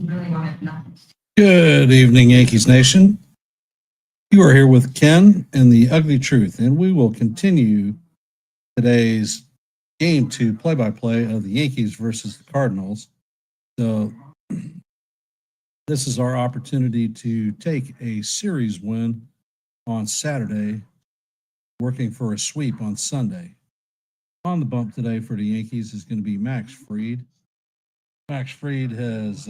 Good evening, Yankees Nation. You are here with Ken and the Ugly Truth, and we will continue today's Game 2 play-by-play of the Yankees versus the Cardinals. So this is our opportunity to take a series win on Saturday, working for a sweep on Sunday. On the bump today for the Yankees is going to be Max Fried. Max Fried has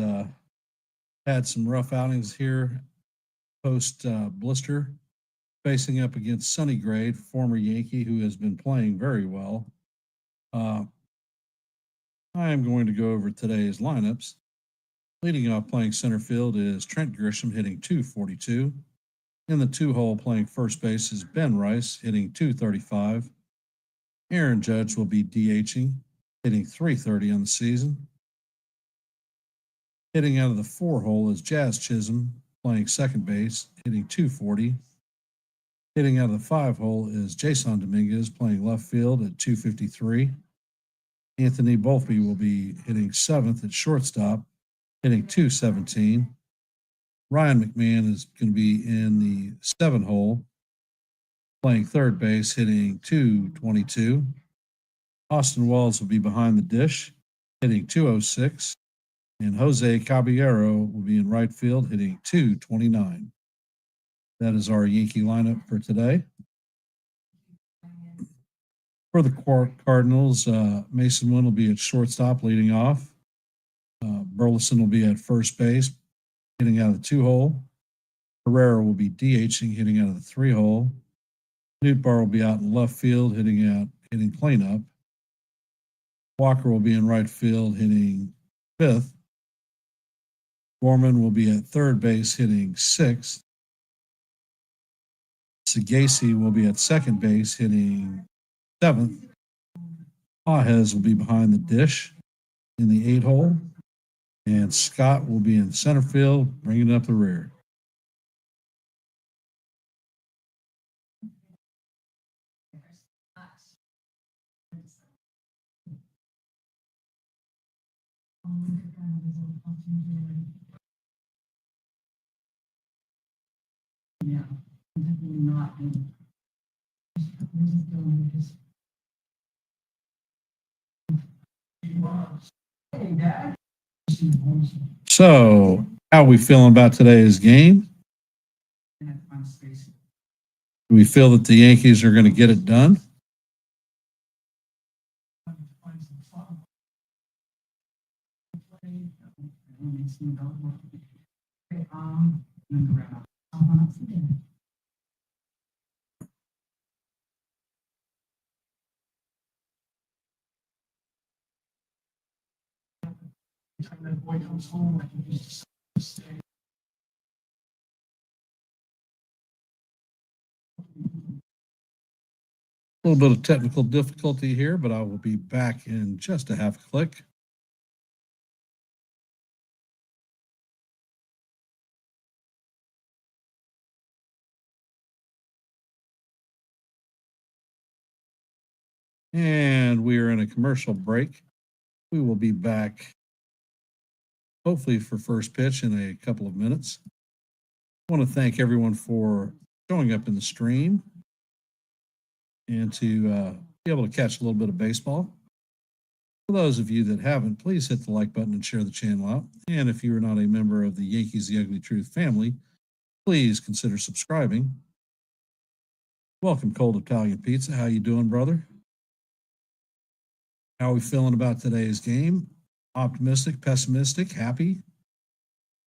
had some rough outings here post blister, facing up against Sonny Gray, former Yankee, who has been playing very well. I am going to go over today's lineups. Leading off playing center field is Trent Grisham hitting .242. In the 2-hole playing first base is Ben Rice hitting .235. Aaron Judge will be DHing, hitting .330 on the season. Hitting out of the 4-hole is Jazz Chisholm playing second base, hitting .240. Hitting out of the 5-hole is Jason Dominguez playing left field at .253. Anthony Volpe will be hitting 7th at shortstop, hitting .217. Ryan McMahon is going to be in the 7-hole, playing third base, hitting .222. Austin Wells will be behind the dish, hitting .206. And Jose Caballero will be in right field, hitting .229. That is our Yankee lineup for today. For the Cardinals, Mason Wynn will be at shortstop leading off. Burleson will be at first base, hitting out of the 2-hole. Herrera will be DHing, hitting out of the 3-hole. Nootbaar will be out in left field, hitting cleanup. Walker will be in right field, hitting 5th. Gorman will be at third base, hitting 6th. Sagasi will be at second base, hitting 7th. Pajes will be behind the dish in the 8-hole. And Scott will be in center field, bringing up the rear. So, how are we feeling about today's game? Do we feel that the Yankees are going to get it done? A little bit of technical difficulty here, but I will be back in just a half click. And we are in a commercial break. We will be back hopefully for first pitch in a couple of minutes. I want to thank everyone for showing up in the stream and to be able to catch a little bit of baseball. For those of you that haven't, please hit the like button and share the channel out. And if you are not a member of the Yankees The Ugly Truth family, please consider subscribing. Welcome, Cold Italian Pizza. How you doing, brother? How are we feeling about today's game? Optimistic, pessimistic, happy?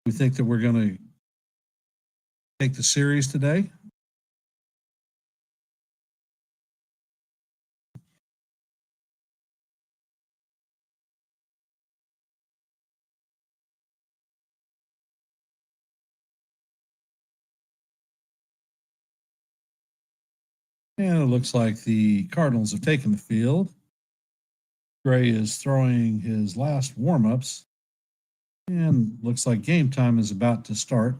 We think that we're going to take the series today? And it looks like the Cardinals have taken the field. Gray is throwing his last warm-ups. And looks like game time is about to start.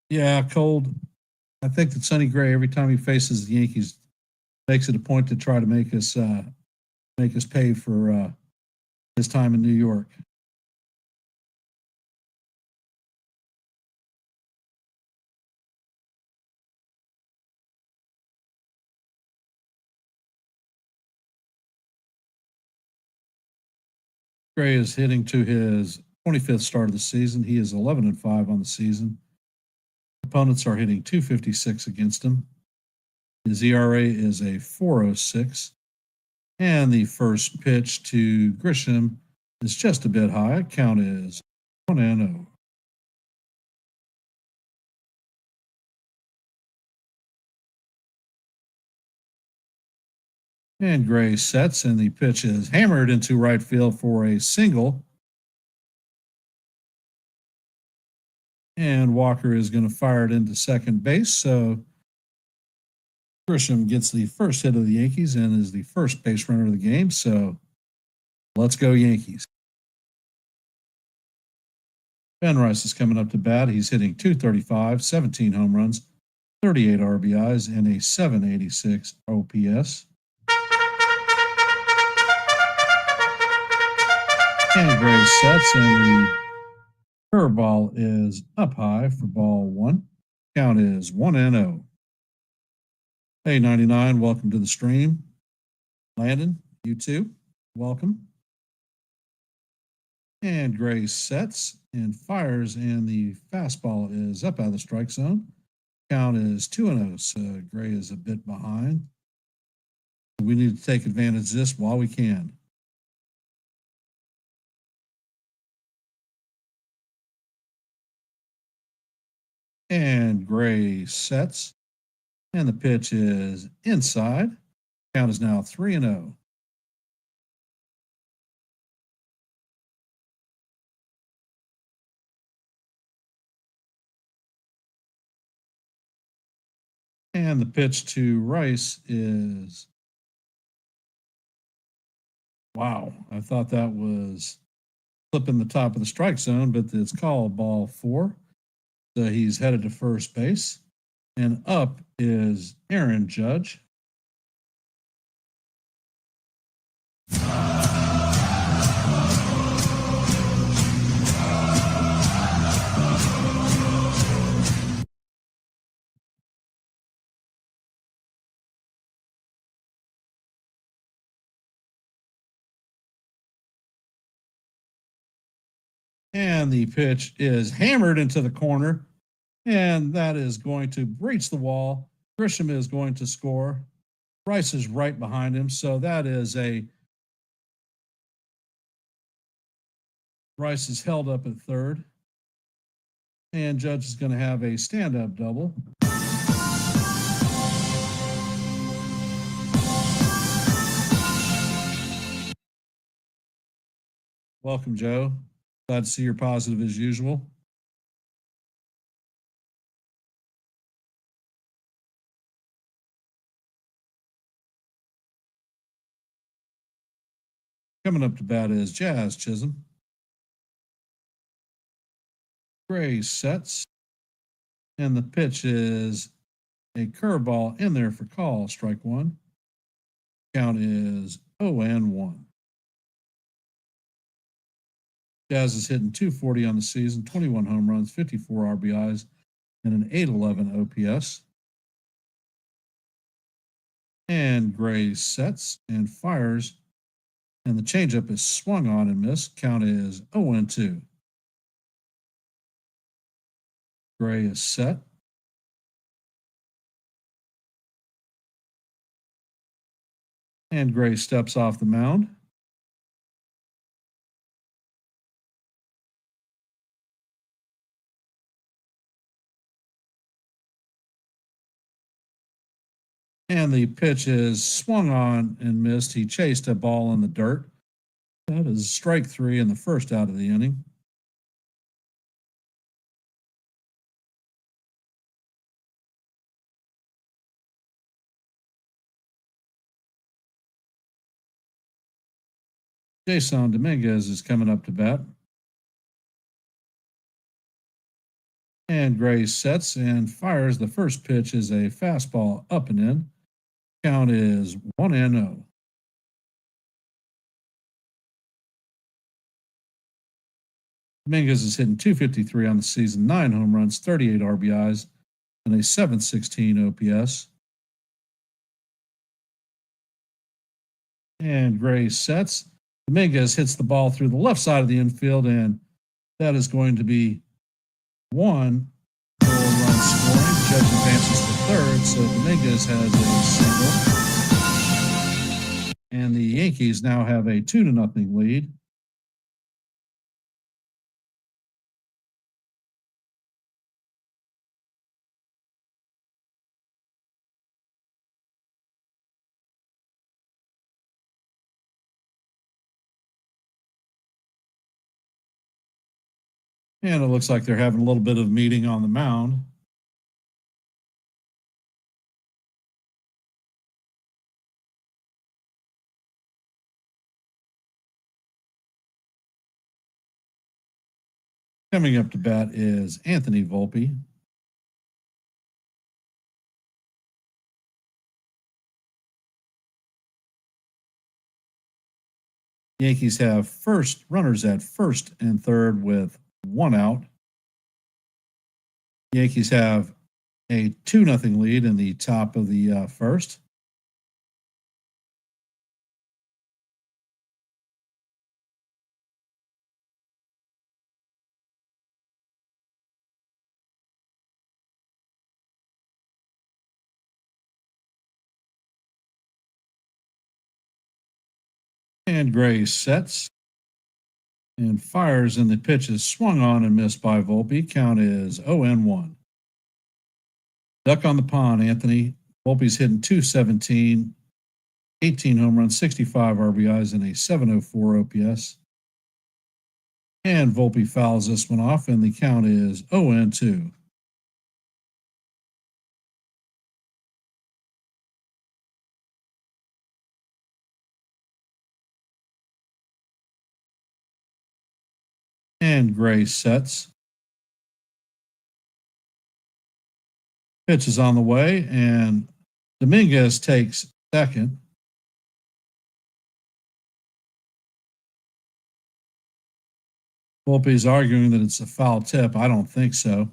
Yeah, cold. I think that Sonny Gray, every time he faces the Yankees, makes it a point to try to make us pay for his time in New York. Gray is hitting to his 25th start of the season. He is 11-5 on the season. Opponents are hitting 256 against him. His ERA is a 4.06. And the first pitch to Grisham is just a bit high. Count is 1-0. And Gray sets, and the pitch is hammered into right field for a single. And Walker is going to fire it into second base. So Grisham gets the first hit of the Yankees and is the first base runner of the game. So let's go, Yankees. Ben Rice is coming up to bat. He's hitting 235, 17 home runs, 38 RBIs, and a 786 OPS. And Gray sets, and the curveball is up high for ball one. Count is 1-0. Hey, 99, welcome to the stream. Landon, you too, welcome. And Gray sets and fires, and the fastball is up out of the strike zone. Count is 2-0, so Gray is a bit behind. We need to take advantage of this while we can. And Gray sets, and the pitch is inside. Count is now 3-0. And the pitch to Rice is, wow, I thought that was flipping the top of the strike zone, but it's called ball four. So he's headed to first base. And up is Aaron Judge. And the pitch is hammered into the corner. And that is going to breach the wall. Grisham is going to score. Rice is right behind him. So that is Rice is held up at third. And Judge is going to have a stand-up double. Welcome, Joe. Glad to see you're positive as usual. Coming up to bat is Jazz Chisholm. Gray sets, and the pitch is a curveball in there for call, strike one. Count is 0-1. Jazz is hitting 240 on the season, 21 home runs, 54 RBIs, and an 811 OPS. And Gray sets and fires, and the changeup is swung on and missed. Count is 0-2. Gray is set. And Gray steps off the mound. And the pitch is swung on and missed. He chased a ball in the dirt. That is strike three in the first out of the inning. Jason Dominguez is coming up to bat. And Gray sets and fires. The first pitch is a fastball up and in. Count is 1-0. Dominguez is hitting .253 on the season, 9 home runs, 38 RBIs, and a .716 OPS. And Gray sets. Dominguez hits the ball through the left side of the infield, and that is going to be one run scoring. Judge advances to third, so Dominguez has a single. And the Yankees now have a 2-0 lead. And it looks like they're having a little bit of a meeting on the mound. Coming up to bat is Anthony Volpe. Yankees have runners at first and third with one out. Yankees have a 2-0 lead in the top of the first. And Gray sets and fires, and the pitch is swung on and missed by Volpe. Count is 0-1. Duck on the pond, Anthony. Volpe's hitting .217, 18 home runs, 65 RBIs, and a .704 OPS. And Volpe fouls this one off, and the count is 0-2. And Gray sets. Pitch is on the way, and Dominguez takes second. Volpe is arguing that it's a foul tip. I don't think so.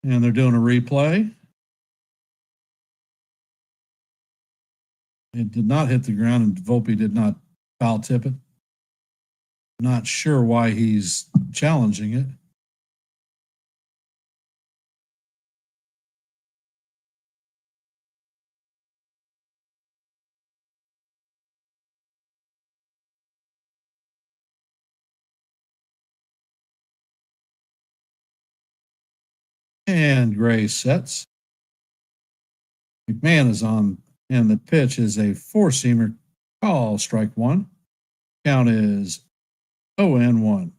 And they're doing a replay. It did not hit the ground, and Volpe did not foul tip it. Not sure why he's challenging it. And Gray sets. McMahon is on, and the pitch is a four-seamer. Call, strike one. Count is 0-1.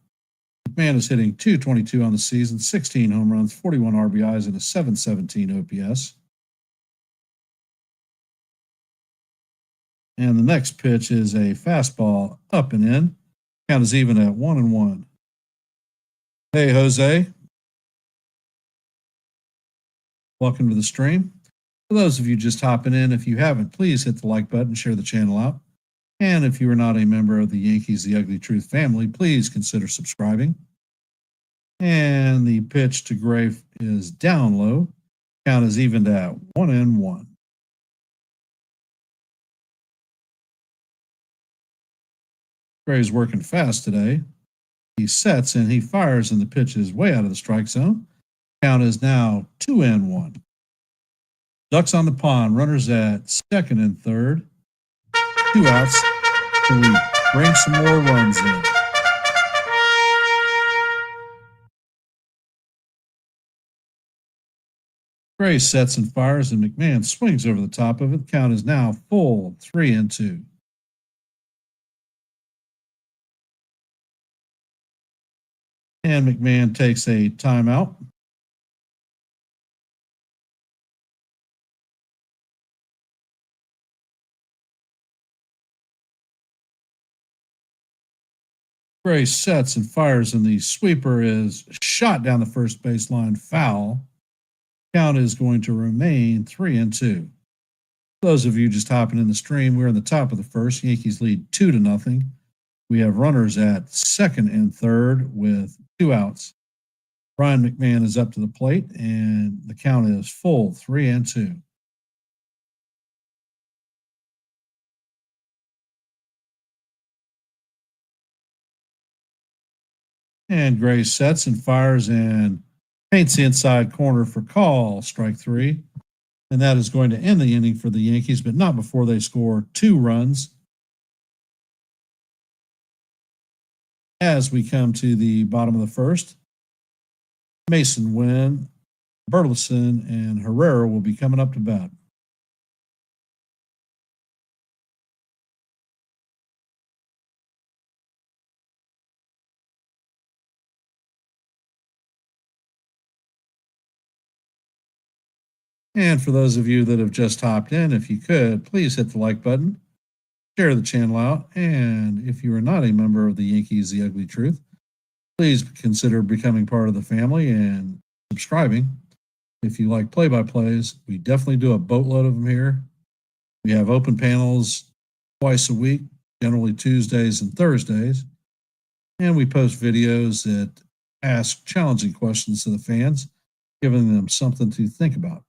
McMahon is hitting .222 on the season, 16 home runs, 41 RBIs, and a .717 OPS. And the next pitch is a fastball up and in. Count is even at 1-1. Hey, Jose. Welcome to the stream. For those of you just hopping in, if you haven't, please hit the like button, share the channel out. And if you are not a member of the Yankees The Ugly Truth family, please consider subscribing. And the pitch to Gray is down low. Count is evened at 1-1. Gray's working fast today. He sets and he fires, and the pitch is way out of the strike zone. Count is now 2-1. Ducks on the pond, runners at second and third. 2 outs till we bring some more runs in. Gray sets and fires, and McMahon swings over the top of it. The count is now full 3-2. And McMahon takes a timeout. Gray sets and fires, and the sweeper is shot down the first baseline, foul. Count is going to remain 3-2. Those of you just hopping in the stream, we're in the top of the first. Yankees lead 2-0. We have runners at second and third with 2 outs. Brian McMahon is up to the plate, and the count is full, 3-2. And Gray sets and fires and paints the inside corner for call, strike 3. And that is going to end the inning for the Yankees, but not before they score 2 runs. As we come to the bottom of the first, Mason Wynn, Burleson, and Herrera will be coming up to bat. And for those of you that have just hopped in, if you could, please hit the like button, share the channel out, and if you are not a member of the Yankees The Ugly Truth, please consider becoming part of the family and subscribing. If you like play-by-plays, we definitely do a boatload of them here. We have open panels twice a week, generally Tuesdays and Thursdays, and we post videos that ask challenging questions to the fans, giving them something to think about.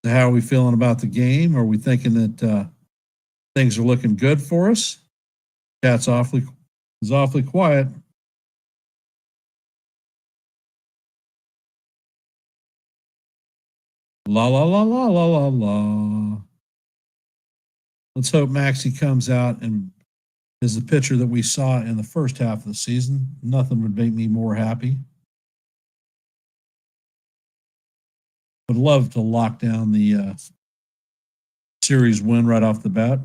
How are we feeling about the game? Are we thinking that things are looking good for us? Cat's is awfully quiet. La la la la la la la. Let's hope Maxie comes out and is the pitcher that we saw in the first half of the season. Nothing would make me more happy. Would love to lock down the series win right off the bat.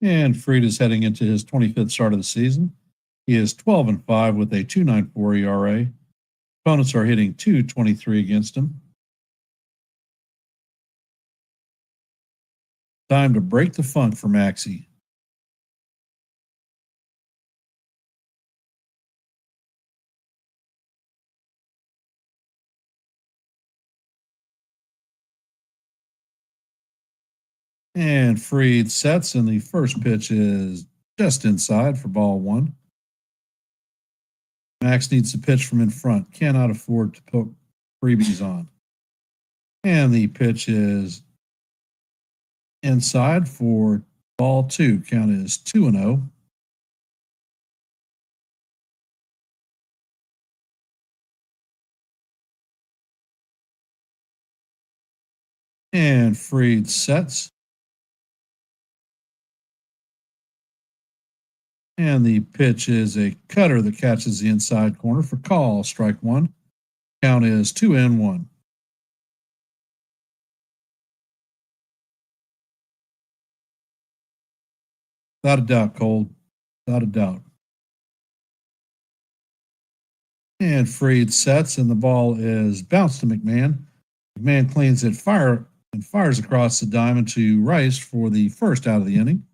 And Fried is heading into his 25th start of the season. He is 12-5 with a 2.94 ERA. Opponents are hitting .223 against him. Time to break the funk for Maxie. And Fried sets, and the first pitch is just inside for ball 1. Max needs to pitch from in front. Cannot afford to put freebies on. And the pitch is inside for ball 2. Count is 2-0. And Fried sets. And the pitch is a cutter that catches the inside corner for call, strike 1. Count is 2-1. Without a doubt, Cole. Without a doubt. And Fried sets, and the ball is bounced to McMahon. McMahon cleans it, fires across the diamond to Rice for the first out of the inning.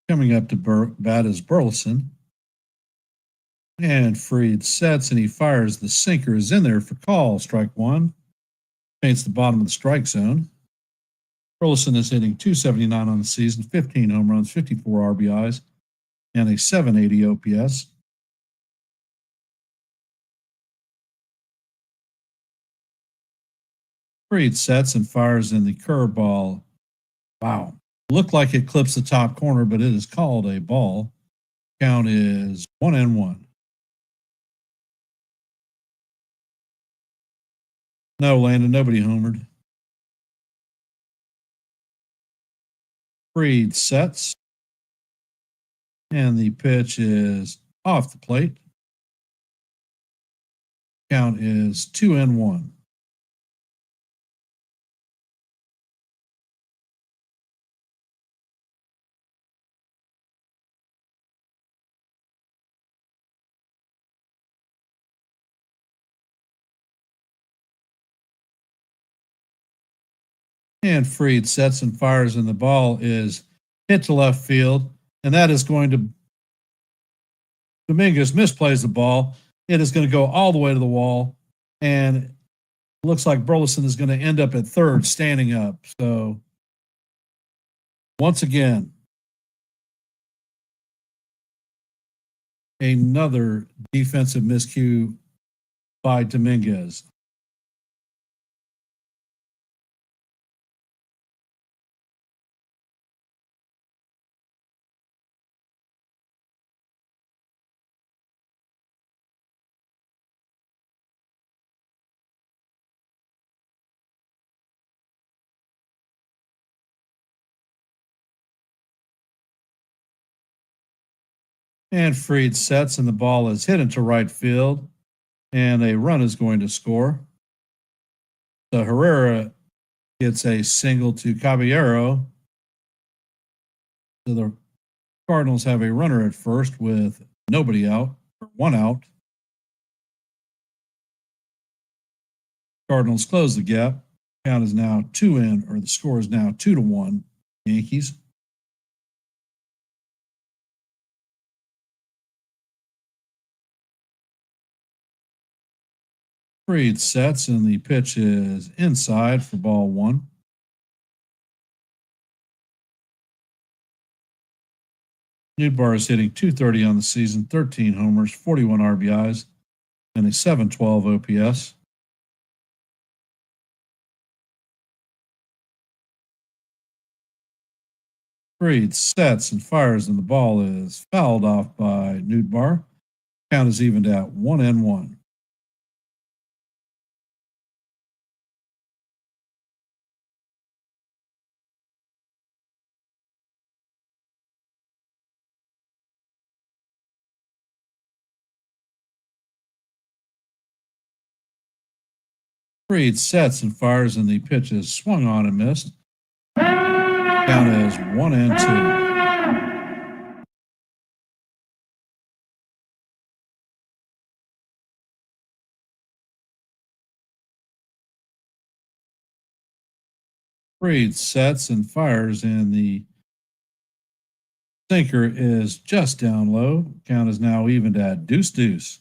Coming up to bat is Burleson. And Fried sets, and he fires. The sinker is in there for call, strike 1. Paints the bottom of the strike zone. Burleson is hitting .279 on the season, 15 home runs, 54 RBIs. and a 780 OPS. Freed sets and fires in the curveball. Wow. Looked like it clips the top corner, but it is called a ball. Count is 1-1. No, Landon, nobody homered. Freed sets. And the pitch is off the plate. Count is 2-1. And Freed sets and fires, and the ball is hit to left field. And that is going to, Dominguez misplays the ball. It is going to go all the way to the wall. And it looks like Burleson is going to end up at third standing up. So once again, another defensive miscue by Dominguez. And Freed sets, and the ball is hit into right field, and a run is going to score. So Herrera gets a single to Caballero. So the Cardinals have a runner at first with nobody out, or one out. Cardinals close the gap. Count is now 2-1, or the score is now 2-1. Yankees. Freed sets, and the pitch is inside for ball one. Nootbaar is hitting .230 on the season, 13 homers, 41 RBIs, and a 712 OPS. Freed sets and fires, and the ball is fouled off by Nootbaar. Count is evened at 1-1. Freed sets and fires, and the pitch is swung on and missed. Count is 1-2. Freed sets and fires, and the sinker is just down low. Count is now evened at 2-2.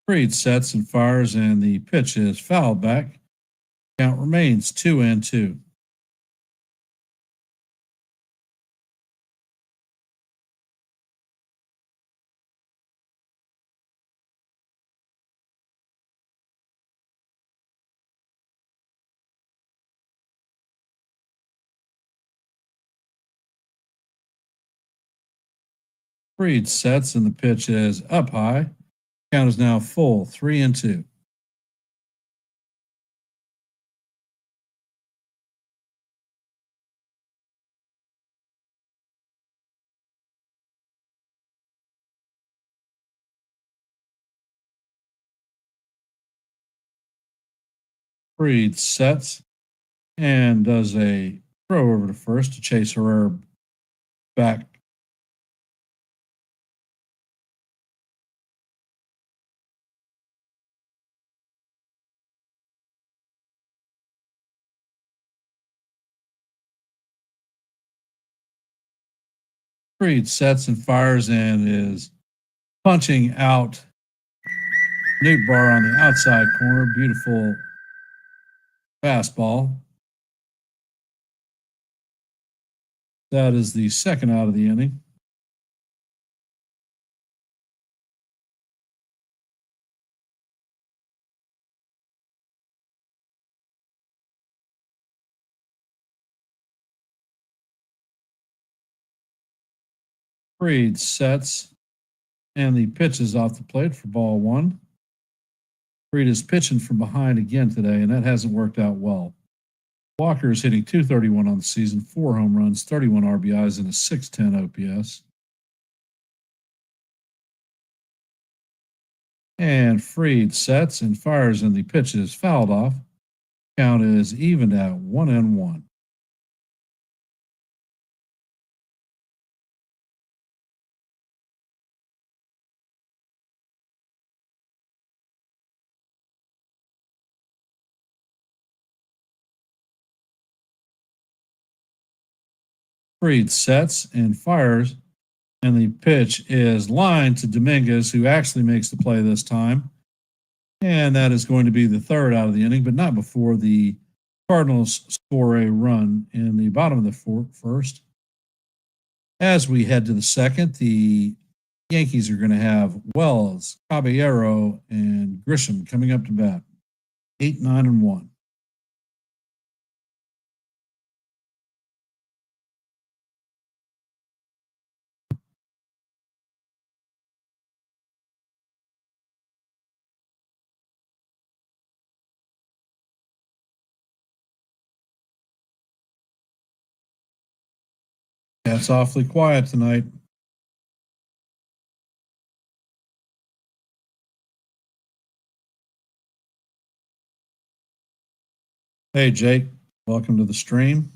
Freed sets and fires, and the pitch is fouled back. Count remains 2-2. Freed sets, and the pitch is up high. Count is now full, 3-2. Freed sets and does a throw over to first to chase Herrera back. Freed sets and fires and is punching out Newt Bar on the outside corner. Beautiful fastball. That is the second out of the inning. Freed sets and the pitch is off the plate for ball one. Freed is pitching from behind again today, and that hasn't worked out well. Walker is hitting .231 on the season, 4 home runs, 31 RBIs, and a .610 OPS. And Freed sets and fires, and the pitch is fouled off. Count is evened at 1-1. Freed sets and fires, and the pitch is lined to Dominguez, who actually makes the play this time. And that is going to be the third out of the inning, but not before the Cardinals score a run in the bottom of the first. As we head to the second, the Yankees are going to have Wells, Caballero, and Grisham coming up to bat. 8, 9, and 1. That's awfully quiet tonight. Hey, Jake. Welcome to the stream.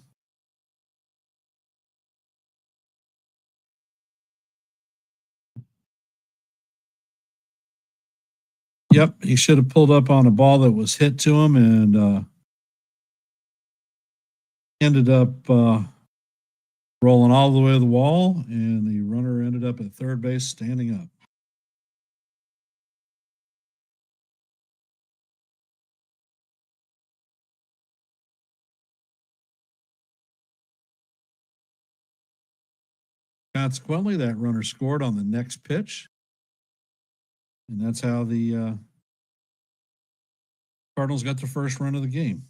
Yep, he should have pulled up on a ball that was hit to him and ended up rolling all the way to the wall, and the runner ended up at third base standing up. Consequently, that runner scored on the next pitch, and that's how the Cardinals got the first run of the game.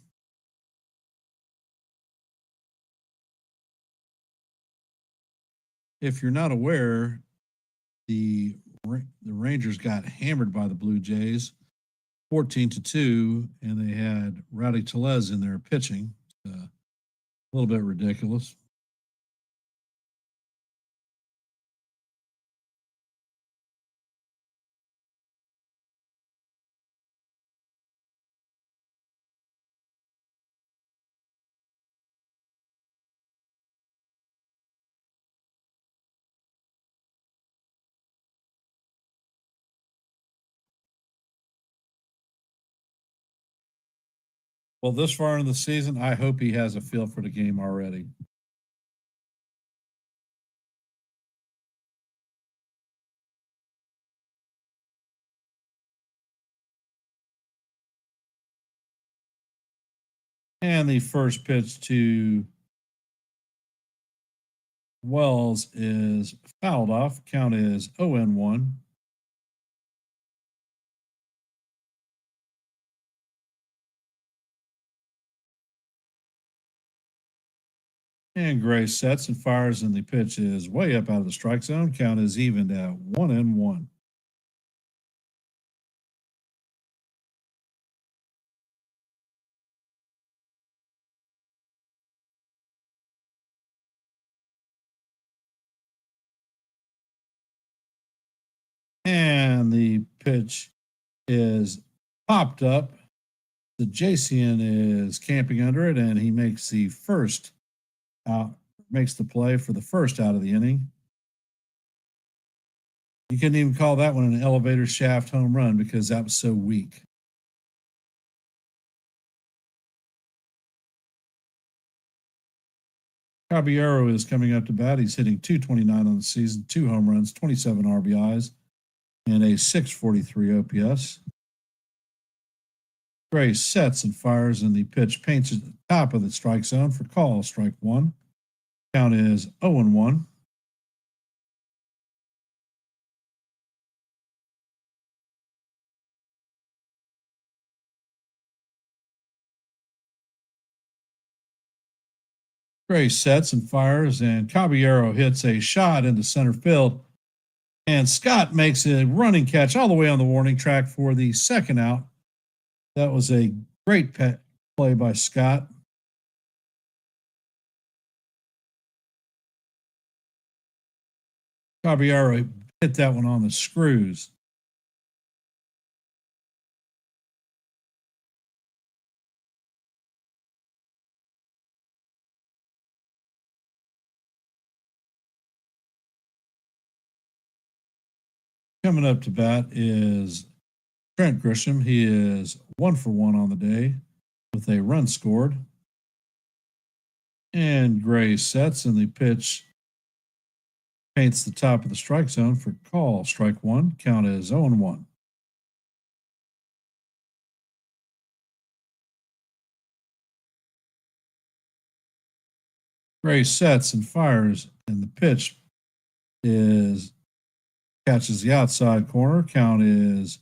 If you're not aware, the Rangers got hammered by the Blue Jays 14-2, and they had Rowdy Tellez in there pitching. A little bit ridiculous. Well, this far in the season, I hope he has a feel for the game already. And the first pitch to Wells is fouled off. Count is 0-1. And Gray sets and fires, and the pitch is way up out of the strike zone. Count is evened at 1-1. And the pitch is popped up. The Jason is camping under it, and he makes the first out, makes the play for the first out of the inning. You couldn't even call that one an elevator shaft home run because that was so weak. Caballero is coming up to bat. He's hitting .229 on the season, 2 home runs, 27 RBIs, and a .643 OPS. Gray sets and fires, and the pitch paints at the top of the strike zone for call, strike one. Count is 0-1. Gray sets and fires, and Caballero hits a shot into center field. And Scott makes a running catch all the way on the warning track for the second out. That was a great play by Scott. Caballero hit that one on the screws. Coming up to bat is Trent Grisham. He is 1-for-1 on the day with a run scored. And Gray sets, and the pitch paints the top of the strike zone for call, strike one. Count is 0-1. Gray sets and fires, and the pitch catches the outside corner. Count is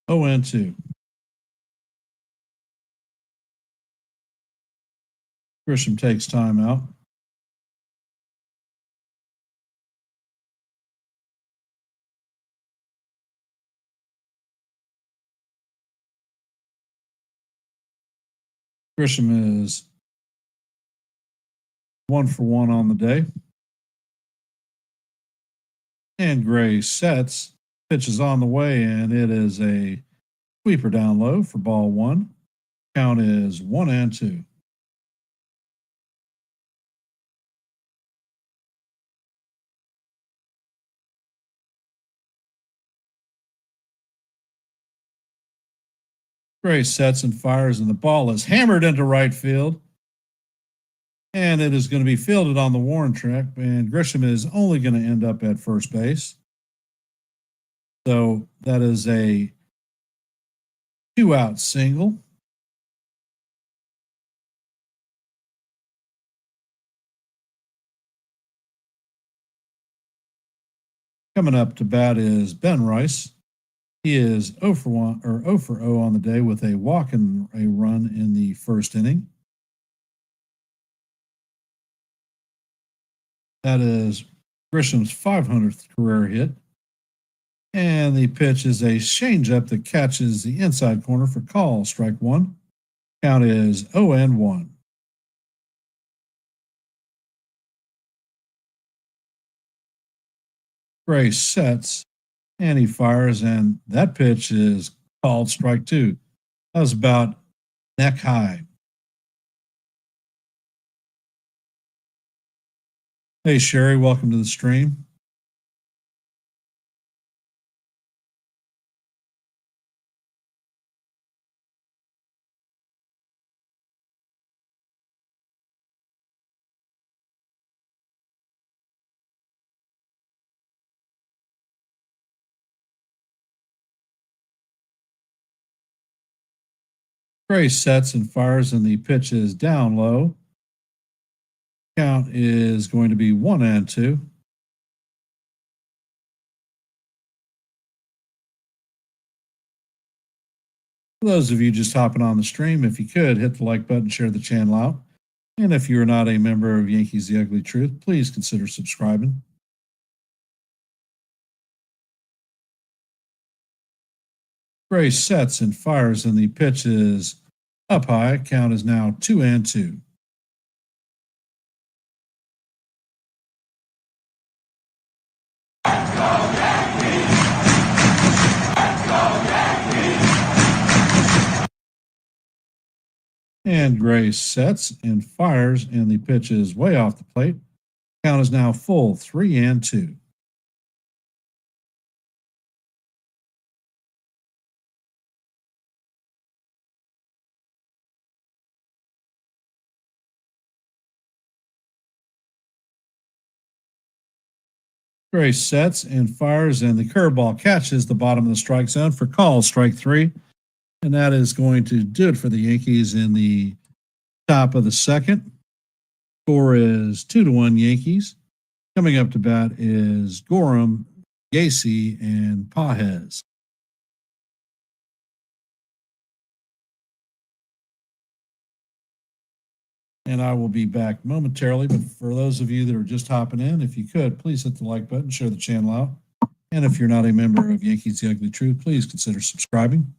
0-2. Grisham takes time out. Grisham is 1-for-1 on the day. And Gray sets, pitch is on the way, and it is a sweeper down low for ball one. Count is 1-2. Gray sets and fires, and the ball is hammered into right field. And it is going to be fielded on the warning track, and Grisham is only going to end up at first base. So that is a 2-out single. Coming up to bat is Ben Rice. He is 0-for-1 or 0-for-0 on the day with a walk and a run in the first inning. That is Grisham's 500th career hit. And the pitch is a changeup that catches the inside corner for call, strike one. Count is 0-1. Gray sets, and he fires, and that pitch is called strike two. That was about neck high. Hey, Sherry, welcome to the stream. Gray sets and fires, and the pitch is down low. Count is going to be 1-2. For those of you just hopping on the stream, if you could, hit the like button, share the channel out. And if you're not a member of Yankees The Ugly Truth, please consider subscribing. Gray sets and fires, and the pitch is up high. Count is now 2-2. And Gray sets and fires, and the pitch is way off the plate. Count is now full, 3-2. Gray sets and fires, and the curveball catches the bottom of the strike zone for call, strike 3. And that is going to do it for the Yankees in the top of the second. Score is 2-1 Yankees. Coming up to bat is Gorham, Gacy, and Pajes. And I will be back momentarily. But for those of you that are just hopping in, if you could, please hit the like button, share the channel out. And if you're not a member of Yankees The Ugly Truth, please consider subscribing.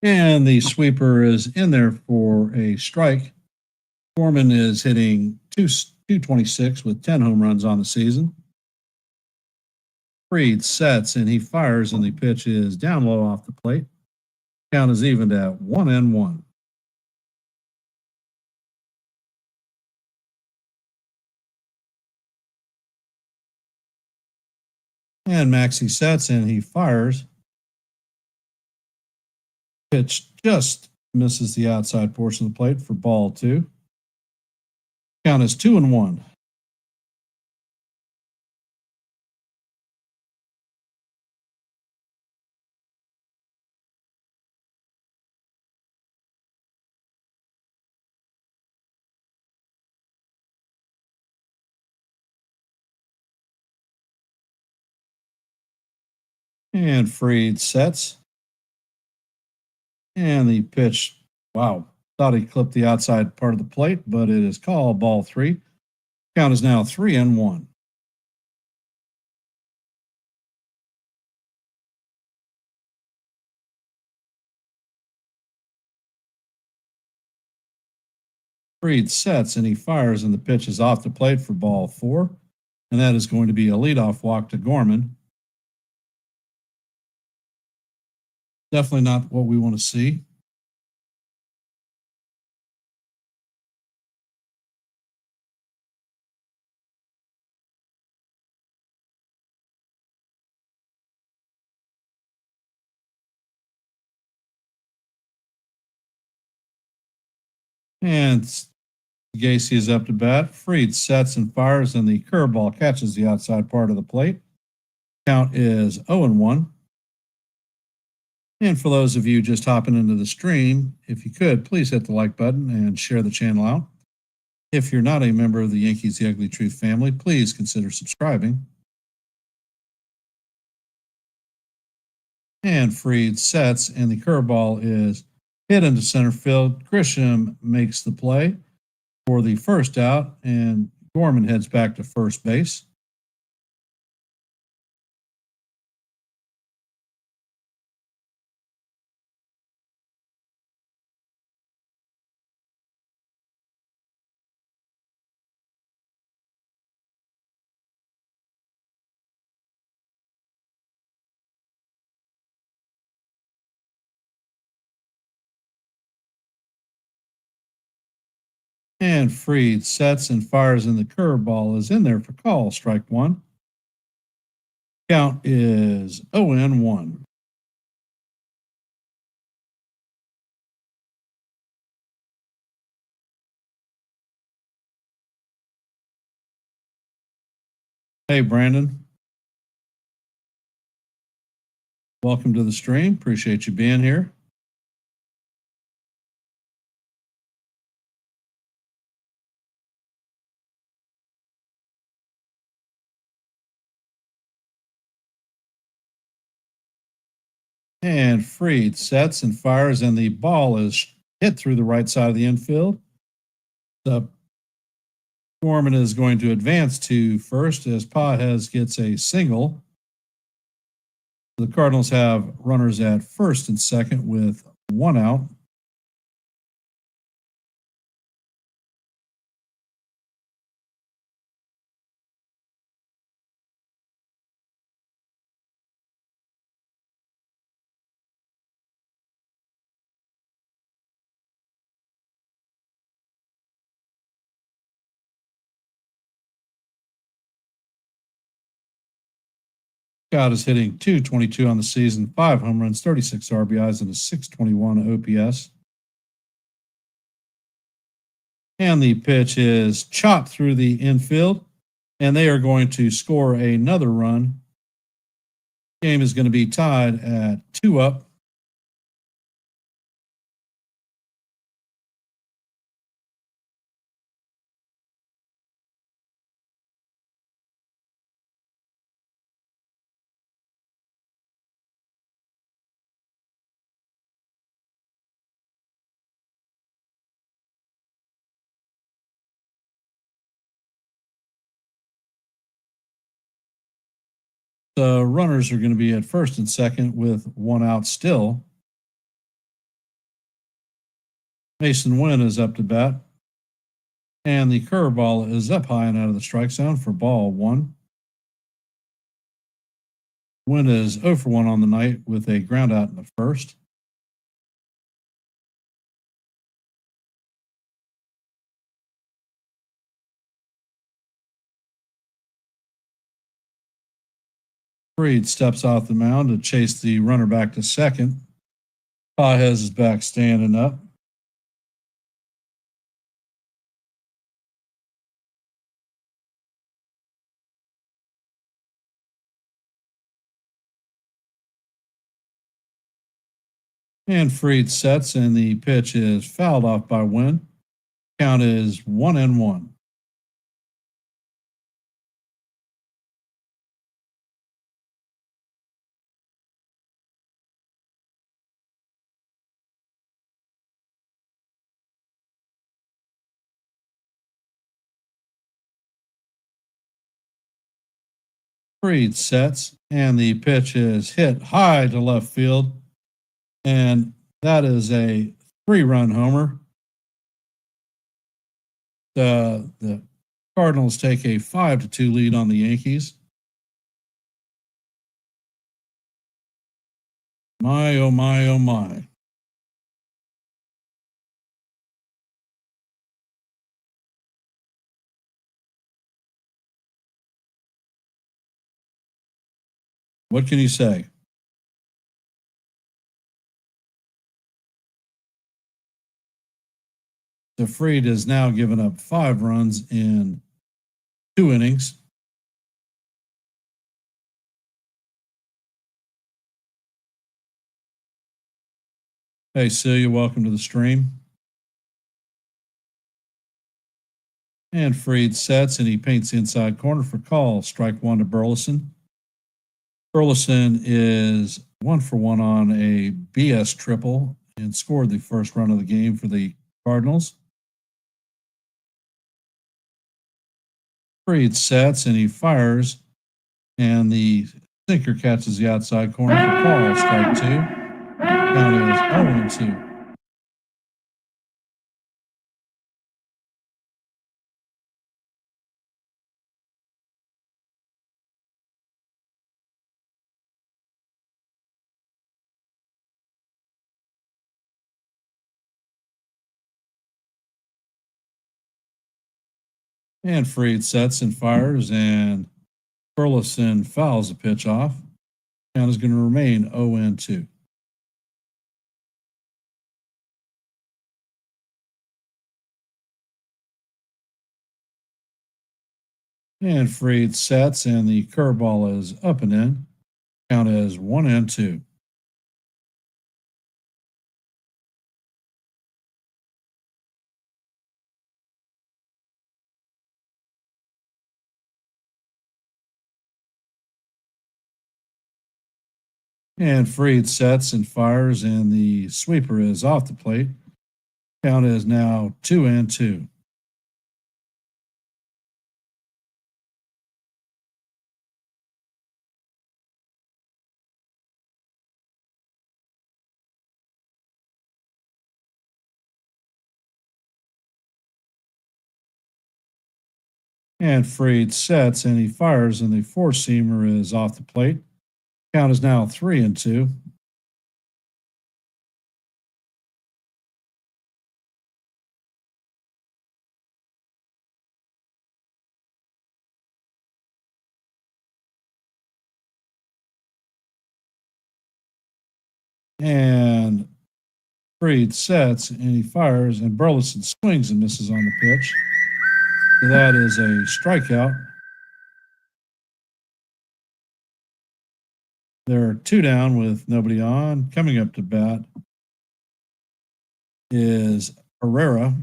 And the sweeper is in there for a strike. Gorman is hitting 226 with 10 home runs on the season. Fried sets and he fires, and the pitch is down low off the plate. Count is evened at 1-1. And Maxey sets and he fires. Pitch just misses the outside portion of the plate for ball 2. Count is 2-1. And Fried sets. And the pitch, wow, thought he clipped the outside part of the plate, but it is called ball 3. Count is now 3-1. Fried sets and he fires, and the pitch is off the plate for ball 4. And that is going to be a leadoff walk to Gorman. Definitely not what we want to see. And Gacy is up to bat. Fried sets and fires, and the curveball catches the outside part of the plate. Count is 0-1. And for those of you just hopping into the stream, if you could, please hit the like button and share the channel out. If you're not a member of the Yankees The Ugly Truth family, please consider subscribing. And Fried sets, and the curveball is hit into center field. Grisham makes the play for the first out, and Gorman heads back to first base. And Fried sets and fires, and the curveball is in there for call. Strike one. Count is 0-1. Hey, Brandon. Welcome to the stream. Appreciate you being here. And Fried sets and fires, and the ball is hit through the right side of the infield. The Gorman is going to advance to first as Pajes gets a single. The Cardinals have runners at first and second with one out. Scott is hitting .222 on the season, 5 home runs, 36 RBIs, and a .621 OPS. And the pitch is chopped through the infield, and they are going to score another run. Game is going to be tied at 2 up. The runners are going to be at first and second with one out still. Mason Wynn is up to bat. And the curveball is up high and out of the strike zone for ball one. Wynn is 0 for 1 on the night with a ground out in the first. Fried steps off the mound to chase the runner back to second. Pajes is back standing up. And Fried sets, and the pitch is fouled off by Wynn. Count is 1-1. Fried sets, and the pitch is hit high to left field. And that is a 3-run homer. The Cardinals take a 5-2 lead on the Yankees. My, oh my, oh my. What can you say? The Fried has now given up 5 runs in 2 innings. Hey, Celia, welcome to the stream. And Fried sets, and he paints the inside corner for call. Strike one to Burleson. Burleson is 1-for-1 on a BS triple and scored the first run of the game for the Cardinals. Freed sets and he fires, and the sinker catches the outside corner for call. Strike two. Count is 0-2. And Freed sets and fires, and Burleson fouls the pitch off. Count is going to remain 0-2. And Freed sets, and the curveball is up and in. Count is 1-2. And Freed sets and fires, and the sweeper is off the plate. Count is now 2-2. And Freed sets, and he fires, and the four-seamer is off the plate. Count is now 3-2. And Freed sets, and he fires, and Burleson swings and misses on the pitch. So that is a strikeout. There are two down with nobody on. Coming up to bat is Herrera.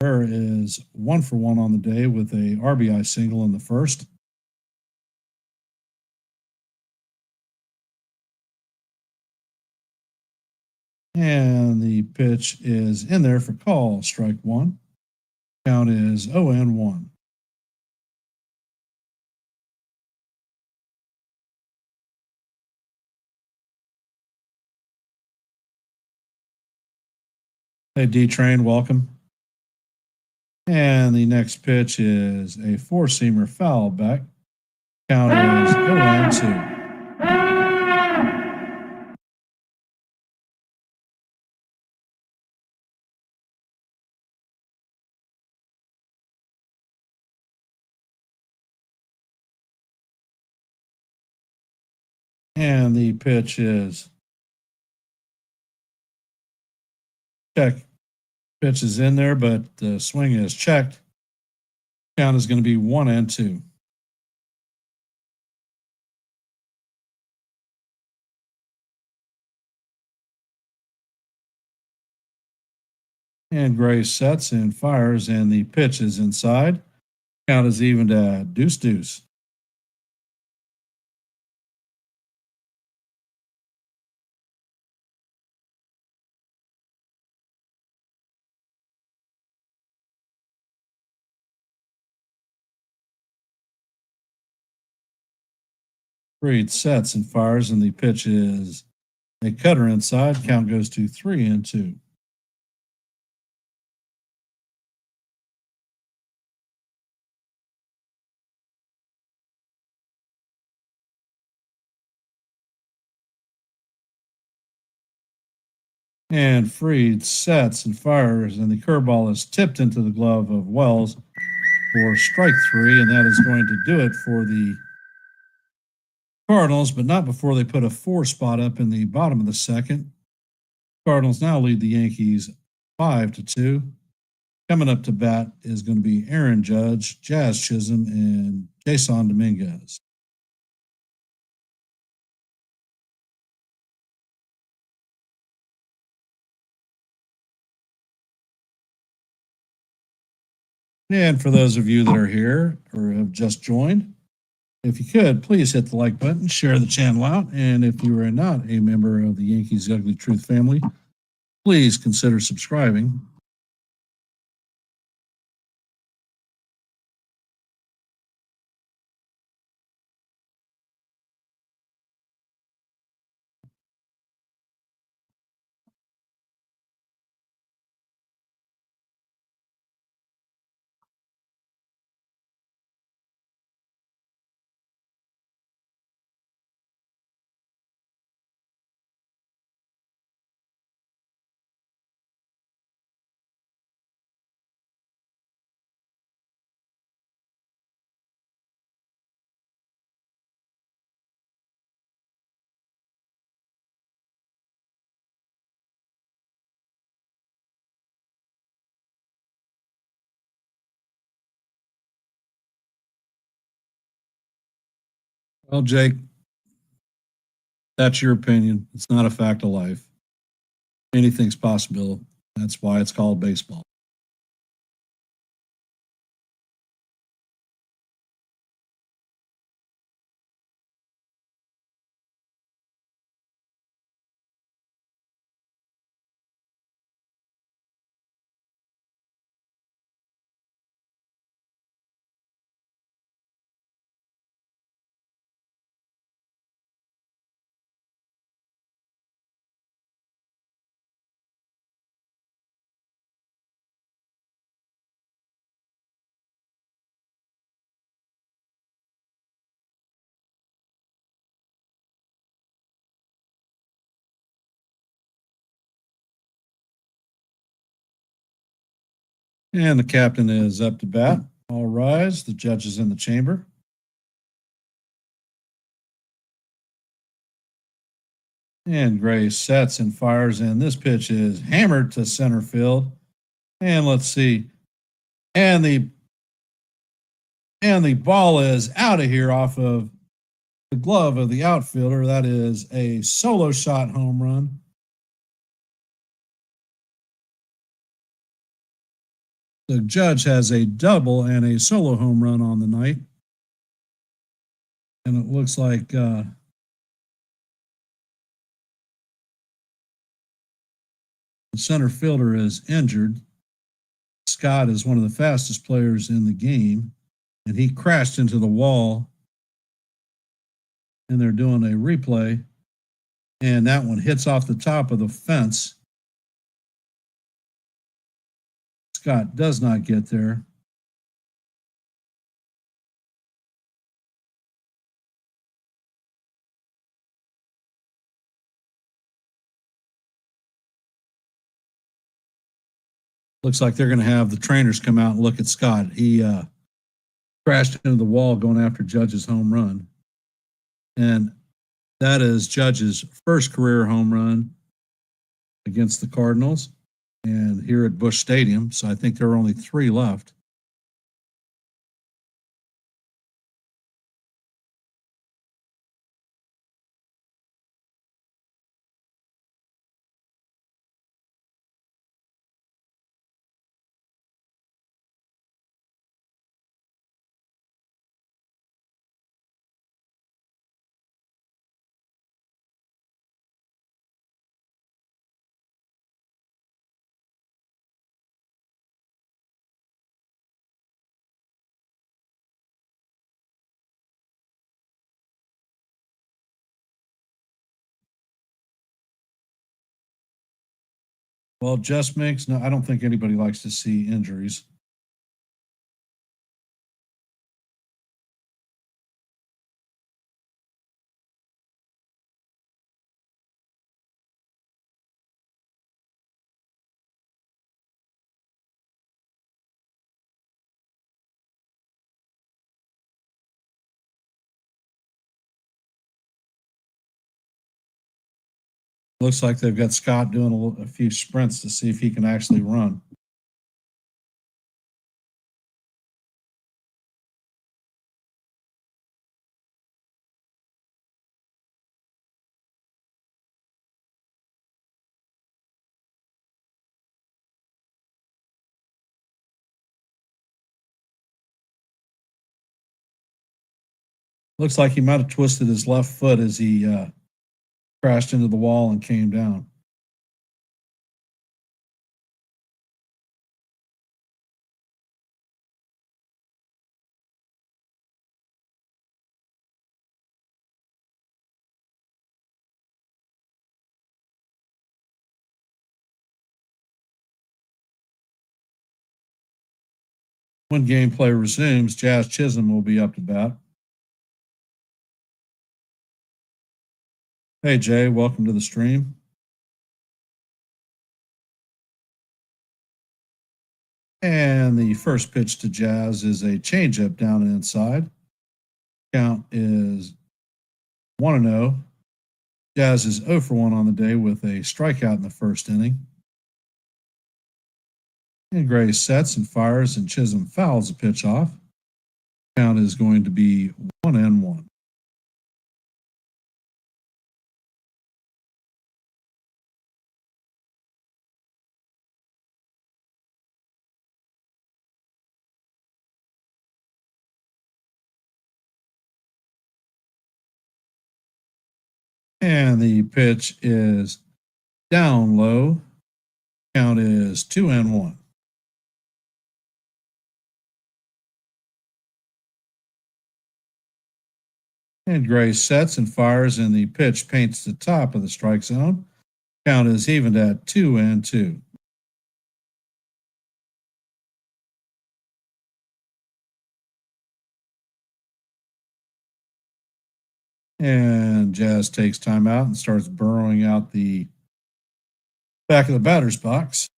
Herrera is 1-for-1 on the day with a RBI single in the first. And the pitch is in there for call. Strike one. Count is 0-1. Hey, D-Train, welcome. And the next pitch is a four-seamer foul back. Count is 0-2. And the pitch is check. Pitch is in there, but the swing is checked. Count is going to be 1-2. And Gray sets and fires, and the pitch is inside. Count is even to deuce. Freed sets and fires, and the pitch is a cutter inside. Count goes to 3-2. And Freed sets and fires, and the curveball is tipped into the glove of Wells for strike three, and that is going to do it for the Cardinals, but not before they put a 4 spot up in the bottom of the second. Cardinals now lead the Yankees 5-2. Coming up to bat is going to be Aaron Judge, Jazz Chisholm, and Jason Dominguez. And for those of you that are here or have just joined, If you could, please hit the like button, share the channel out, and if you are not a member of the Yankees Ugly Truth family, please consider subscribing. Well, Jake, that's your opinion. It's not a fact of life. Anything's possible. That's why it's called baseball. And the captain is up to bat. All rise. The judge is in the chamber. And Gray sets and fires, and this pitch is hammered to center field. And let's see. And the ball is out of here off of the glove of the outfielder. That is a solo shot home run. The judge has a double and a solo home run on the night. And it looks like the center fielder is injured. Scott is one of the fastest players in the game, and he crashed into the wall. And they're doing a replay, and that one hits off the top of the fence. Scott does not get there. Looks like they're going to have the trainers come out and look at Scott. He crashed into the wall going after Judge's home run. And that is Judge's first career home run against the Cardinals and here at Busch Stadium. So I think there are only 3 left. Well, just makes no, I don't think anybody likes to see injuries. Looks like they've got Scott doing a few sprints to see if he can actually run. Looks like he might have twisted his left foot as he crashed into the wall and came down. When gameplay resumes, Jazz Chisholm will be up to bat. Hey, Jay, welcome to the stream. And the first pitch to Jazz is a changeup down and inside. Count is 1-0. Jazz is 0 for 1 on the day with a strikeout in the first inning. And Gray sets and fires, and Chisholm fouls the pitch off. Count is going to be 1-1. And the pitch is down low. Count is 2-1. And Gray sets and fires, and the pitch paints the top of the strike zone. Count is evened at 2-2. And Jazz takes time out and starts burrowing out the back of the batter's box.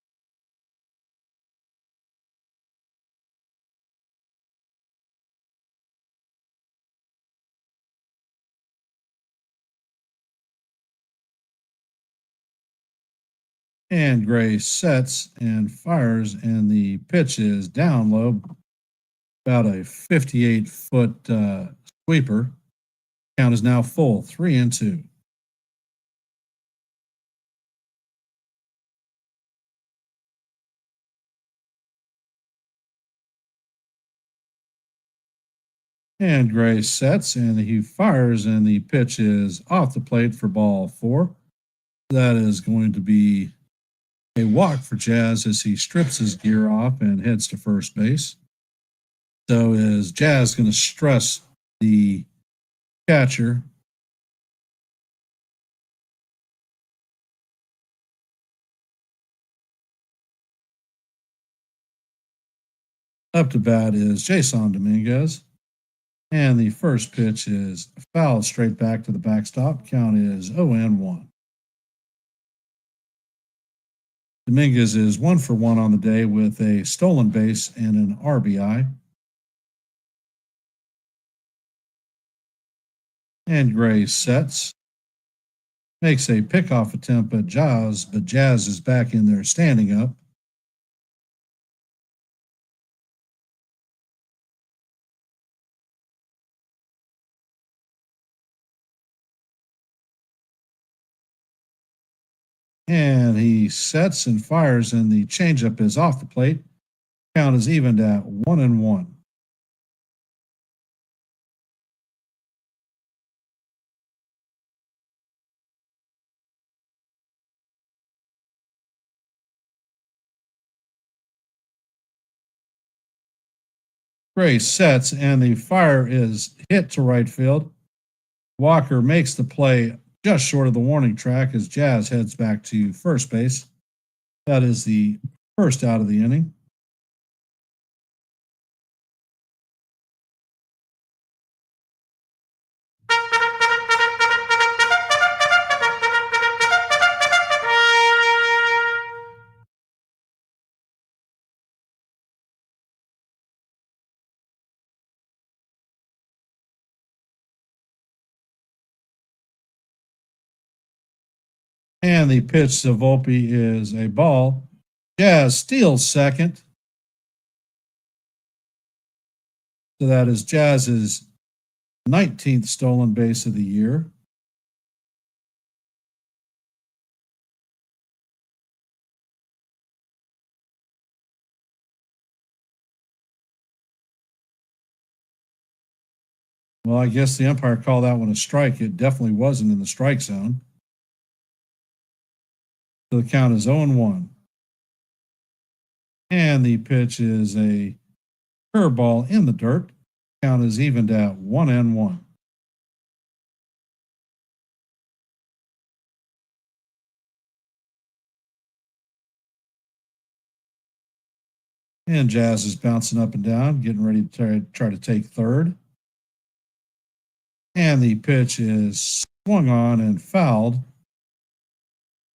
And Gray sets and fires, and the pitch is down low, about a 58-foot sweeper. Count is now full, 3-2. And Gray sets and he fires, and the pitch is off the plate for ball 4. That is going to be a walk for Jazz as he strips his gear off and heads to first base. So is Jazz going to stress the catcher? Up to bat is Jason Dominguez. And the first pitch is fouled straight back to the backstop. Count is 0-1. Dominguez is 1 for 1 on the day with a stolen base and an RBI. And Gray sets, makes a pickoff attempt at Jazz, but Jazz is back in there standing up. And he sets and fires, and the changeup is off the plate. Count is evened at 1-1. Gray sets, and the fire is hit to right field. Walker makes the play just short of the warning track as Jazz heads back to first base. That is the first out of the inning. And the pitch to Volpe is a ball. Jazz steals second. So that is Jazz's 19th stolen base of the year. Well, I guess the umpire called that one a strike. It definitely wasn't in the strike zone. So the count is 0-1. And the pitch is a curveball in the dirt. Count is evened at 1-1. And Jazz is bouncing up and down, getting ready to try to take third. And the pitch is swung on and fouled.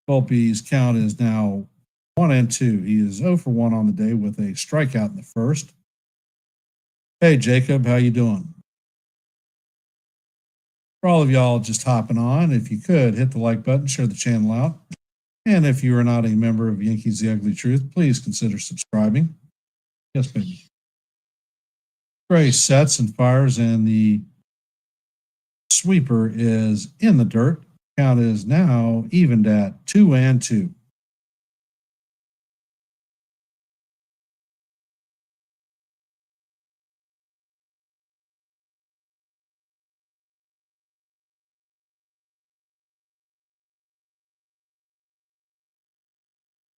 Volpe's count is now 1-2. He is 0 for 1 on the day with a strikeout in the first. Hey, Jacob, how you doing? For all of y'all just hopping on, if you could, hit the like button, share the channel out. And if you are not a member of Yankees The Ugly Truth, please consider subscribing. Yes, baby. Gray sets and fires, and the sweeper is in the dirt. Count is now evened at 2-2.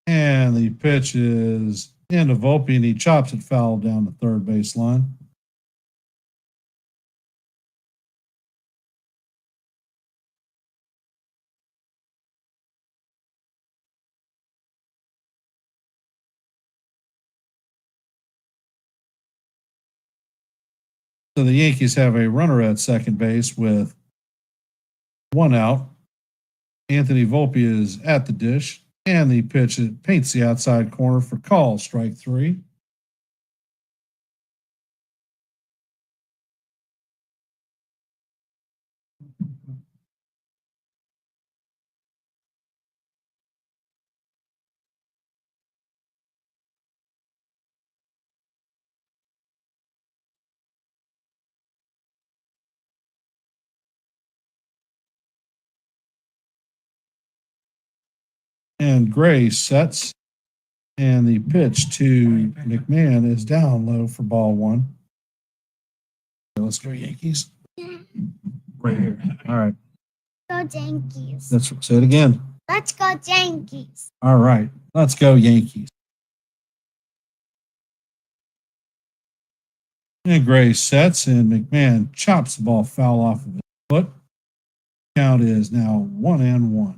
And the pitch is into Volpe, and he chops it foul down the third base line. So the Yankees have a runner at second base with 1 out. Anthony Volpe is at the dish, and the pitch paints the outside corner for call, strike 3. And Gray sets, and the pitch to McMahon is down low for ball 1. Let's go Yankees. Right here. All right. Go Yankees. Say it again. Let's go Yankees. All right. Let's go Yankees. And Gray sets, and McMahon chops the ball foul off of his foot. Count is now 1-1.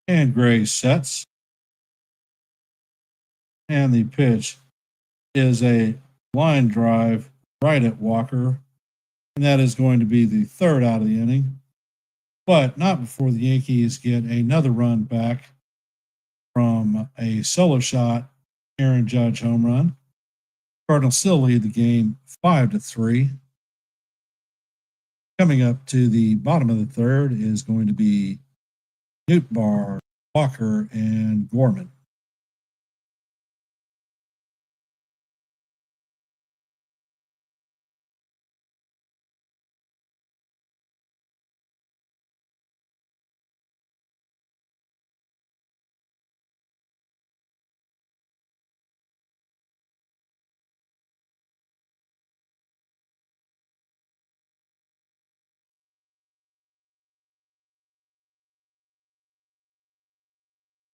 And Gray sets, and the pitch is a line drive right at Walker, and that is going to be the third out of the inning, but not before the Yankees get another run back from a solo shot Aaron Judge home run. Cardinals still lead the game 5-3. Coming up to the bottom of the third is going to be Nootbaar, Walker, and Gorman.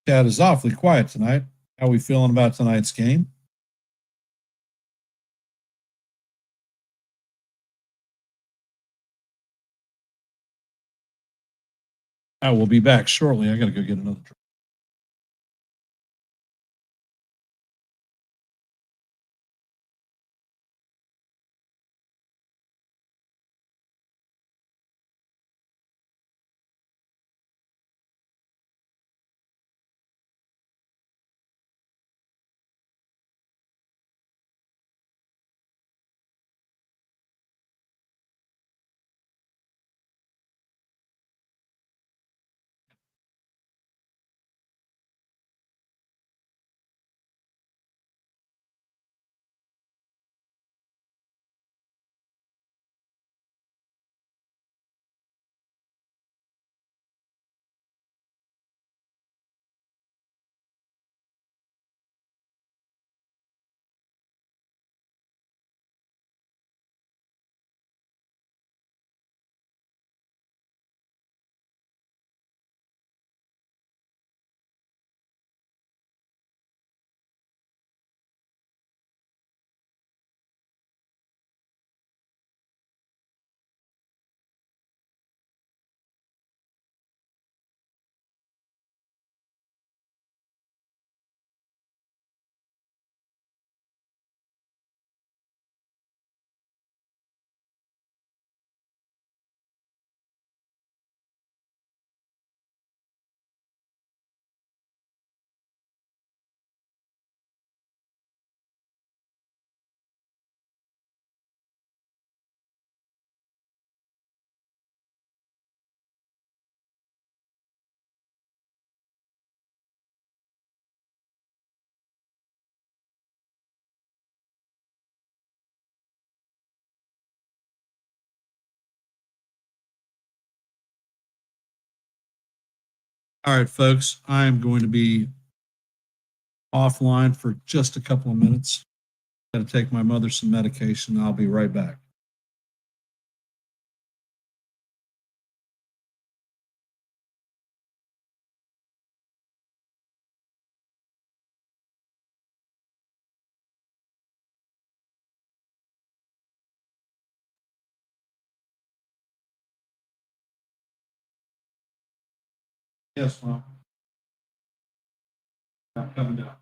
Chad is awfully quiet tonight. How are we feeling about tonight's game? I will be back shortly. I got to go get another drink. All right, folks, I'm going to be offline for just a couple of minutes. Got to take my mother some medication. I'll be right back. Yes, Mom. I'm coming down.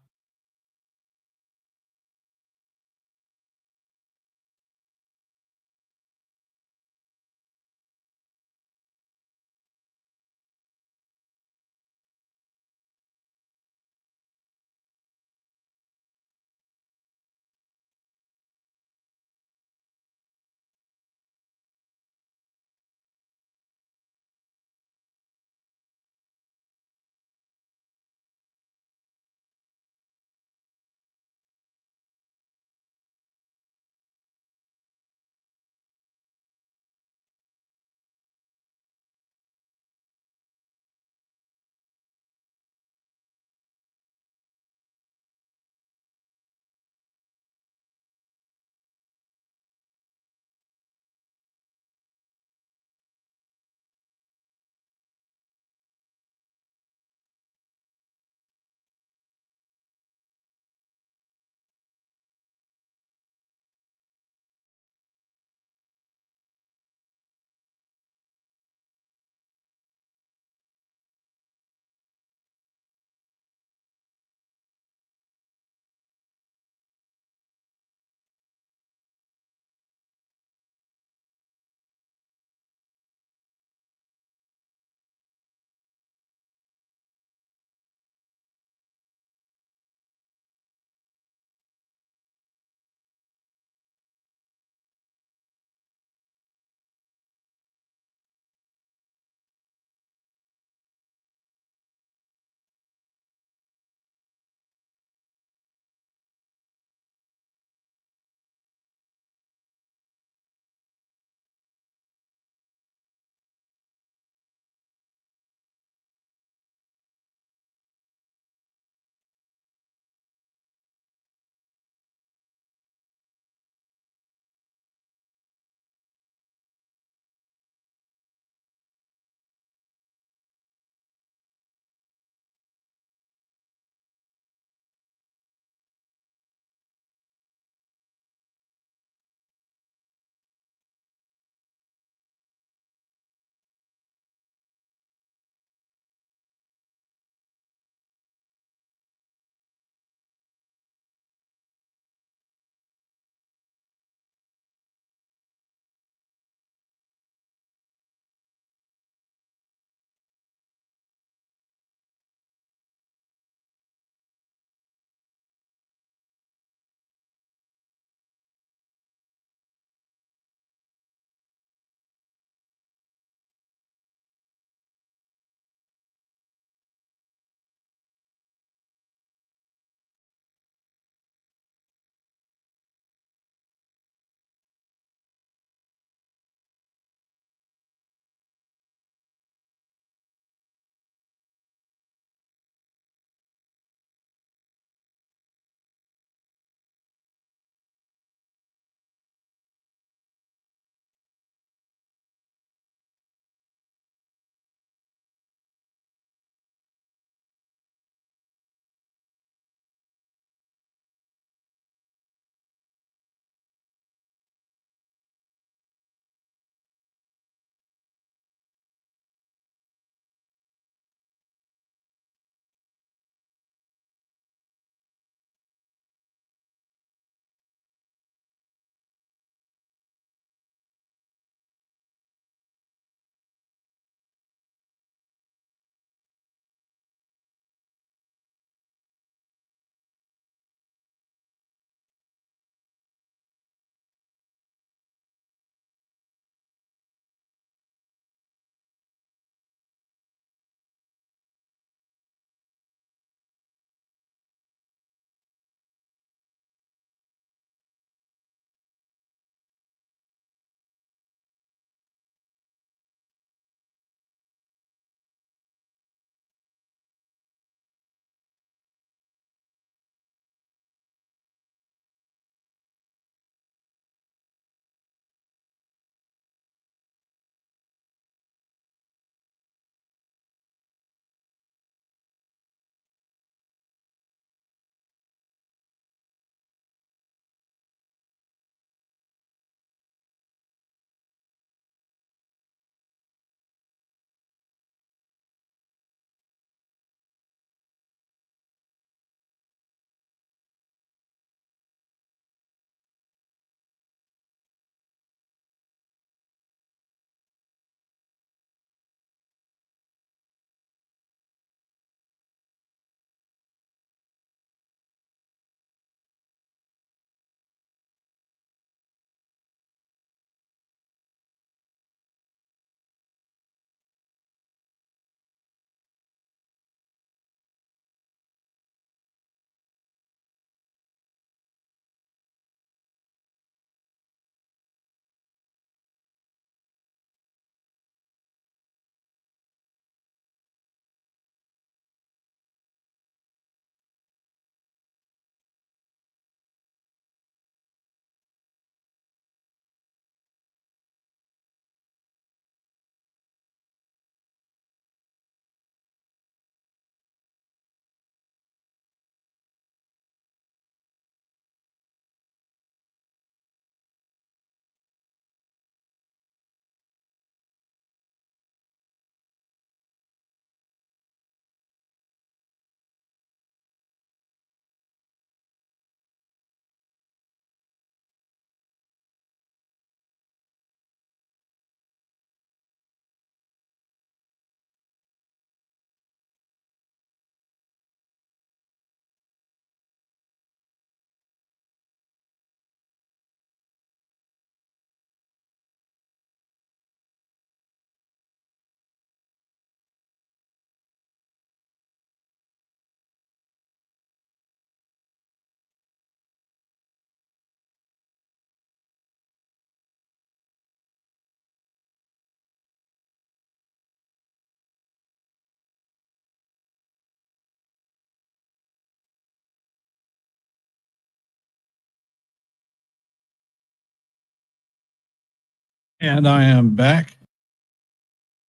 And I am back.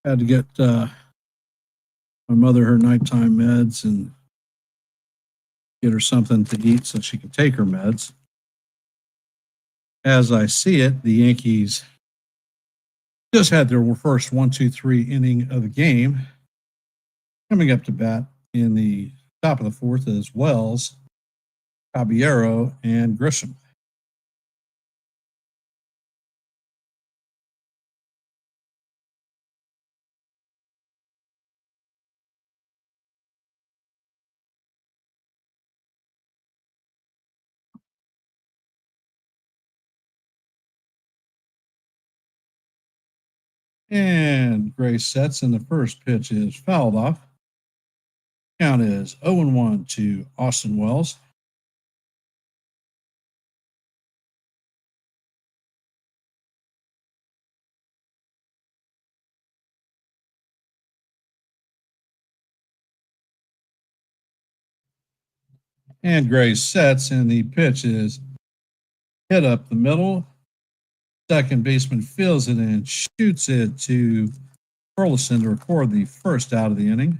Had to get my mother her nighttime meds and get her something to eat so she can take her meds. As I see it, the Yankees just had their first 1-2-3 inning of the game. Coming up to bat in the top of the fourth is Wells, Caballero, and Grisham. And Gray sets, and the first pitch is fouled off. Count is 0-1 to Austin Wells. And Gray sets, and the pitch is hit up the middle. Second baseman feels it and shoots it to Burleson to record the first out of the inning.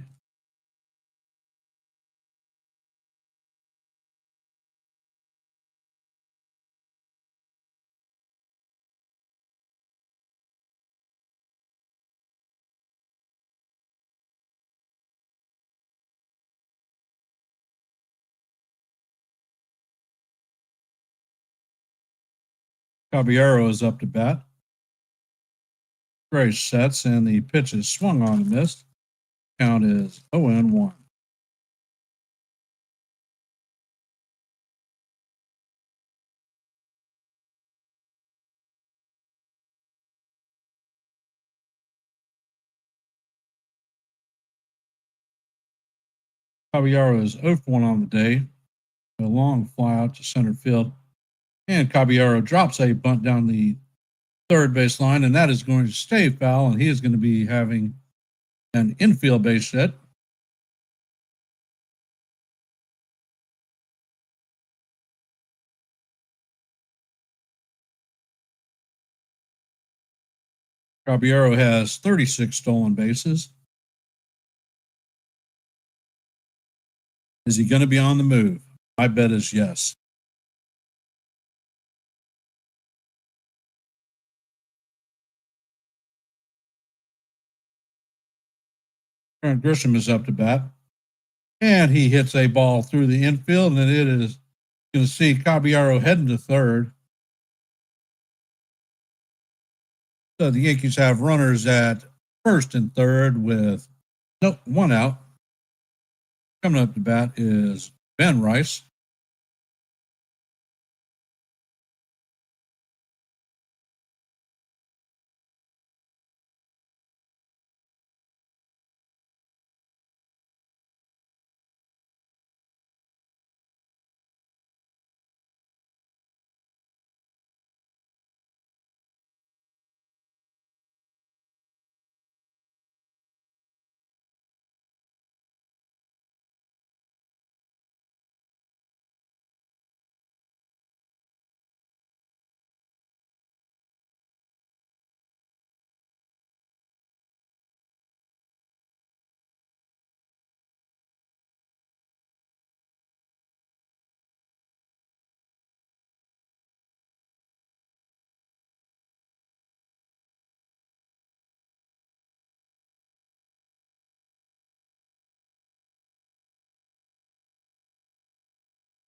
Caballero is up to bat. Gray sets, and the pitch is swung on and missed. Count is 0-1. Caballero is 0-1 on the day. A long fly out to center field. And Caballero drops a bunt down the third base line, and that is going to stay foul, and he is going to be having an infield base hit. Caballero has 36 stolen bases. Is he going to be on the move? My bet is yes. Trent Grisham is up to bat, and he hits a ball through the infield, and it is going to see Caballero heading to third. So the Yankees have runners at first and third with one out. Coming up to bat is Ben Rice.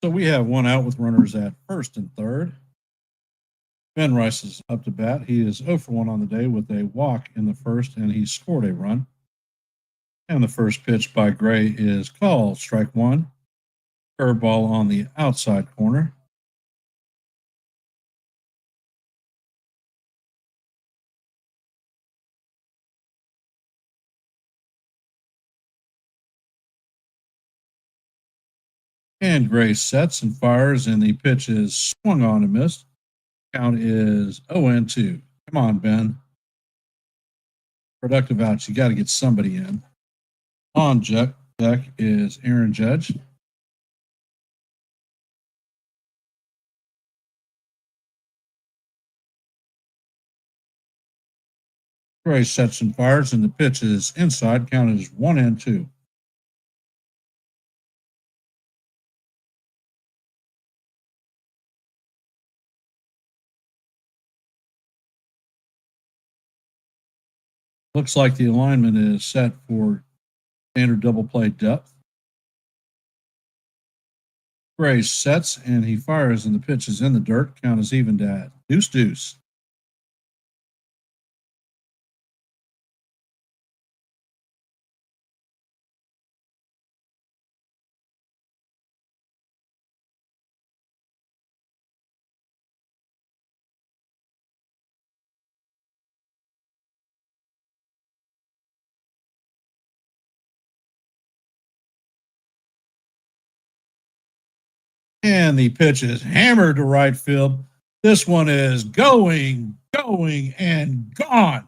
So we have one out with runners at first and third. Ben Rice is up to bat. He is 0-1 on the day with a walk in the first, and he scored a run. And the first pitch by Gray is called strike one. Curveball on the outside corner. And Gray sets and fires, and the pitch is swung on and missed. Count is 0-2. Come on, Ben. Productive outs. You got to get somebody in. On deck is Aaron Judge. Gray sets and fires, and the pitch is inside. Count is 1-2. Looks like the alignment is set for standard double play depth. Gray sets and he fires, and the pitch is in the dirt. Count is evened at 2-2. And the pitch is hammered to right field. This one is going, and gone.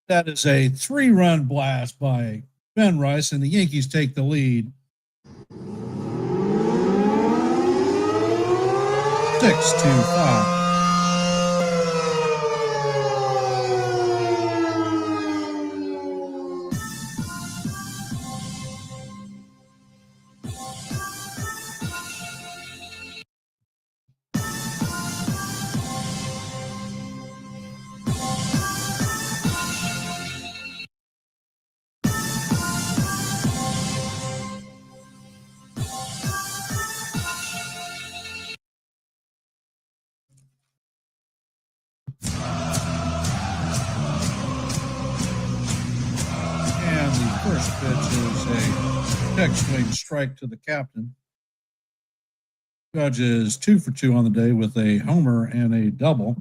That is a 3-run blast by Ben Rice, and the Yankees take the lead 6-5. And the first pitch is a check swing strike to the captain. Judge is 2 for 2 on the day with a homer and a double.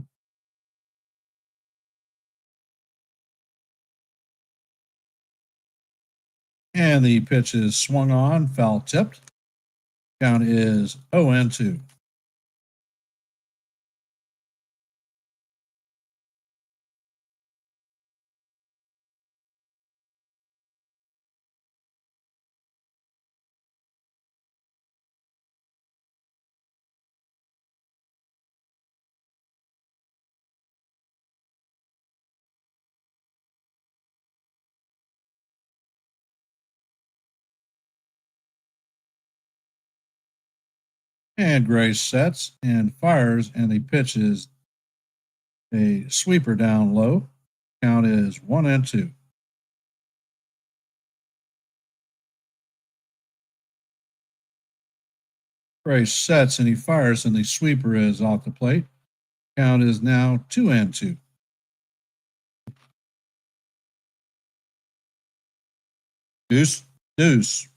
And the pitch is swung on, foul tipped. Count is 0-2. And Gray sets and fires, and the pitch is a sweeper down low. Count is 1-2. Gray sets and he fires, and the sweeper is off the plate. Count is now 2-2. Deuce.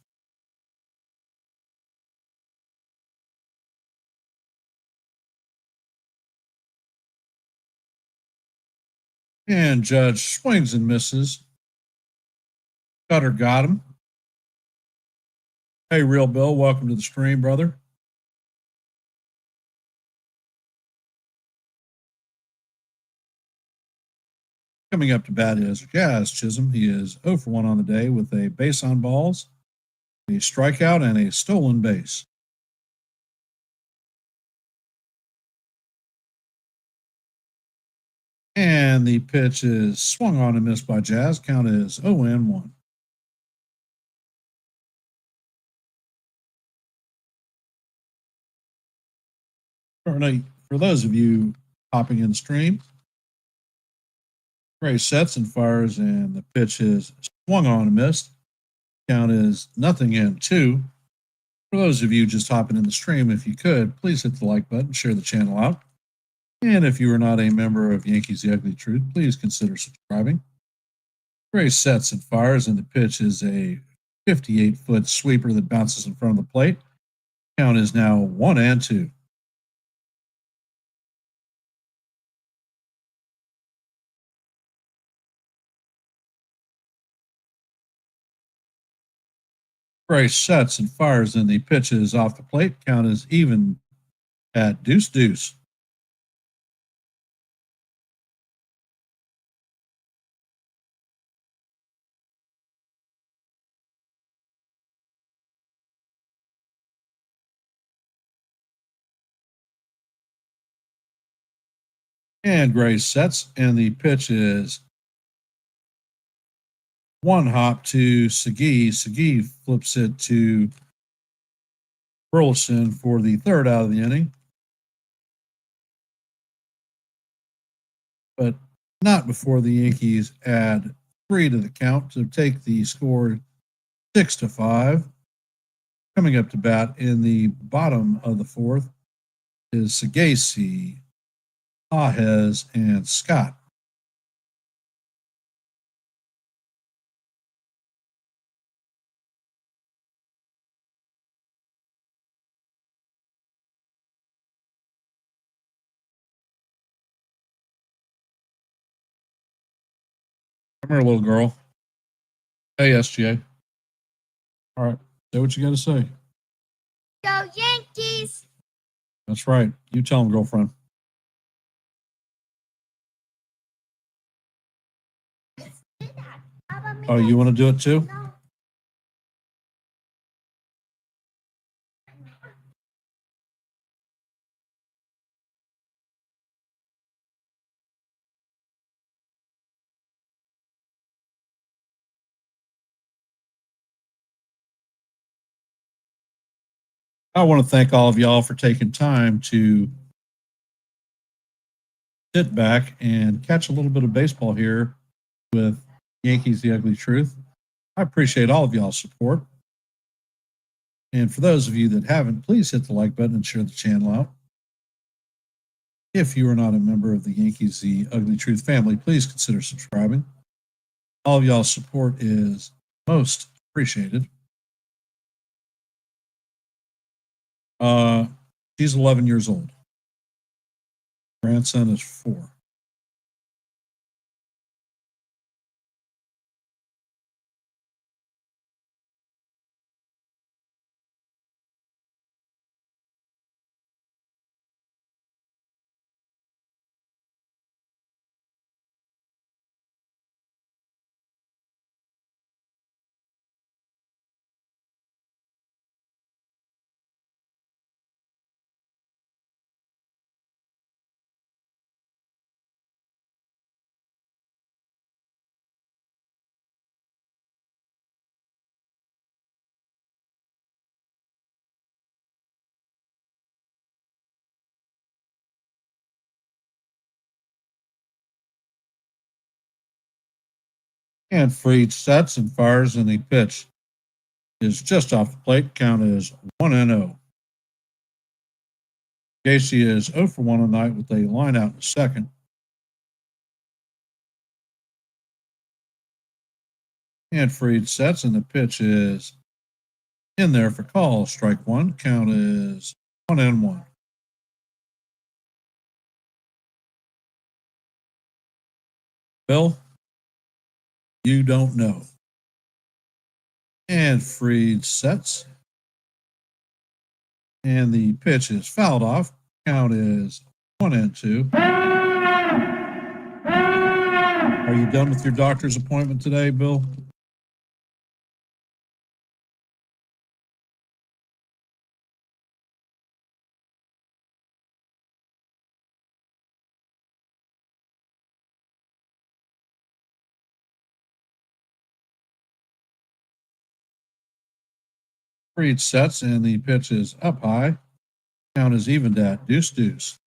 And Judge swings and misses. Cutter got him. Hey, Real Bill, welcome to the stream, brother. Coming up to bat is Jazz Chisholm. He is 0 for 1 on the day with a base on balls, a strikeout, and a stolen base. And the pitch is swung on and missed by Jazz. Count is 0-1. For those of you hopping in the stream, Gray sets and fires, and the pitch is swung on and missed. Count is 0-2. For those of you just hopping in the stream, if you could, please hit the like button, share the channel out. And if you are not a member of Yankees The Ugly Truth, please consider subscribing. Gray sets and fires, and the pitch is a 58-foot sweeper that bounces in front of the plate. Count is now 1-2. Gray sets and fires, and the pitch is off the plate. Count is even at 2-2. And Gray sets, and the pitch is One hop to Segui. Segui flips it to Burleson for the third out of the inning. But not before the Yankees add 3 to the count to take the score 6-5. Coming up to bat in the bottom of the fourth is Sagasi, Ajes, and Scott. Come here, little girl. Hey, SGA. All right. Say what you got to say. Go Yankees. That's right. You tell him, girlfriend. Oh, you want to do it too? No. I want to thank all of y'all for taking time to sit back and catch a little bit of baseball here with Yankees The Ugly Truth. I appreciate all of y'all's support. And for those of you that haven't, please hit the like button and share the channel out. If you are not a member of the Yankees The Ugly Truth family, please consider subscribing. All of y'all's support is most appreciated. She's 11 years old. Grandson is 4. And Freed sets and fires, and the pitch is just off the plate. Count is 1-0. Casey is 0 for 1 tonight with a line out in the second. And Freed sets, and the pitch is in there for call. Strike 1. Count is 1-1. Bill, you don't know. And Freed sets. And the pitch is fouled off. Count is 1-2. Are you done with your doctor's appointment today, Bill? Freed sets, and the pitch is up high. Count is evened at deuce.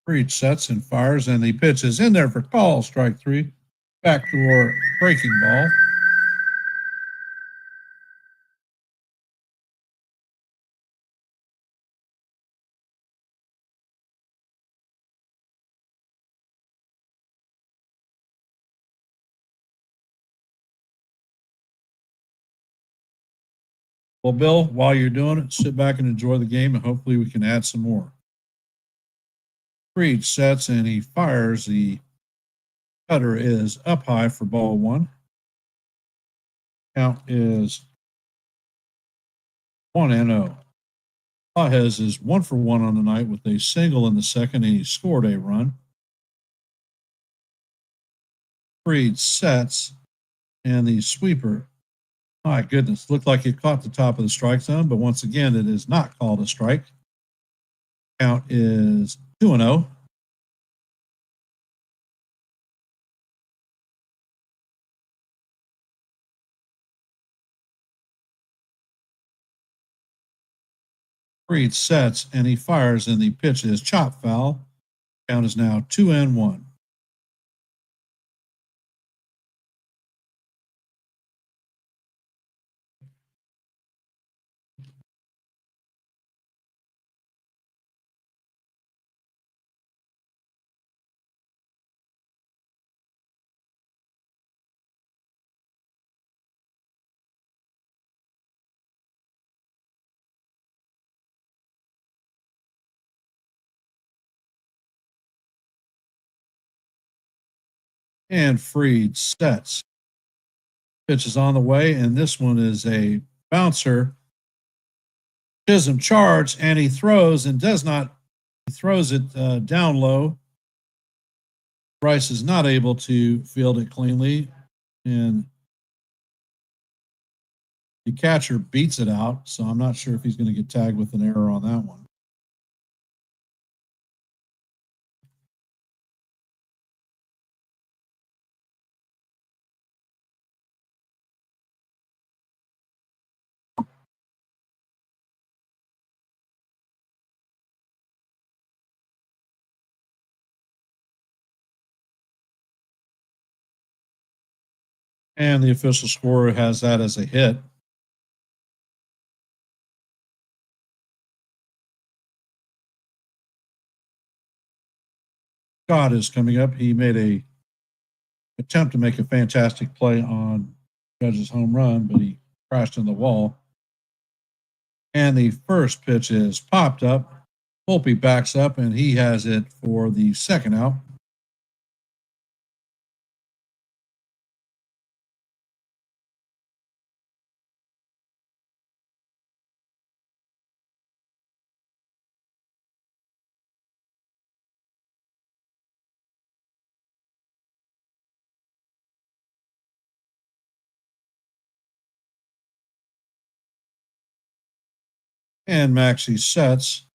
Freed sets and fires, and the pitch is in there for call. Strike 3. Backdoor breaking ball. Well, Bill, while you're doing it, sit back and enjoy the game, and hopefully we can add some more. Freed sets, and he fires. The cutter is up high for ball 1. Count is 1-0. Ajes is 1 for 1 on the night with a single in the second, and he scored a run. Freed sets, and the sweeper My goodness, looked like it caught the top of the strike zone, but once again, it is not called a strike. Count is 2-0. Fried sets and he fires, and the pitch is chop foul. Count is now 2-1. And Fried sets. Pitch is on the way, and this one is a bouncer. Chisholm charge, and he throws and does not. He throws it down low. Bryce is not able to field it cleanly, and the catcher beats it out. So I'm not sure if he's going to get tagged with an error on that one. And the official scorer has that as a hit. Scott is coming up. He made a attempt to make a fantastic play on Judge's home run, but he crashed in the wall. And the first pitch is popped up. Volpe backs up, and he has it for the second out. And Maxey sets.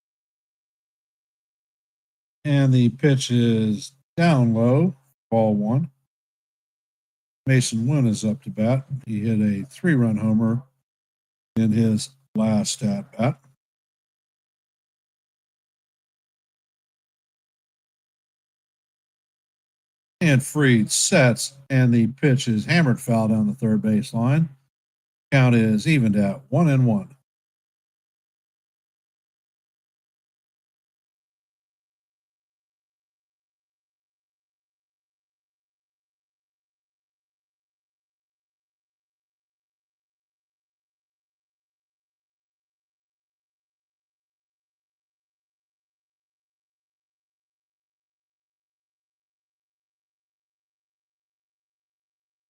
And the pitch is down low, ball one. Mason Wynn is up to bat. He hit a 3-run homer in his last at bat. And Fried sets, and the pitch is hammered foul down the third base line. Count is evened at 1-1.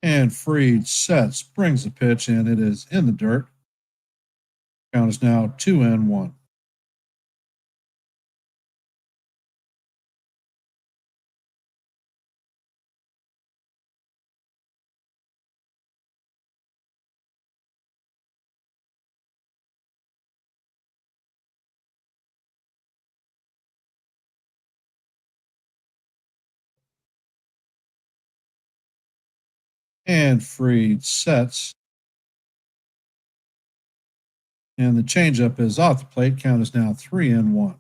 And Fried sets, brings the pitch, and it is in the dirt. Count is now 2-1. And Fried sets. And the changeup is off the plate. Count is now 3-1.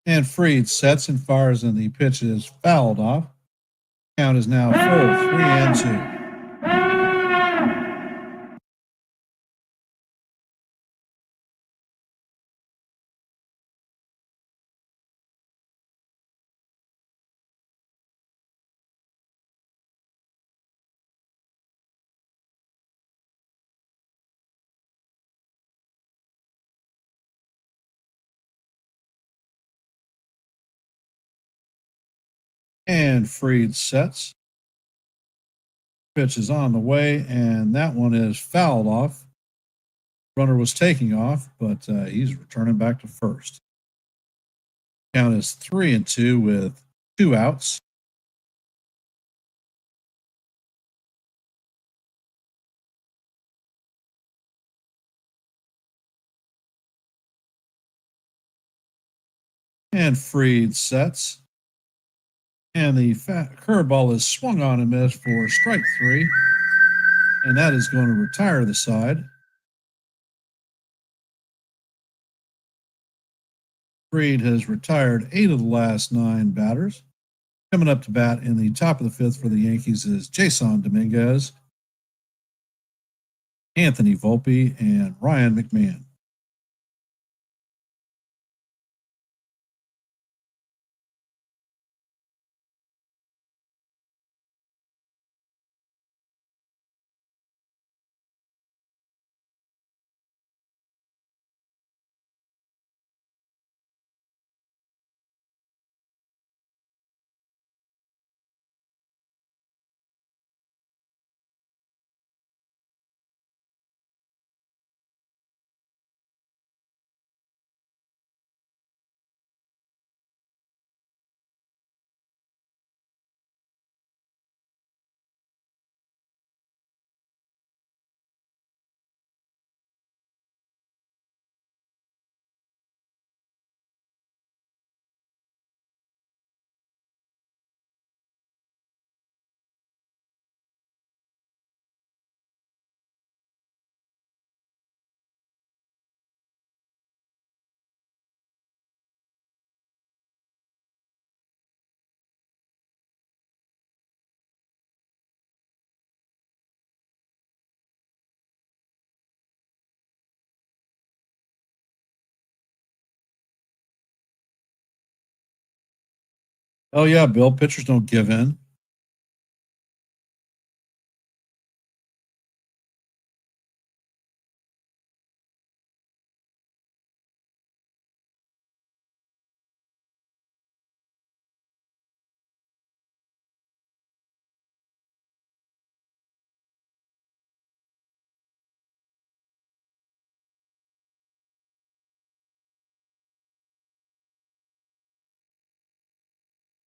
And Fried sets and fires, and the pitch is fouled off. Count is now full, 3-2. And Fried sets. Pitch is on the way, and that one is fouled off. Runner was taking off, but he's returning back to first. Count is 3-2 with 2 outs. And Fried sets. And the curveball is swung on and missed for strike 3. And that is going to retire the side. Fried has retired 8 of the last 9 batters. Coming up to bat in the top of the 5th for the Yankees is Jason Dominguez, Anthony Volpe, and Ryan McMahon. Oh, yeah, Bill. Pitchers don't give in.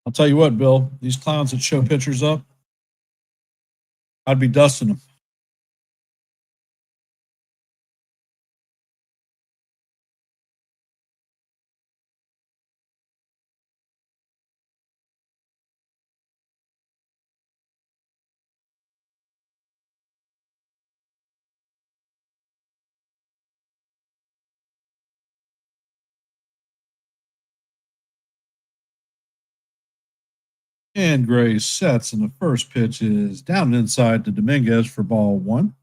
I'll tell you what, Bill, these clowns that show pitchers up, I'd be dusting them. And Gray sets, and the first pitch is down and inside to Dominguez for ball 1.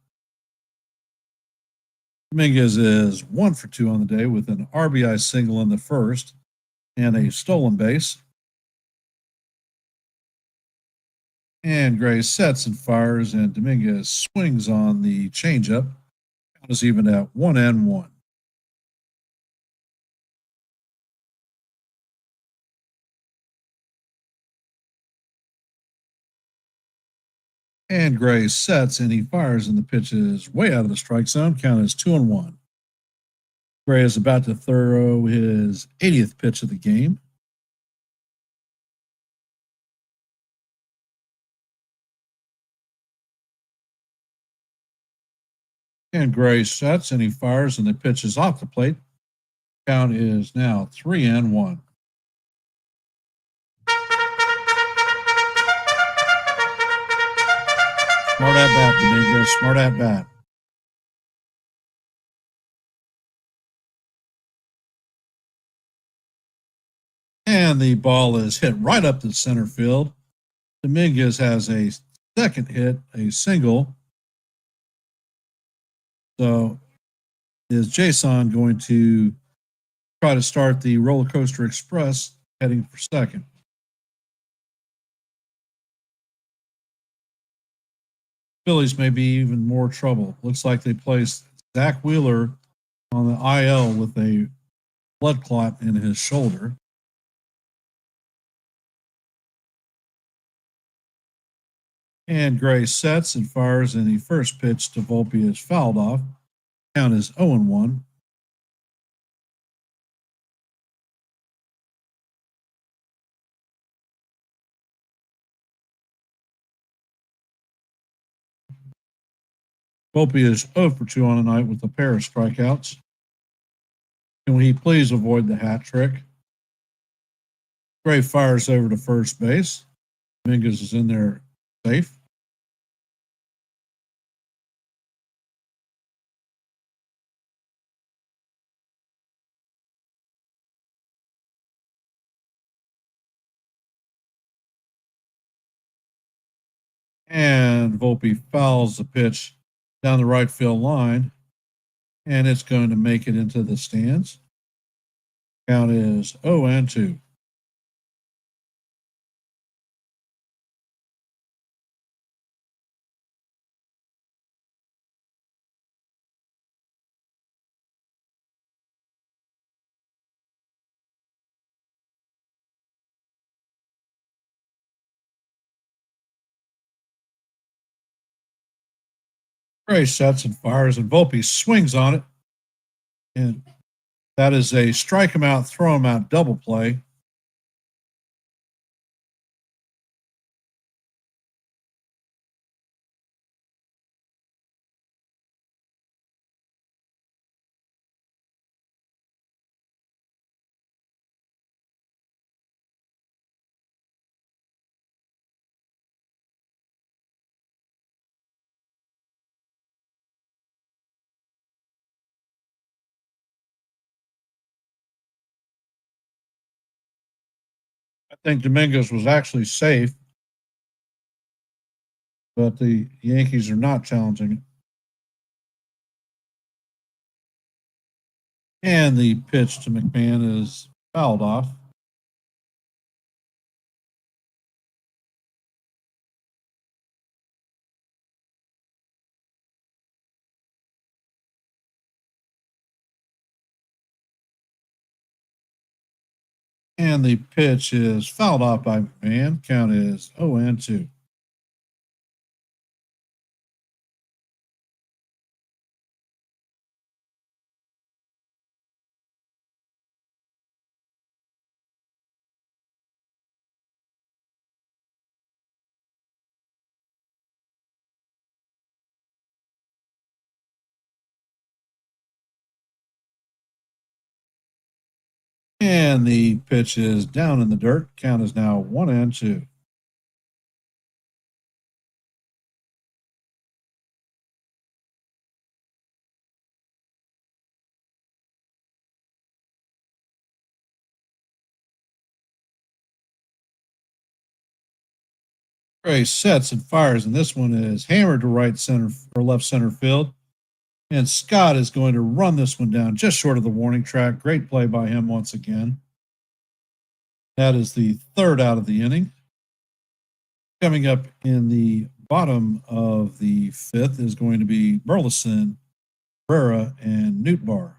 Dominguez is 1 for 2 on the day with an RBI single in the first and a stolen base. And Gray sets and fires, and Dominguez swings on the changeup. Count is even at 1-1. And Gray sets, and he fires, and the pitch is way out of the strike zone. Count is 2-1. Gray is about to throw his 80th pitch of the game. And Gray sets, and he fires, and the pitch is off the plate. Count is now 3-1. Smart at bat, Dominguez. Smart at bat. And the ball is hit right up to center field. Dominguez has a second hit, a single. So is Jason going to try to start the roller coaster express heading for second? Phillies may be even more trouble. Looks like they placed Zach Wheeler on the IL with a blood clot in his shoulder. And Gray sets and fires, and the first pitch to Volpe is fouled off. Count is 0-1. Volpe is 0 for 2 on the night with a pair of strikeouts. Can he please avoid the hat trick? Gray fires over to first base. Dominguez is in there safe. And Volpe fouls the pitch down the right field line, and it's going to make it into the stands. Count is 0-2. Gray sets and fires, and Volpe swings on it. And that is a strike him out, throw him out double play. I think Dominguez was actually safe, but the Yankees are not challenging it. And the pitch to McMahon is fouled off. And the pitch is fouled off by McMahon. Count is 0-2. And the pitch is down in the dirt. Count is now 1-2. Gray sets and fires, and this one is hammered to right center or left center field. And Scott is going to run this one down just short of the warning track. Great play by him once again. That is the third out of the inning. Coming up in the bottom of the fifth is going to be Burleson, Herrera, and Newtbar.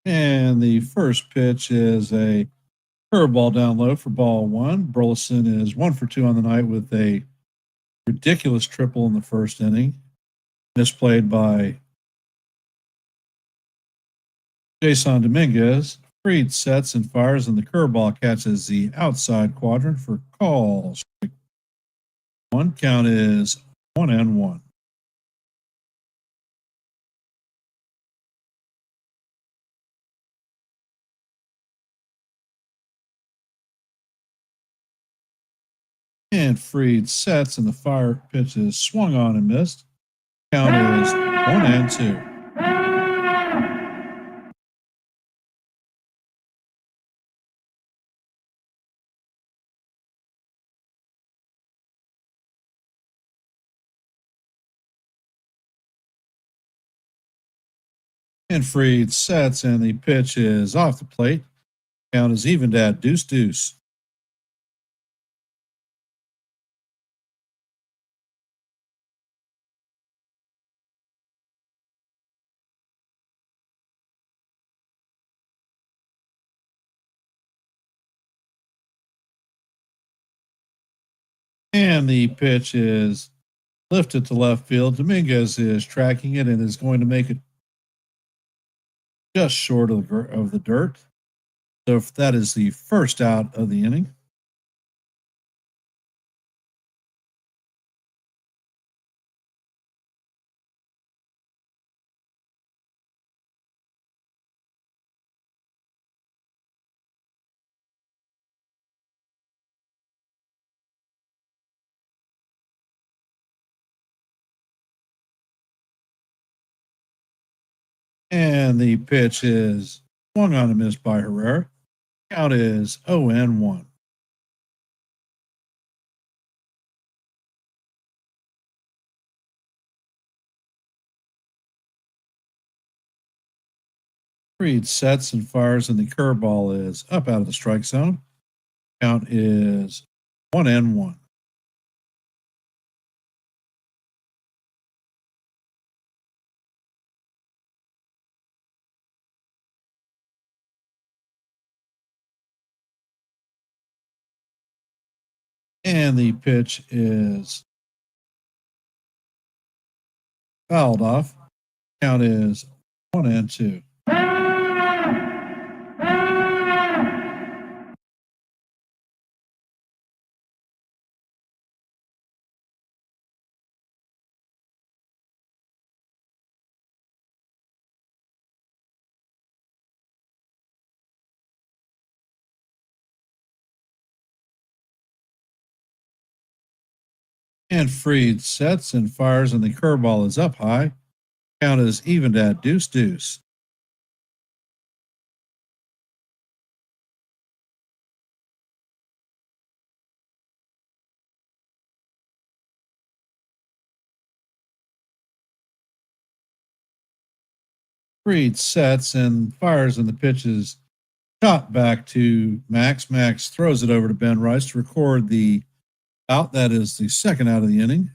And the first pitch is a curveball down low for ball one. Burleson is 1 for 2 on the night with a ridiculous triple in the first inning, misplayed by Jason Dominguez. Fried sets and fires, and the curveball catches the outside quadrant for call. One count is 1-1. And Fried sets, and the fire pitch is swung on and missed. Count is 1-2. And Fried sets, and the pitch is off the plate. Count is evened at 2-2. And the pitch is lifted to left field. Dominguez is tracking it and is going to make it just short of the dirt. So that is the first out of the inning. And the pitch is swung on and missed by Herrera. Count is 0-1. Fried sets and fires, and the curveball is up out of the strike zone. Count is 1-1. And the pitch is fouled off. Count is 1-2. And Fried sets and fires, and the curveball is up high. Count is evened at 2-2. Fried sets and fires, and the pitch is shot back to Max. Max throws it over to Ben Rice to record the out. That is the second out of the inning.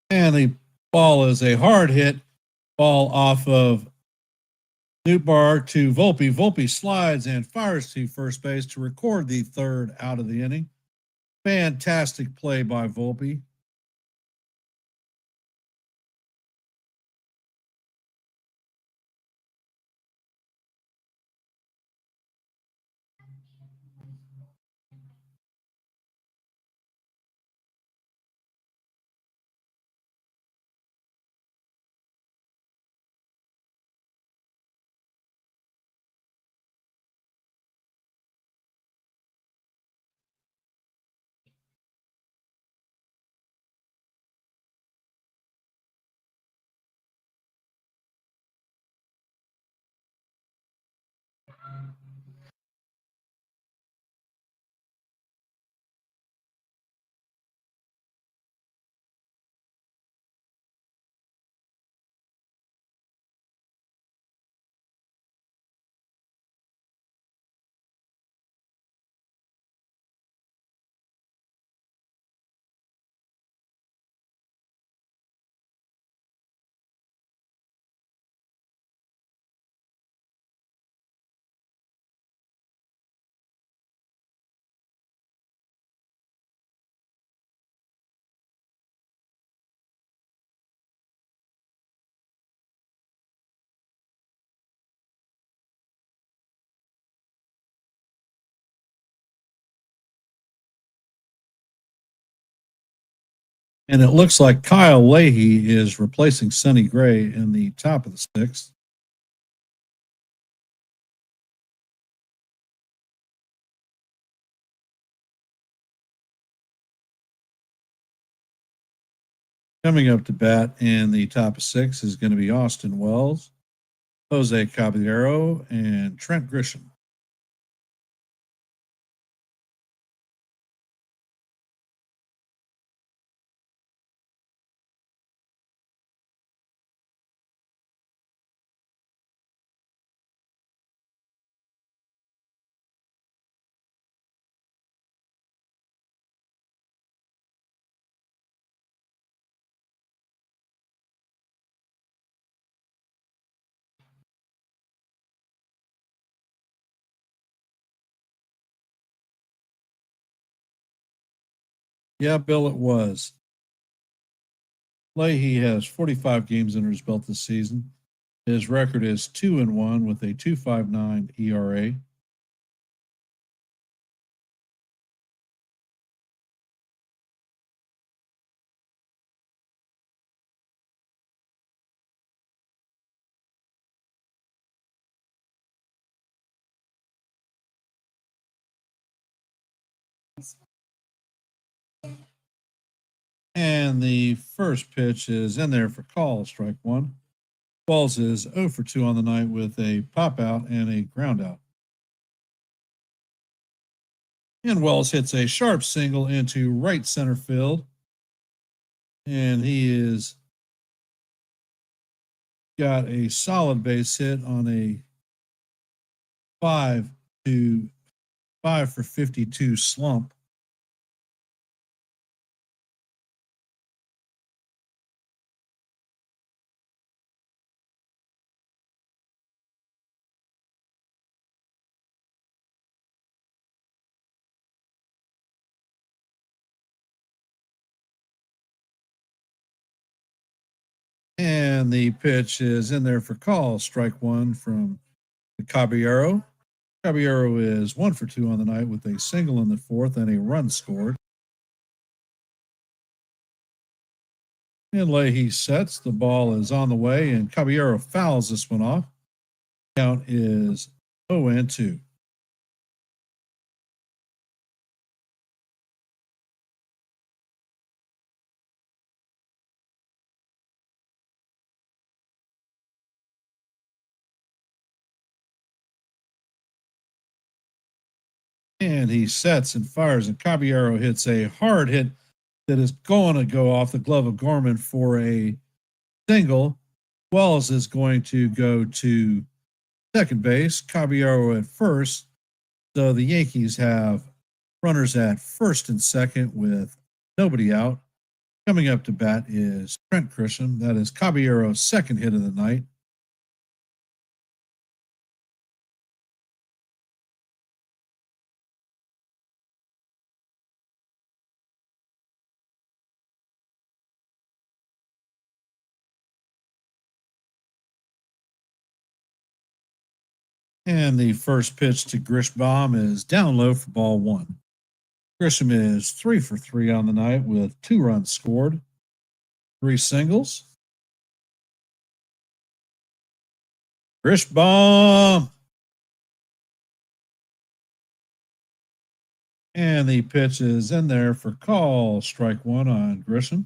And the ball is a hard hit ball off of Newbar to Volpe. Volpe slides and fires to first base to record the third out of the inning. Fantastic play by Volpe. And it looks like Kyle Leahy is replacing Sonny Gray in the top of the sixth. Coming up to bat in the top of six is going to be Austin Wells, Jose Caballero, and Trent Grisham. Yeah, Bill, it was. Leahy has 45 games under his belt this season. His record is 2-1 with a 2.59 ERA. And the first pitch is in there for call, strike one. Wells is 0 for 2 on the night with a pop out and a ground out. And Wells hits a sharp single into right center field. And he is got a solid base hit on a 5 for 52 slump. And the pitch is in there for call, strike one from Caballero. Caballero is 1 for 2 on the night with a single in the fourth and a run scored. And Leahy sets. The ball is on the way, and Caballero fouls this one off. Count is 0-2. And he sets and fires, and Caballero hits a hard hit that is going to go off the glove of Gorman for a single. Wells is going to go to second base, Caballero at first. So the Yankees have runners at first and second with nobody out. Coming up to bat is Trent Grisham. That is Caballero's second hit of the night. And the first pitch to Grisham is down low for ball one. Grisham is 3 for 3 on the night with 2 runs scored, 3 singles. Grisham. And the pitch is in there for call, strike one on Grisham.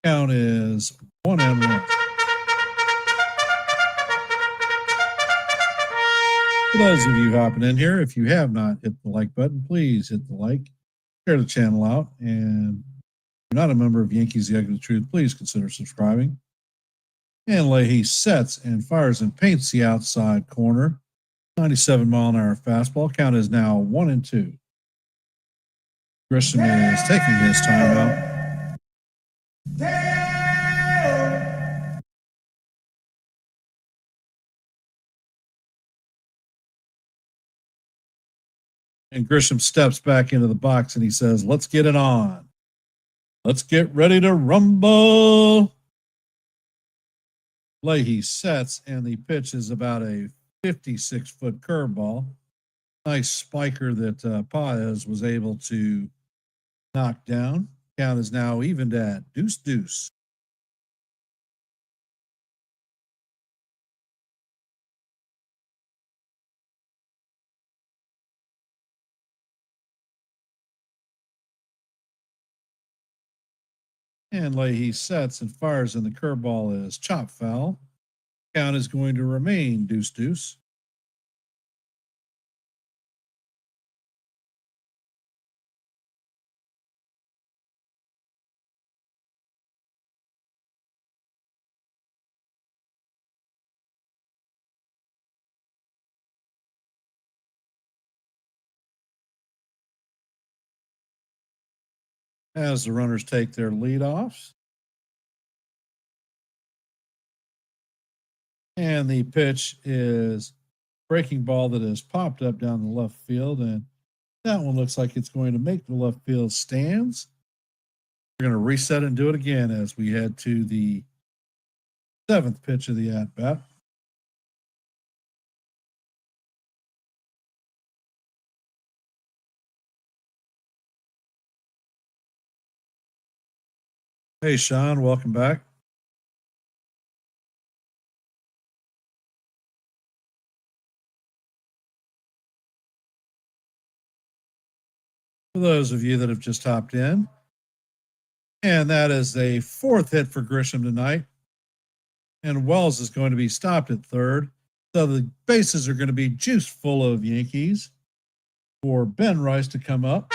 Count is 1-1. For those of you hopping in here, if you have not hit the like button, please hit the like, share the channel out, and if you're not a member of Yankees The Ugly Truth, please consider subscribing. And Leahy sets and fires and paints the outside corner. 97-mile-an-hour fastball. Count is now 1-2. Grisham is taking his timeout. And Grisham steps back into the box and he says, "Let's get it on. Let's get ready to rumble." Leahy sets, and the pitch is about a 56-foot curveball. Nice spiker that Paez was able to knock down. Count is now evened at 2-2. And Leahy sets and fires, and the curveball is chop foul. Count is going to remain 2-2. As the runners take their leadoffs. And the pitch is breaking ball that has popped up down the left field. And that one looks like it's going to make the left field stands. We're going to reset it and do it again as we head to the 7th pitch of the at-bat. Hey, Sean, welcome back. For those of you that have just hopped in, and that is a 4th hit for Grisham tonight. And Wells is going to be stopped at 3rd. So the bases are going to be juice full of Yankees for Ben Rice to come up.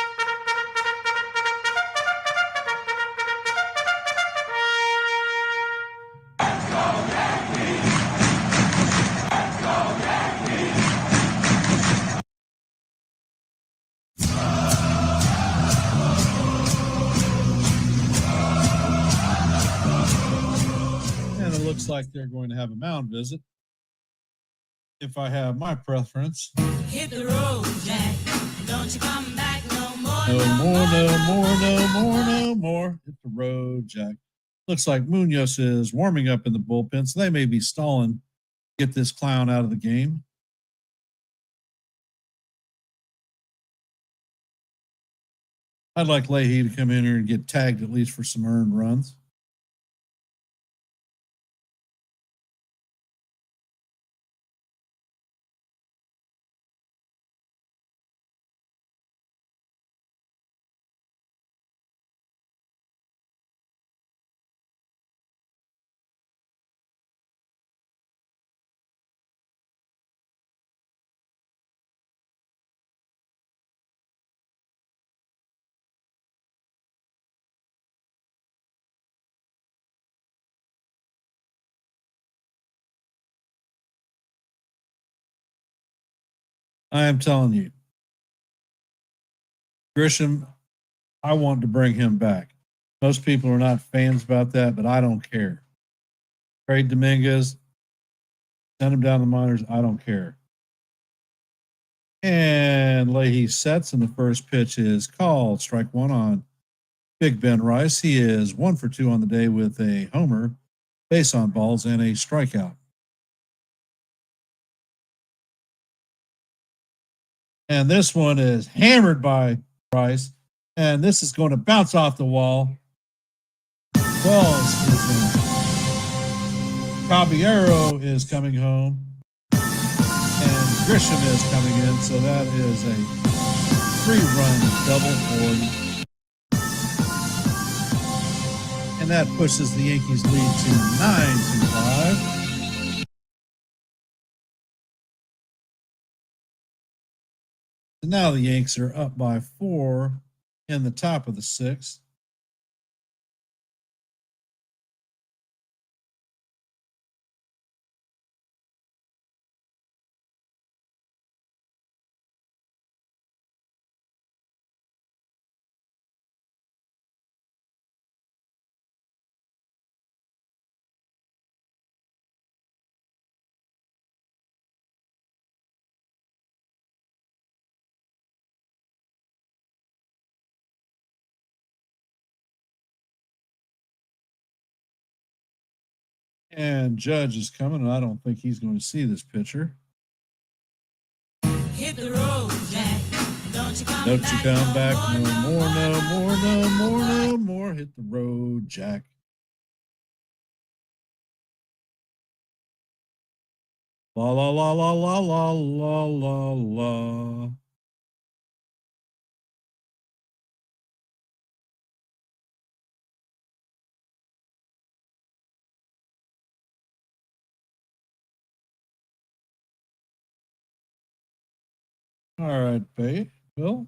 Looks like they're going to have a mound visit. If I have my preference. Hit the road, Jack. Don't you come back no more. No more. Hit the road, Jack. Looks like Munoz is warming up in the bullpen, so they may be stalling to get this clown out of the game. I'd like Leahy to come in here and get tagged at least for some earned runs. I am telling you, Grisham, I want to bring him back. Most people are not fans about that, but I don't care. Trade Dominguez, send him down the minors. I don't care. And Leahy sets, and the first pitch is called. Strike 1 on Big Ben Rice. He is 1 for 2 on the day with a homer, base on balls, and a strikeout. And this one is hammered by Rice. And this is going to bounce off the wall. Wells is in. Caballero is coming home. And Grisham is coming in. So that is a 3-run double for. And that pushes the Yankees lead to 9-5. And now the Yanks are up by 4 in the top of the 6th. And Judge is coming, and I don't think he's going to see this pitcher. Hit the road, Jack. Don't you come Don't you come back no more, no more, no more, no more. Hit the road, Jack. La la la la la la la la la. All right, Bill.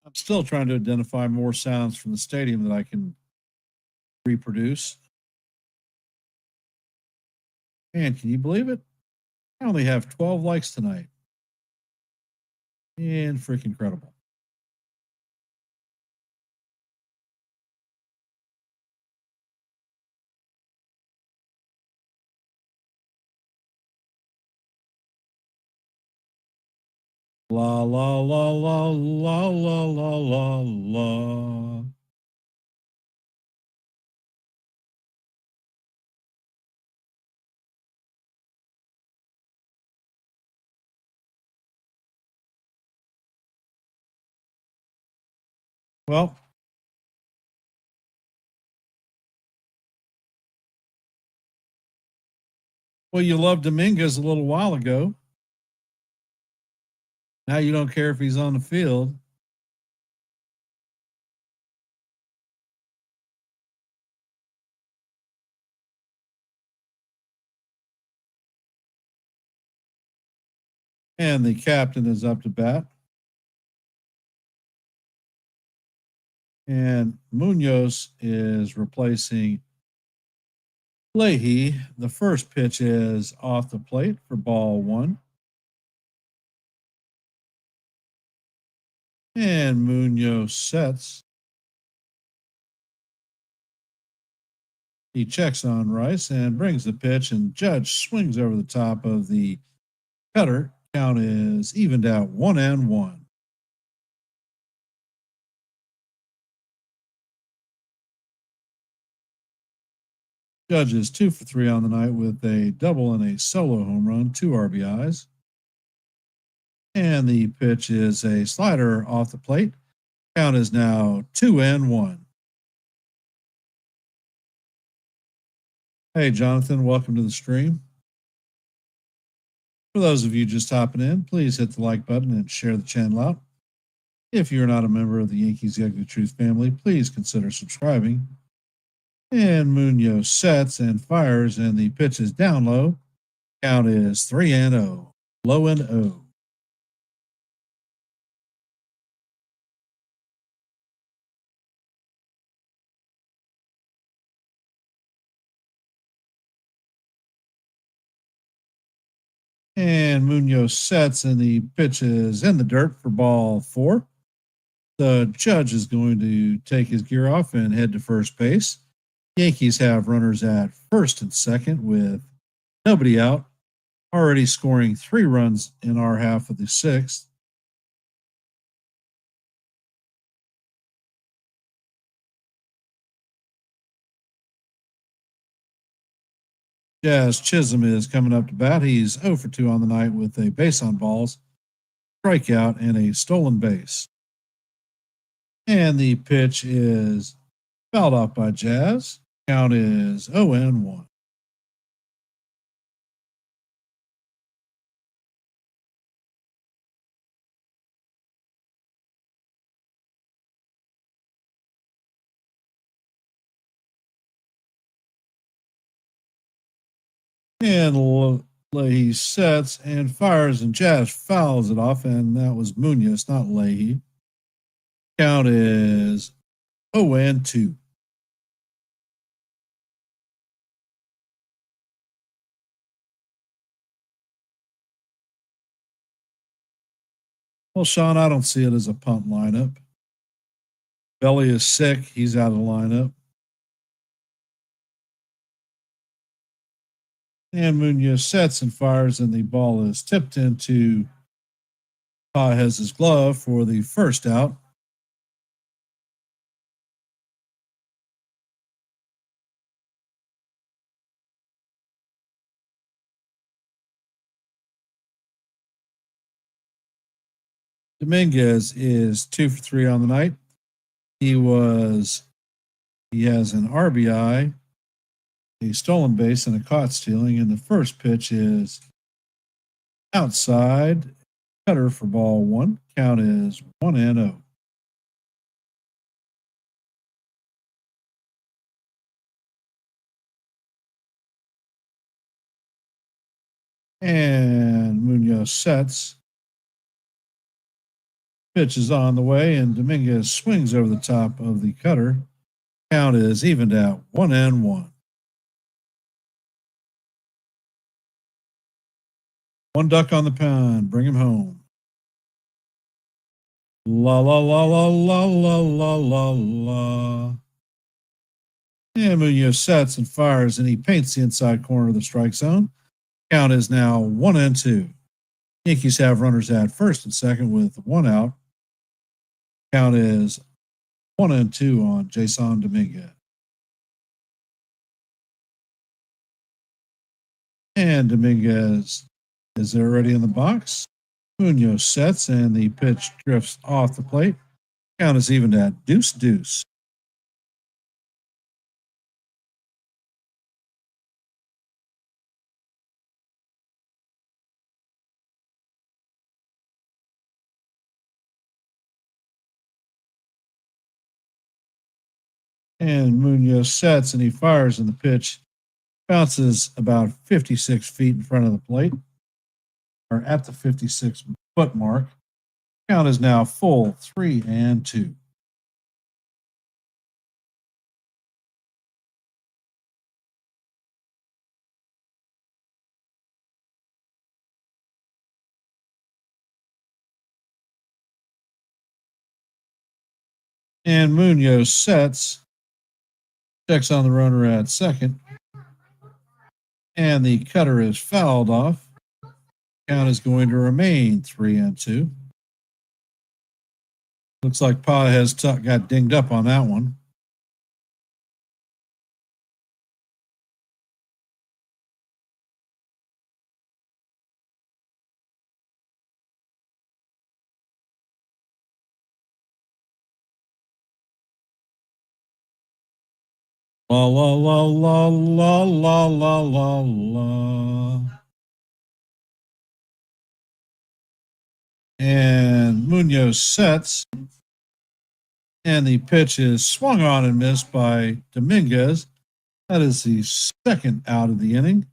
I'm still trying to identify more sounds from the stadium that I can reproduce. And can you believe it? I only have 12 likes tonight. And freaking incredible. La la la la la la la la la. Well, you loved Dominguez a little while ago. Now you don't care if he's on the field. And the captain is up to bat. And Munoz is replacing Leahy. The first pitch is off the plate for ball one. And Munoz sets. He checks on Rice and brings the pitch, and Judge swings over the top of the cutter. Count is evened out 1-1. Judge is 2 for 3 on the night with a double and a solo home run, 2 RBIs. And the pitch is a slider off the plate. Count is now 2-1. Hey, Jonathan, welcome to the stream. For those of you just hopping in, please hit the like button and share the channel out. If you're not a member of the Yankees The Ugly Truth family, please consider subscribing. And Munoz sets and fires, and the pitch is down low. Count is 3-0. Low and 0. And Munoz sets, and the pitch is in the dirt for ball 4. The Judge is going to take his gear off and head to first base. Yankees have runners at first and second with nobody out, already scoring 3 runs in our half of the 6th. Jazz Chisholm is coming up to bat. He's 0 for 2 on the night with a base on balls, strikeout, and a stolen base. And the pitch is fouled off by Jazz. Count is 0-1. And Leahy sets and fires, and Jazz fouls it off, and that was Munoz, not Leahy. Count is 0-2. Well, Sean, I don't see it as a punt lineup. Belly is sick. He's out of the lineup. And Munoz sets and fires, and the ball is tipped into Pa has his glove for the first out. Dominguez is 2 for 3 on the night. He has an RBI, a stolen base, and a caught stealing. And the first pitch is outside, cutter for ball one. Count is 1-0. And Munoz sets. Pitch is on the way, and Dominguez swings over the top of the cutter. Count is evened out, 1-1. One duck on the pond. Bring him home. La la la la la la la la la. And Munoz sets and fires, and he paints the inside corner of the strike zone. Count is now 1-2. Yankees have runners at first and second with one out. Count is 1-2 on Jason Dominguez. And Dominguez is already in the box. Munoz sets, and the pitch drifts off the plate. Count is evened at 2-2. And Munoz sets, and he fires, and the pitch bounces about 56 feet in front of the plate, or at the 56-foot mark. Count is now full, 3-2. And Munoz sets, checks on the runner at second, and the cutter is fouled off. Count is going to remain 3-2. Looks like Pa has got dinged up on that one. La la la la la la la la la. And Munoz sets, and the pitch is swung on and missed by Dominguez. That is the second out of the inning.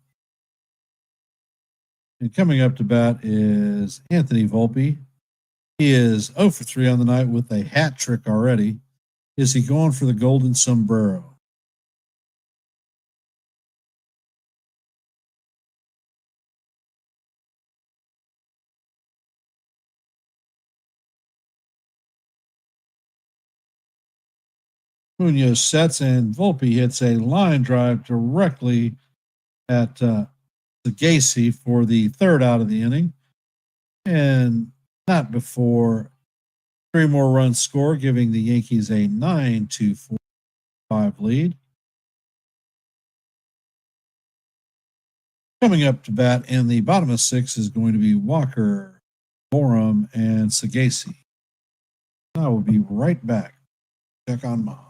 And coming up to bat is Anthony Volpe. He is 0 for 3 on the night with a hat trick already. Is he going for the golden sombrero? Munoz sets, and Volpe hits a line drive directly at Gacy for the third out of the inning. And not before 3 more runs score, giving the Yankees a 9-4-5 lead. Coming up to bat in the bottom of 6 is going to be Walker, Borum, and Sagasi. I will be right back. Check on Mom.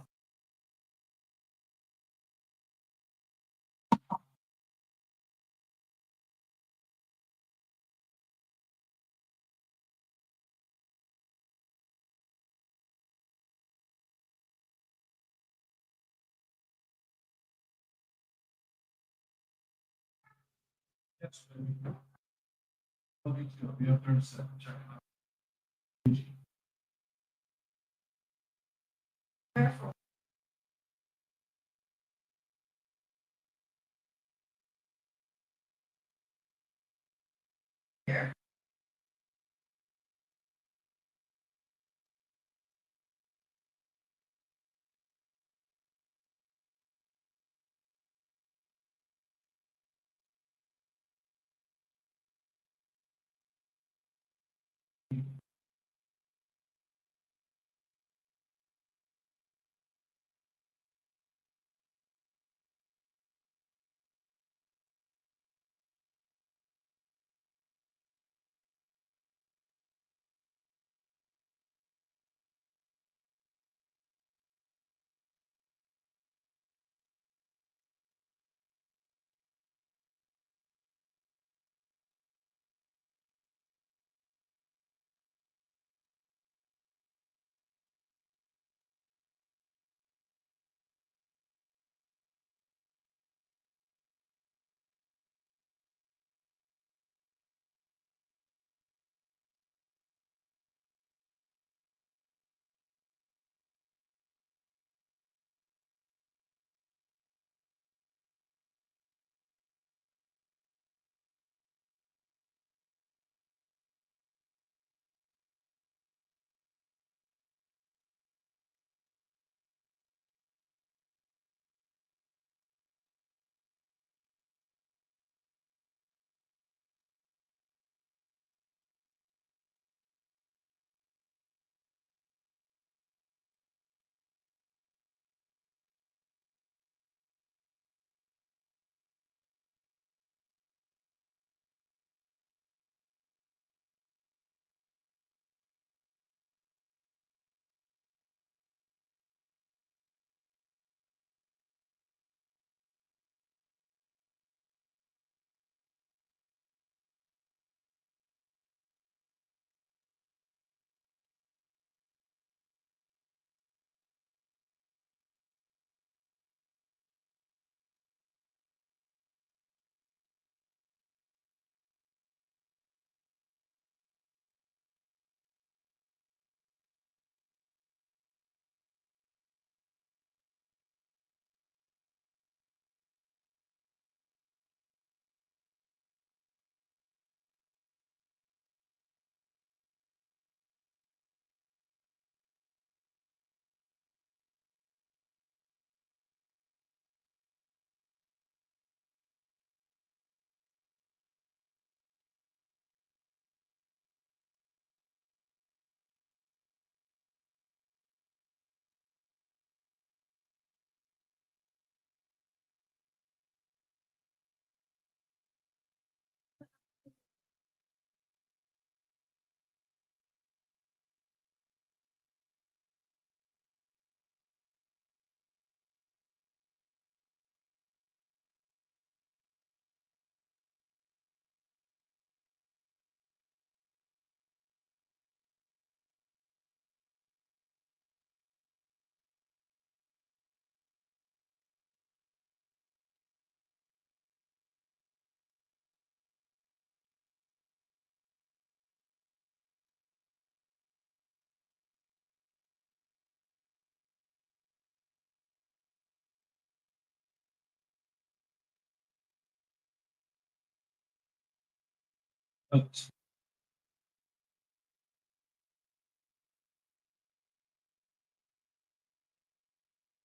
Yes, baby. I'll be up there in a second. Check it out.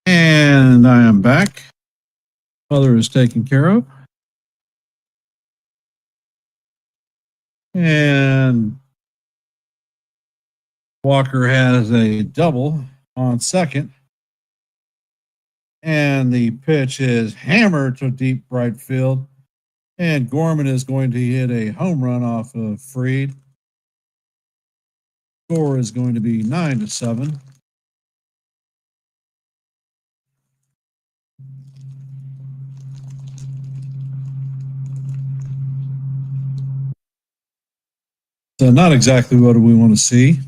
And I am back. Mother is taken care of. And Walker has a double on second. And the pitch is hammered to deep right field. And Gorman is going to hit a home run off of Freed. Score is going to be 9-7. So not exactly what we want to see.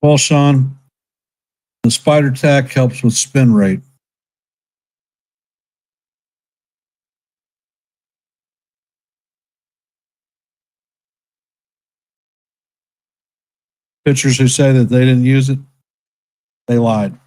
Well, Sean, the spider tack helps with spin rate. Pitchers who say that they didn't use it, they lied.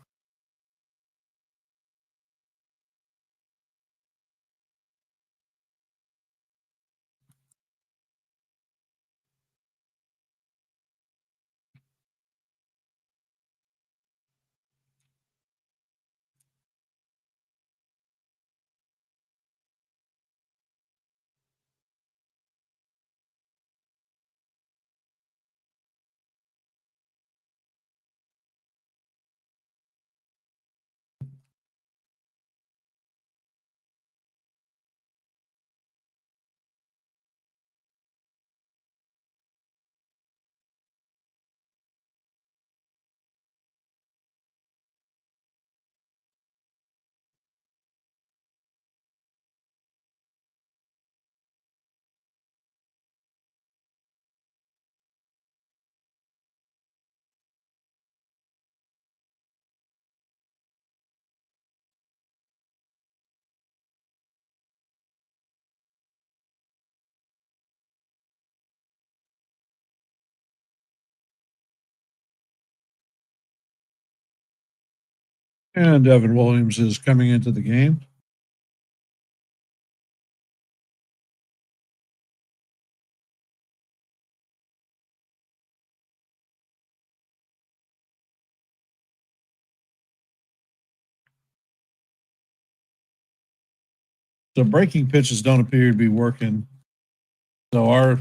And Evan Williams is coming into the game. So breaking pitches don't appear to be working. So our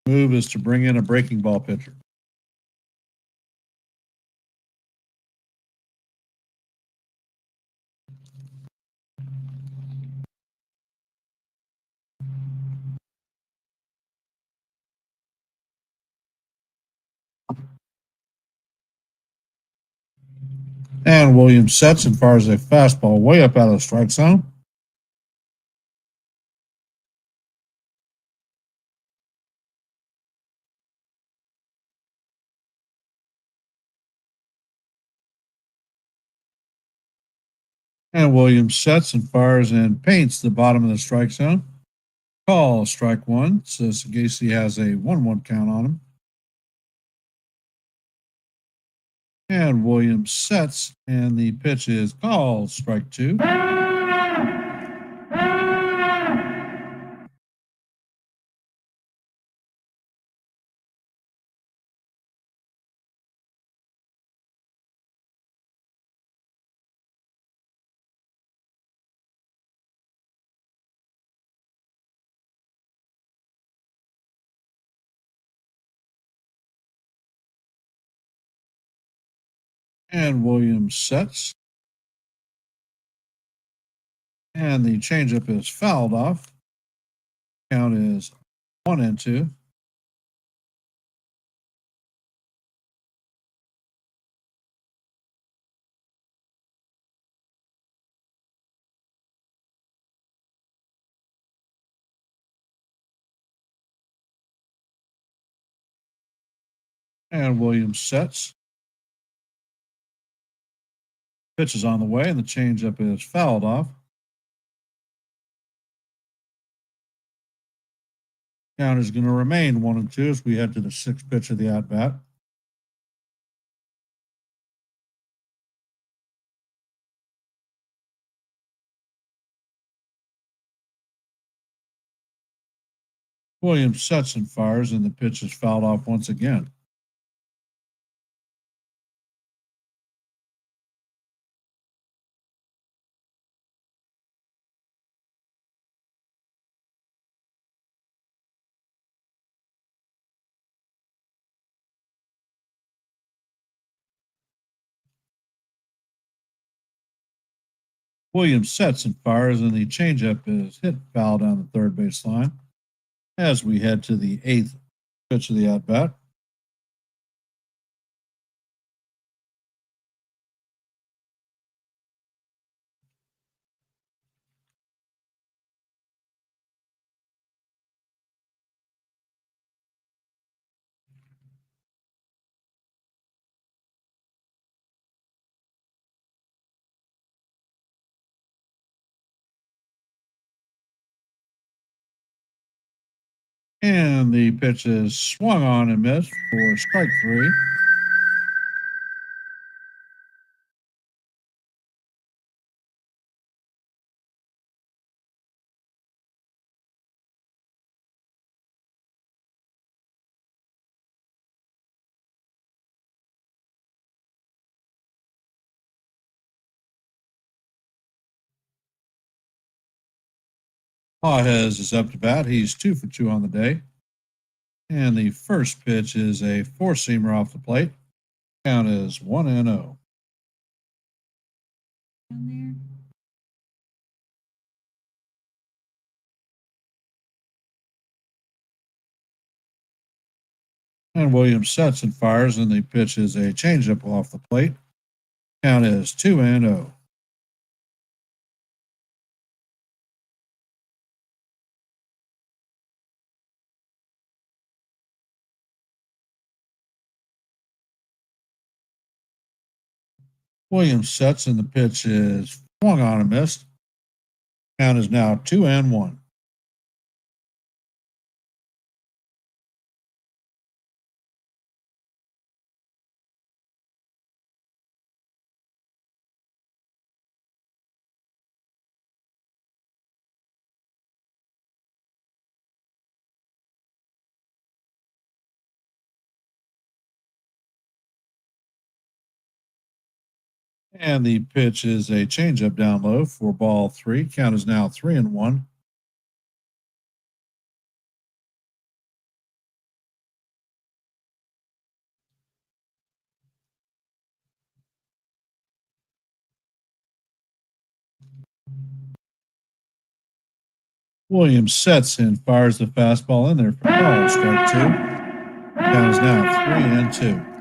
move is to bring in a breaking ball pitcher. And Williams sets and fires a fastball way up out of the strike zone. And Williams sets and fires and paints the bottom of the strike zone. Call strike one. So Sagasi has a 1-1 count on him. And Williams sets, and the pitch is called strike two. And Williams sets. And the changeup is fouled off. Count is 1-2. And Williams sets. Pitch is on the way, and the changeup is fouled off. Count is going to remain 1-2 as we head to the sixth pitch of the at-bat. Williams sets and fires, and the pitch is fouled off once again. Williams sets and fires, and the changeup is hit foul down the third base line as we head to the eighth pitch of the at-bat. And the pitch is swung on and missed for strike three. Pages is up to bat. He's 2 for 2 on the day. And the first pitch is a four-seamer off the plate. Count is 1-0. And Williams sets and fires, and the pitch is a changeup off the plate. Count is 2-0. Williams sets, and the pitch is swung on and missed. Count is now 2-1. And the pitch is a changeup down low for ball three. Count is now 3-1. Williams sets and fires the fastball in there for ball strike two. Count is now 3-2.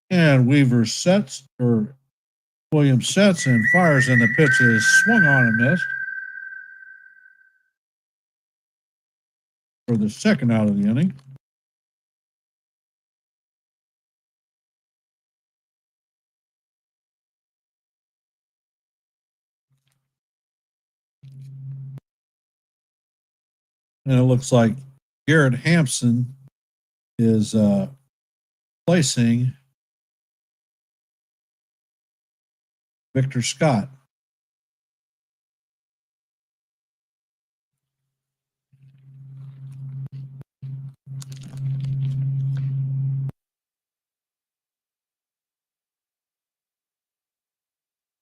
And Weaver sets, or Williams sets and fires, and the pitch is swung on and missed for the second out of the inning. And it looks like Garrett Hampson is placing Victor Scott.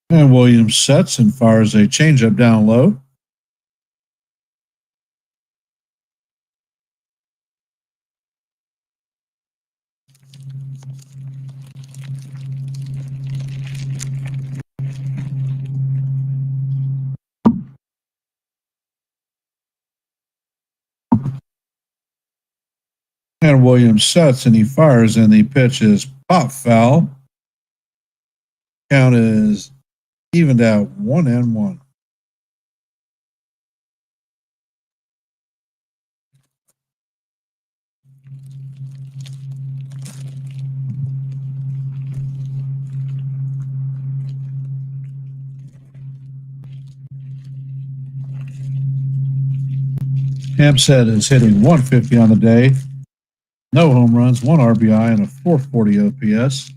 And Williams sets and fires a changeup down low. And Williams sets and he fires, and the pitch is pop foul. Count is evened out 1-1. Hampstead is hitting 150 on the day. No home runs, 1 RBI, and a 440 OPS.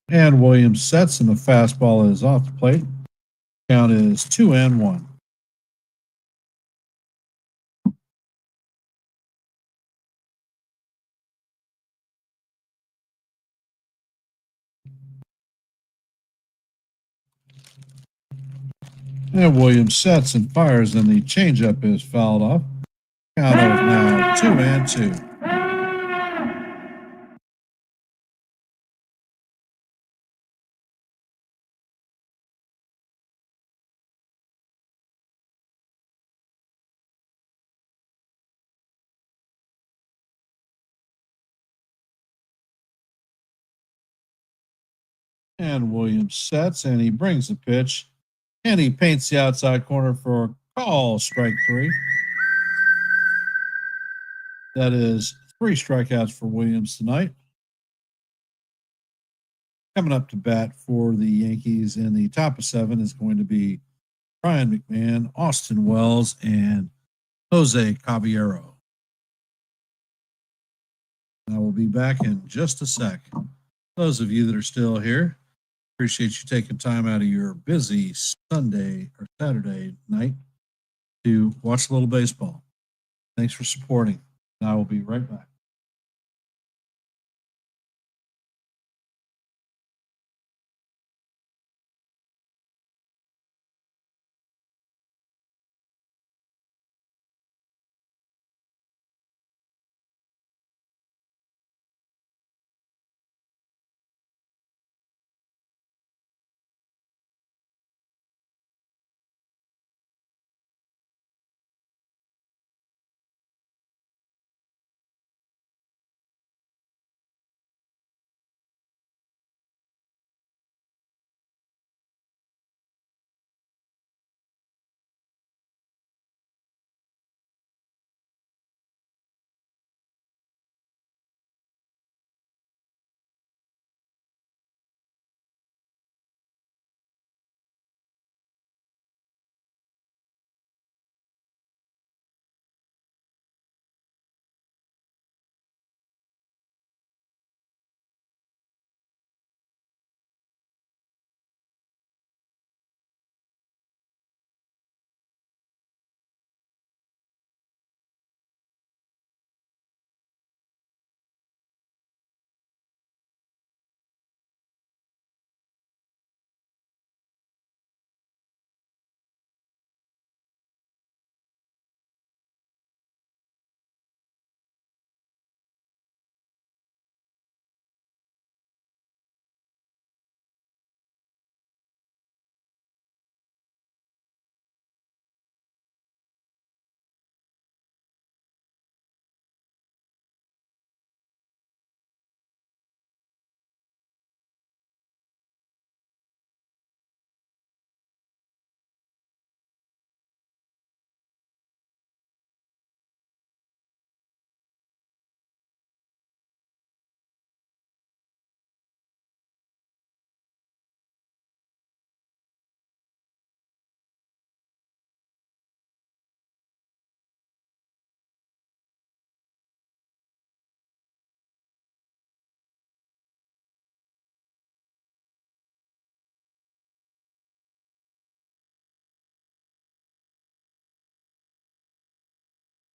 And Williams sets, and the fastball is off the plate. Count is 2-1. And Williams sets and fires, and the changeup is fouled off. Count is now 2-2. And Williams sets, and he brings the pitch, and he paints the outside corner for a call, strike 3. That is 3 strikeouts for Williams tonight. Coming up to bat for the Yankees in the top of 7 is going to be Brian McMahon, Austin Wells, and Jose Caballero. I will be back in just a sec. Those of you that are still here, appreciate you taking time out of your busy Sunday or Saturday night to watch a little baseball. Thanks for supporting. And I will be right back.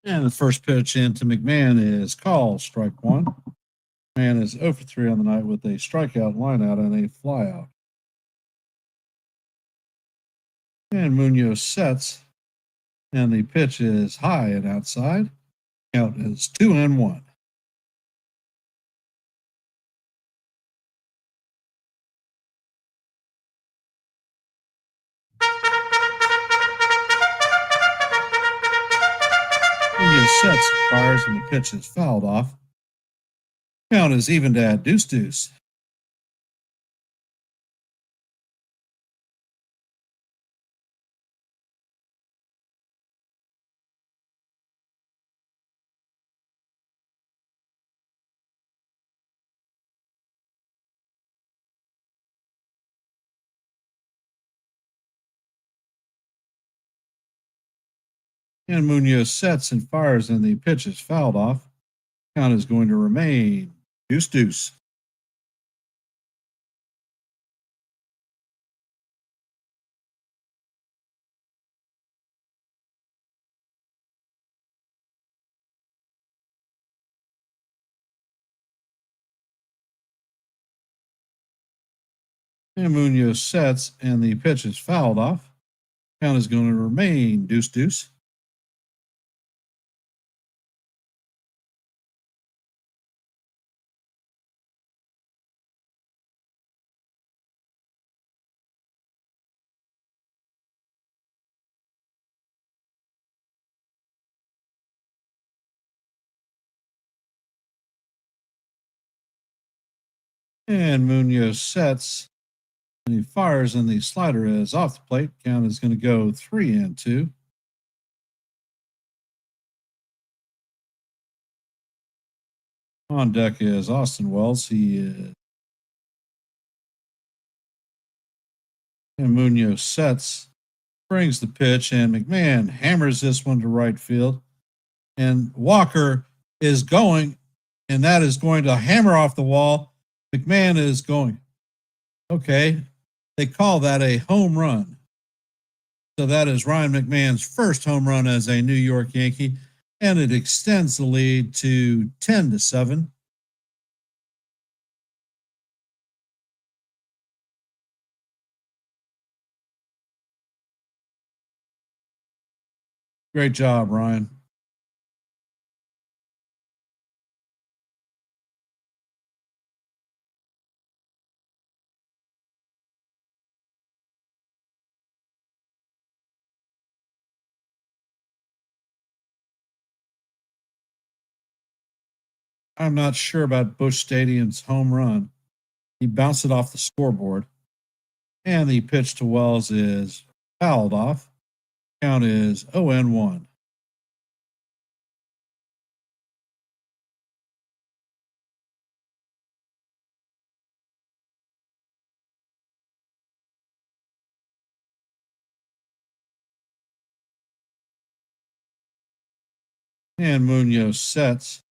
And the first pitch into McMahon is called strike 1. McMahon is 0 for 3 on the night with a strikeout, lineout, and a flyout. And Munoz sets, and the pitch is high and outside. Count is 2-1. sets, fires, and the pitch is fouled off. Count is evened at deuce. And Munoz sets and fires, and the pitch is fouled off. Count is going to remain deuce. And Munoz sets, and the pitch is fouled off. Count is going to remain deuce. And Munoz sets, and he fires, and the slider is off the plate. Count is going to go 3-2. On deck is Austin Wells. He is. And Munoz sets, brings the pitch, and McMahon hammers this one to right field. And Walker is going, and that is going to hammer off the wall. McMahon is going. Okay, they call that a home run. So that is Ryan McMahon's first home run as a New York Yankee, and it extends the lead to 10-7. Great job, Ryan. I'm not sure about Busch Stadium's home run. He bounced it off the scoreboard, and the pitch to Wells is fouled off. Count is 0-1. And Munoz sets,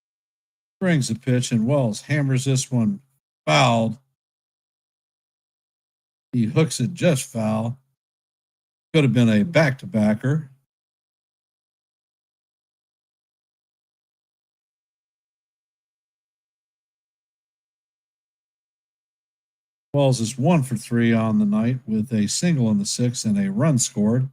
brings the pitch, and Wells hammers this one fouled. He hooks it just foul. Could have been a back-to-backer. Wells is 1 for 3 on the night with a single in the sixth and a run scored.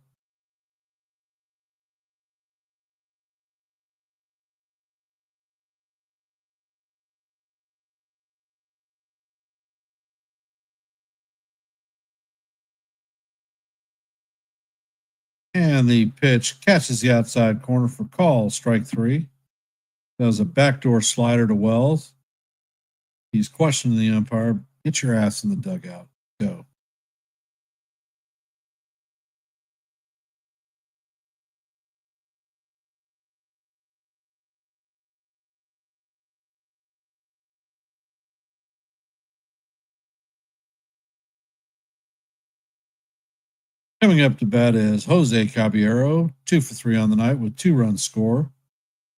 And the pitch catches the outside corner for call, strike 3. That was a backdoor slider to Wells. He's questioning the umpire. Get your ass in the dugout. Go. Coming up to bat is Jose Caballero, 2 for 3 on the night with 2 runs score.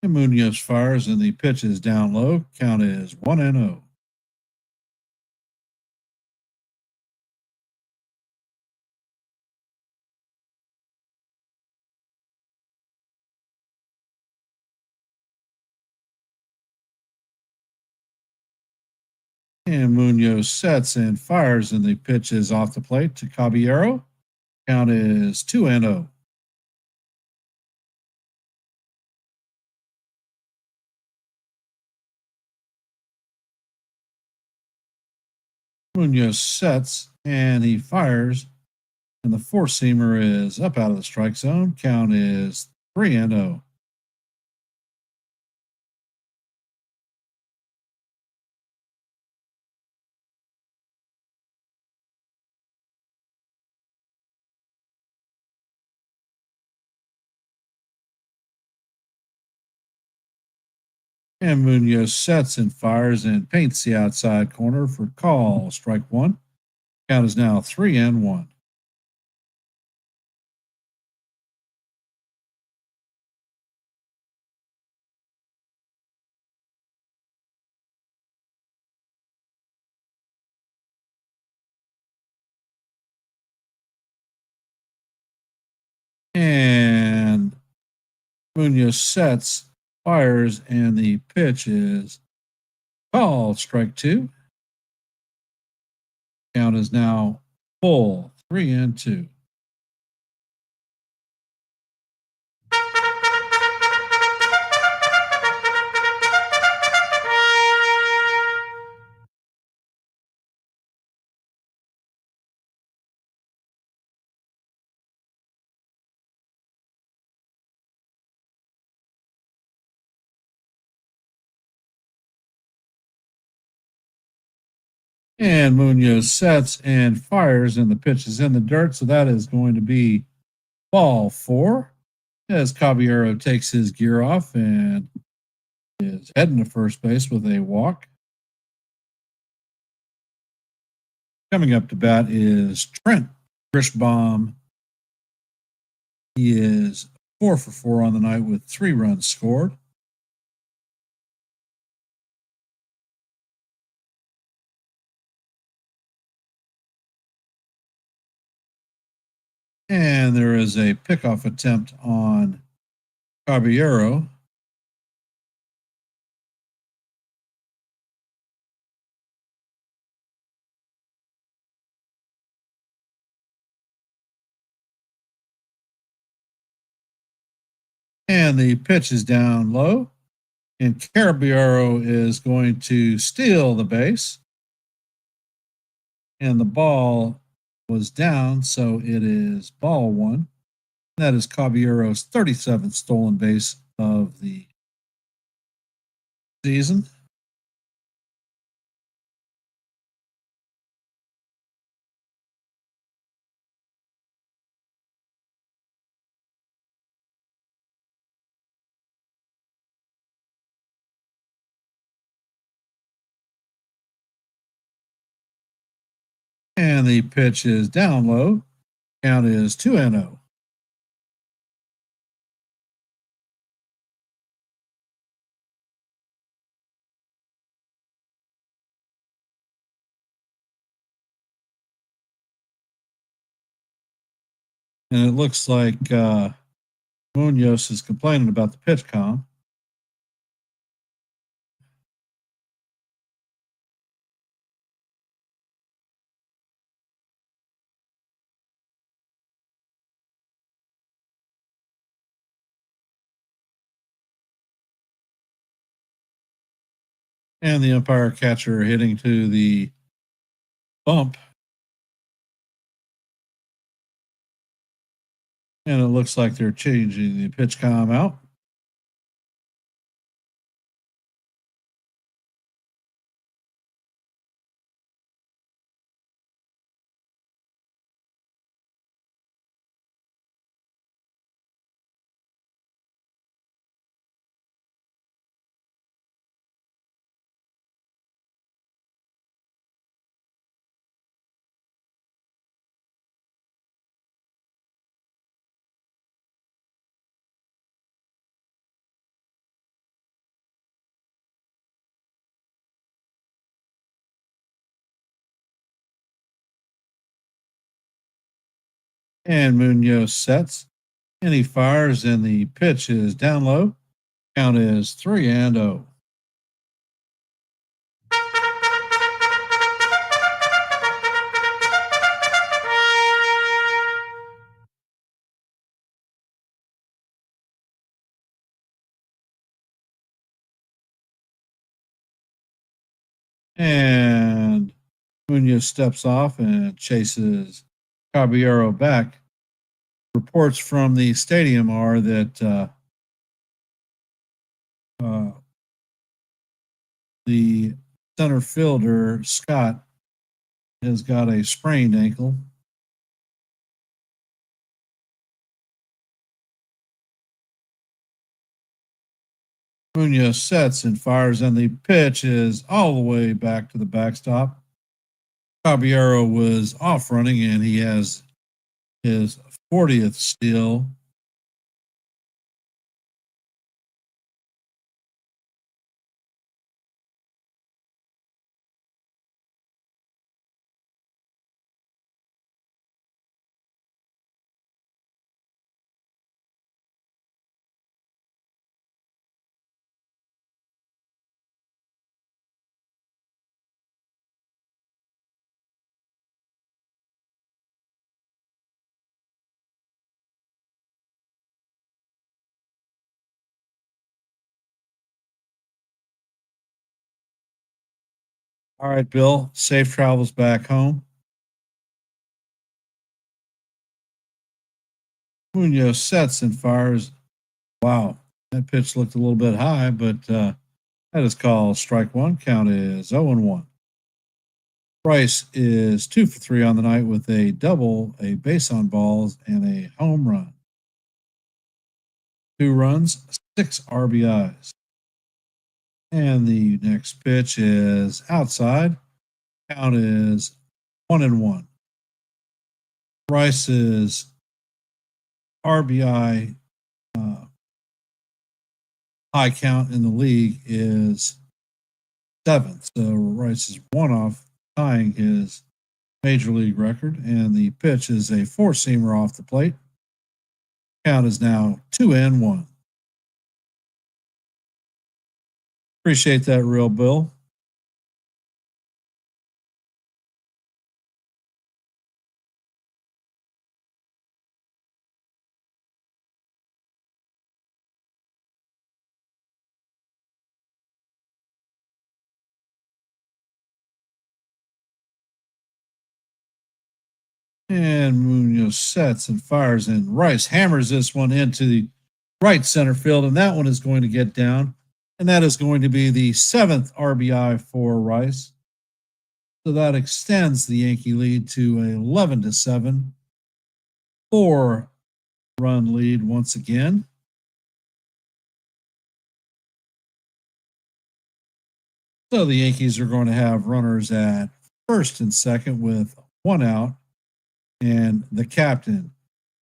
And Munoz fires, and the pitch is down low. Count is 1-0. And Munoz sets and fires, and the pitch is off the plate to Caballero. Count is 2-0. Munoz sets, and he fires, and the four-seamer is up out of the strike zone. Count is 3-0. And Munoz sets and fires and paints the outside corner for call. Strike one. Count is now 3-1. And Munoz sets, fires, and the pitch is called. Strike two. Count is now full, 3-2. And Munoz sets and fires, and the pitch is in the dirt. So that is going to be ball four as Caballero takes his gear off and is heading to first base with a walk. Coming up to bat is Trent Grishbaum. He is 4 for 4 on the night with 3 runs scored. And there is a pickoff attempt on Caballero. And the pitch is down low. And Caballero is going to steal the base. And the ball was down, so it is ball one. That is Caballero's 37th stolen base of the season. And the pitch is down low. Count is 2-0. And it looks like Munoz is complaining about the pitch com. And the umpire catcher hitting to the bump. And it looks like they're changing the pitch com out. And Munoz sets. And he fires, and the pitch is down low. Count is 3-0. And Munoz steps off and chases Caballero back. Reports from the stadium are that the center fielder, Scott, has got a sprained ankle. Munoz sets and fires, and the pitch is all the way back to the backstop. Caballero was off running, and he has his 40th steal. All right, Bill, safe travels back home. Munoz sets and fires. Wow, that pitch looked a little bit high, but that is called strike one. Count is 0-1. Bryce is 2 for 3 on the night with a double, a base on balls, and a home run. 2 runs, 6 RBIs. And the next pitch is outside. Count is 1-1. Bryce's RBI high count in the league is 7th. So Bryce is 1 off tying his major league record. And the pitch is a 4-seamer off the plate. Count is now 2-1. Appreciate that, real Bill. And Munoz sets and fires, and Rice hammers this one into the right center field, and that one is going to get down, and that is going to be the 7th RBI for Rice. So that extends the Yankee lead to 11-7, 4-run lead once again. So the Yankees are going to have runners at first and second with 1 out. And the captain,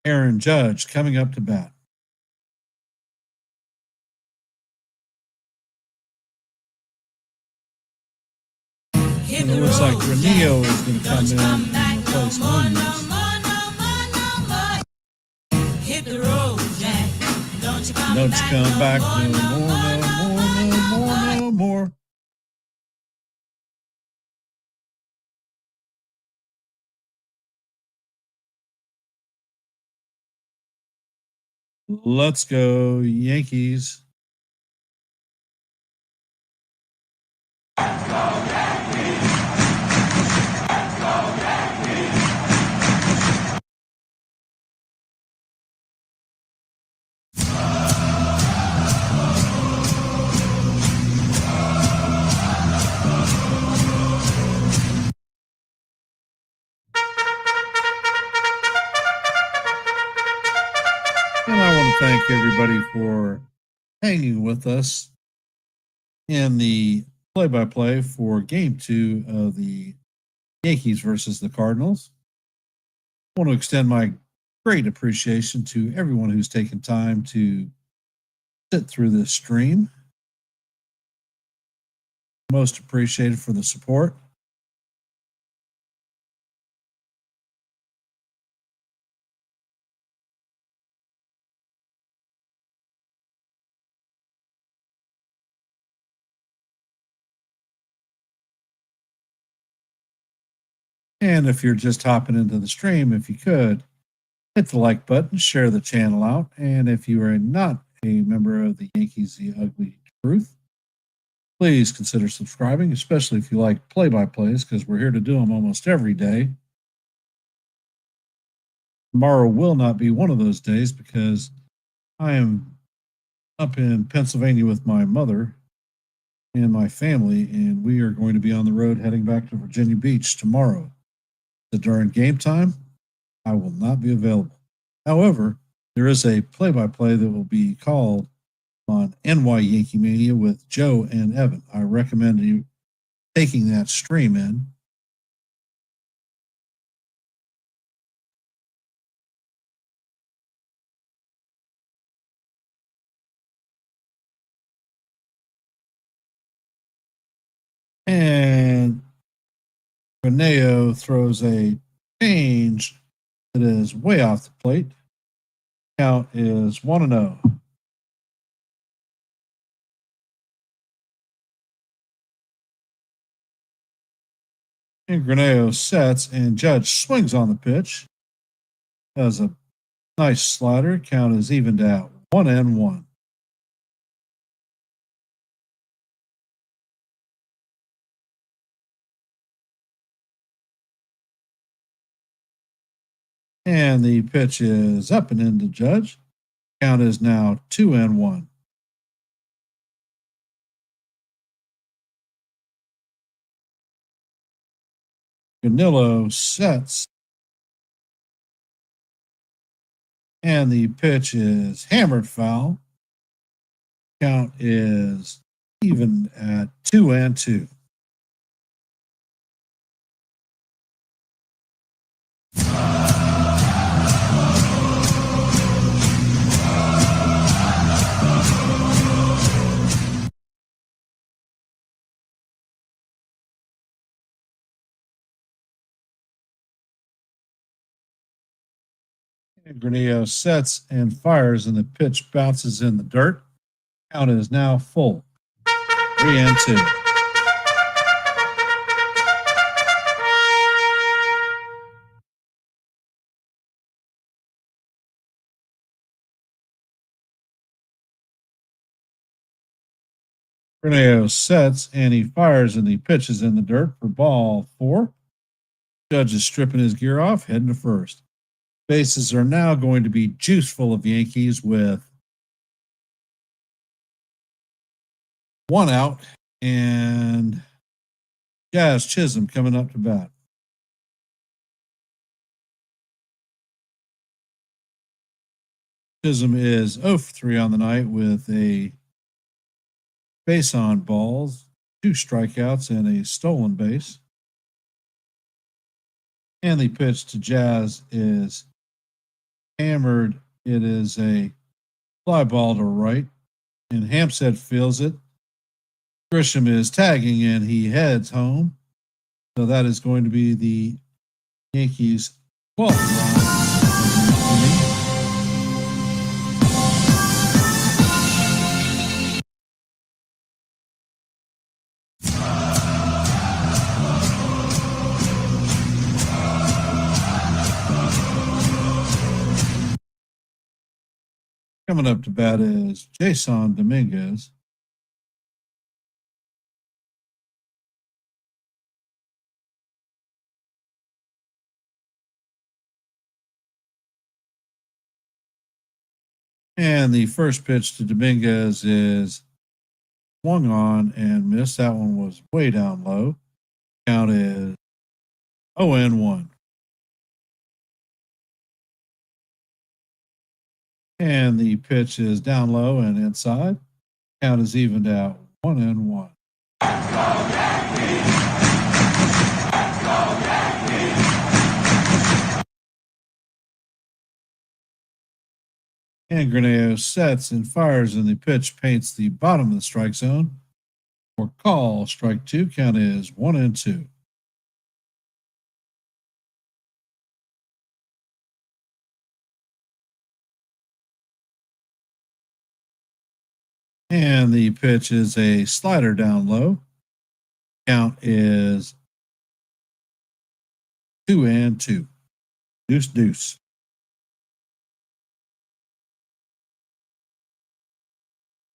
Aaron Judge, coming up to bat. And it looks like Renio is going to come in and replace Munoz. Hit the road, Jack. Don't you come Don't back, you come back no no more, no more, no more, no more. Let's go, Yankees. And I want to thank everybody for hanging with us in the play-by-play for Game 2 of the Yankees versus the Cardinals. I want to extend my great appreciation to everyone who's taken time to sit through this stream. Most appreciated for the support. And if you're just hopping into the stream, if you could, hit the like button, share the channel out. And if you are not a member of the Yankees, The Ugly Truth, please consider subscribing, especially if you like play-by-plays, because we're here to do them almost every day. Tomorrow will not be one of those days because I am up in Pennsylvania with my mother and my family, and we are going to be on the road heading back to Virginia Beach tomorrow. So during game time, I will not be available. However, there is a play-by-play that will be called on NY Yankee Mania with Joe and Evan. I recommend you taking that stream in. And Graneo throws a change that is way off the plate. Count is 1-0. And Graneo sets, and Judge swings on the pitch. Does a nice slider. Count is evened out. 1-1. And the pitch is up and into Judge. Count is now 2-1. Ganillo sets. And the pitch is hammered foul. Count is even at 2-2. Granillo sets and fires, and the pitch bounces in the dirt. Count is now full. 3-2. Granillo sets and he fires, and the pitch is in the dirt for ball 4. Judge is stripping his gear off, heading to first. Bases are now going to be juice full of Yankees with 1 out, and Jazz Chisholm coming up to bat. Chisholm is 0 for 3 on the night with a base on balls, 2 strikeouts, and a stolen base. And the pitch to Jazz is hammered. It is a fly ball to right, and Hampstead feels it. Grisham is tagging, and he heads home. So that is going to be the Yankees' 12th run. Coming up to bat is Jason Dominguez. And the first pitch to Dominguez is swung on and missed. That one was way down low. Count is 0-1. And the pitch is down low and inside. Count is evened out 1-1. Let's go Yankees! Let's go Yankees! And Granillo sets and fires, and the pitch paints the bottom of the strike zone. For call, strike 2. Count is 1-2. And the pitch is a slider down low. Count is 2-2. Deuce.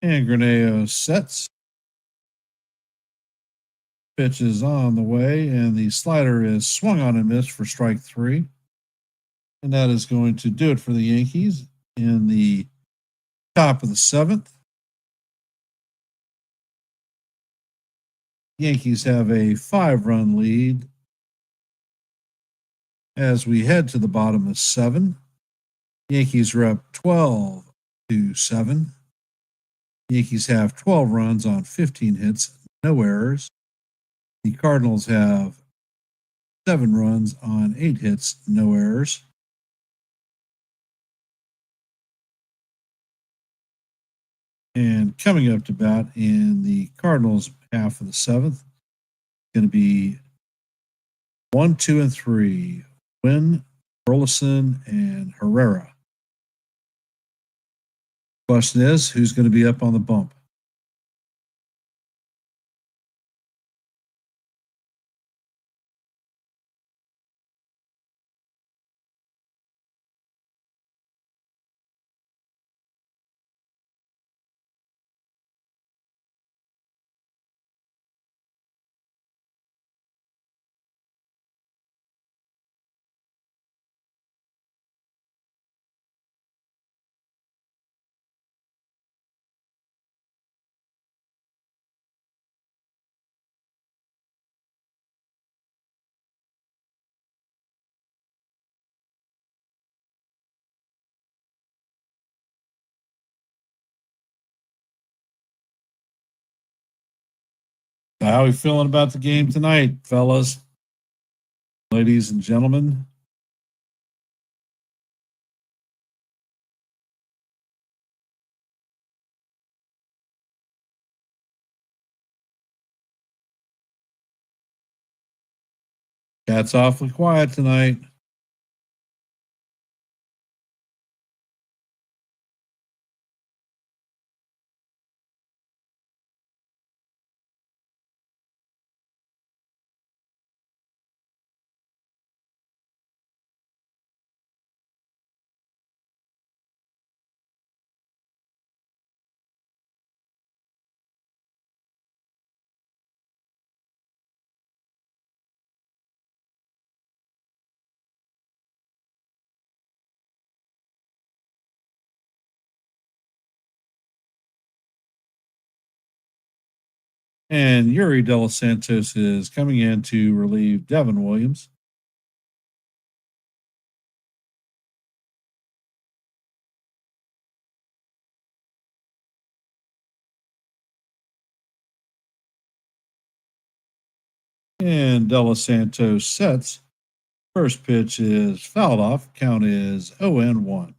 And Granillo sets. Pitch is on the way, and the slider is swung on and missed for strike 3. And that is going to do it for the Yankees in the top of the 7th. Yankees have a 5-run lead as we head to the bottom of 7. Yankees are up 12-7. Yankees have 12 runs on 15 hits, no errors. The Cardinals have 7 runs on 8 hits, no errors. And coming up to bat in the Cardinals half of the seventh, going to be 1, 2, and 3. Wynn, Burleson, and Herrera. Question is, who's going to be up on the bump? How are we feeling about the game tonight, fellas, ladies and gentlemen? Cat's awfully quiet tonight. And Yuri De Los Santos is coming in to relieve Devin Williams. And De Los Santos sets. First pitch is fouled off. Count is 0-1.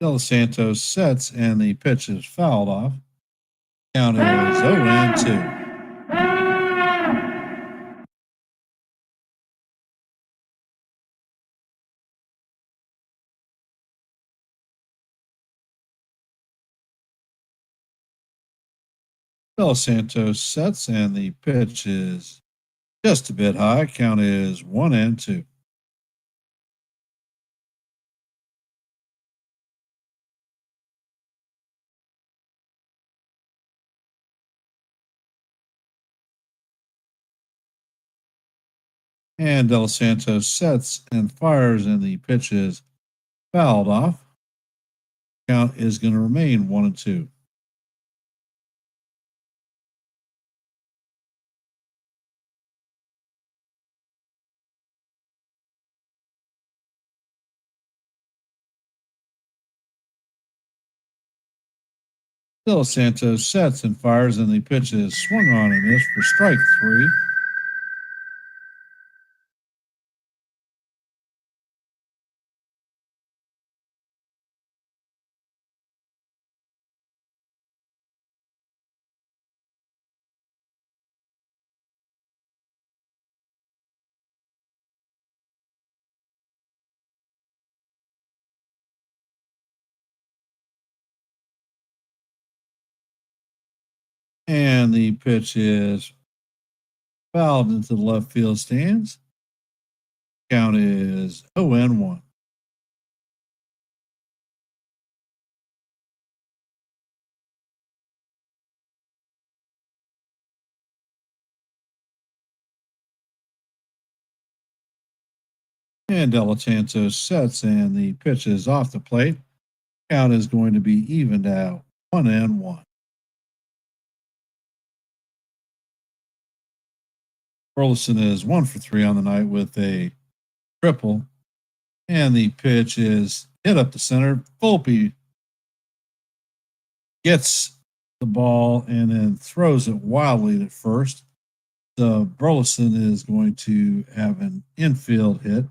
De Los Santos sets, and the pitch is fouled off. Count is 0-2. De Los Santos sets, and the pitch is just a bit high. Count is 1-2. And De Los Santos sets and fires, and the pitch is fouled off. Count is going to remain 1-2. De Los Santos sets and fires, and the pitch is swung on and missed for strike 3. And the pitch is fouled into the left field stands. Count is 0-1. And De Los Santos sets, and the pitch is off the plate. Count is going to be evened out 1-1. Burleson is 1 for 3 on the night with a triple. And the pitch is hit up the center. Volpe gets the ball and then throws it wildly at first. So Burleson is going to have an infield hit.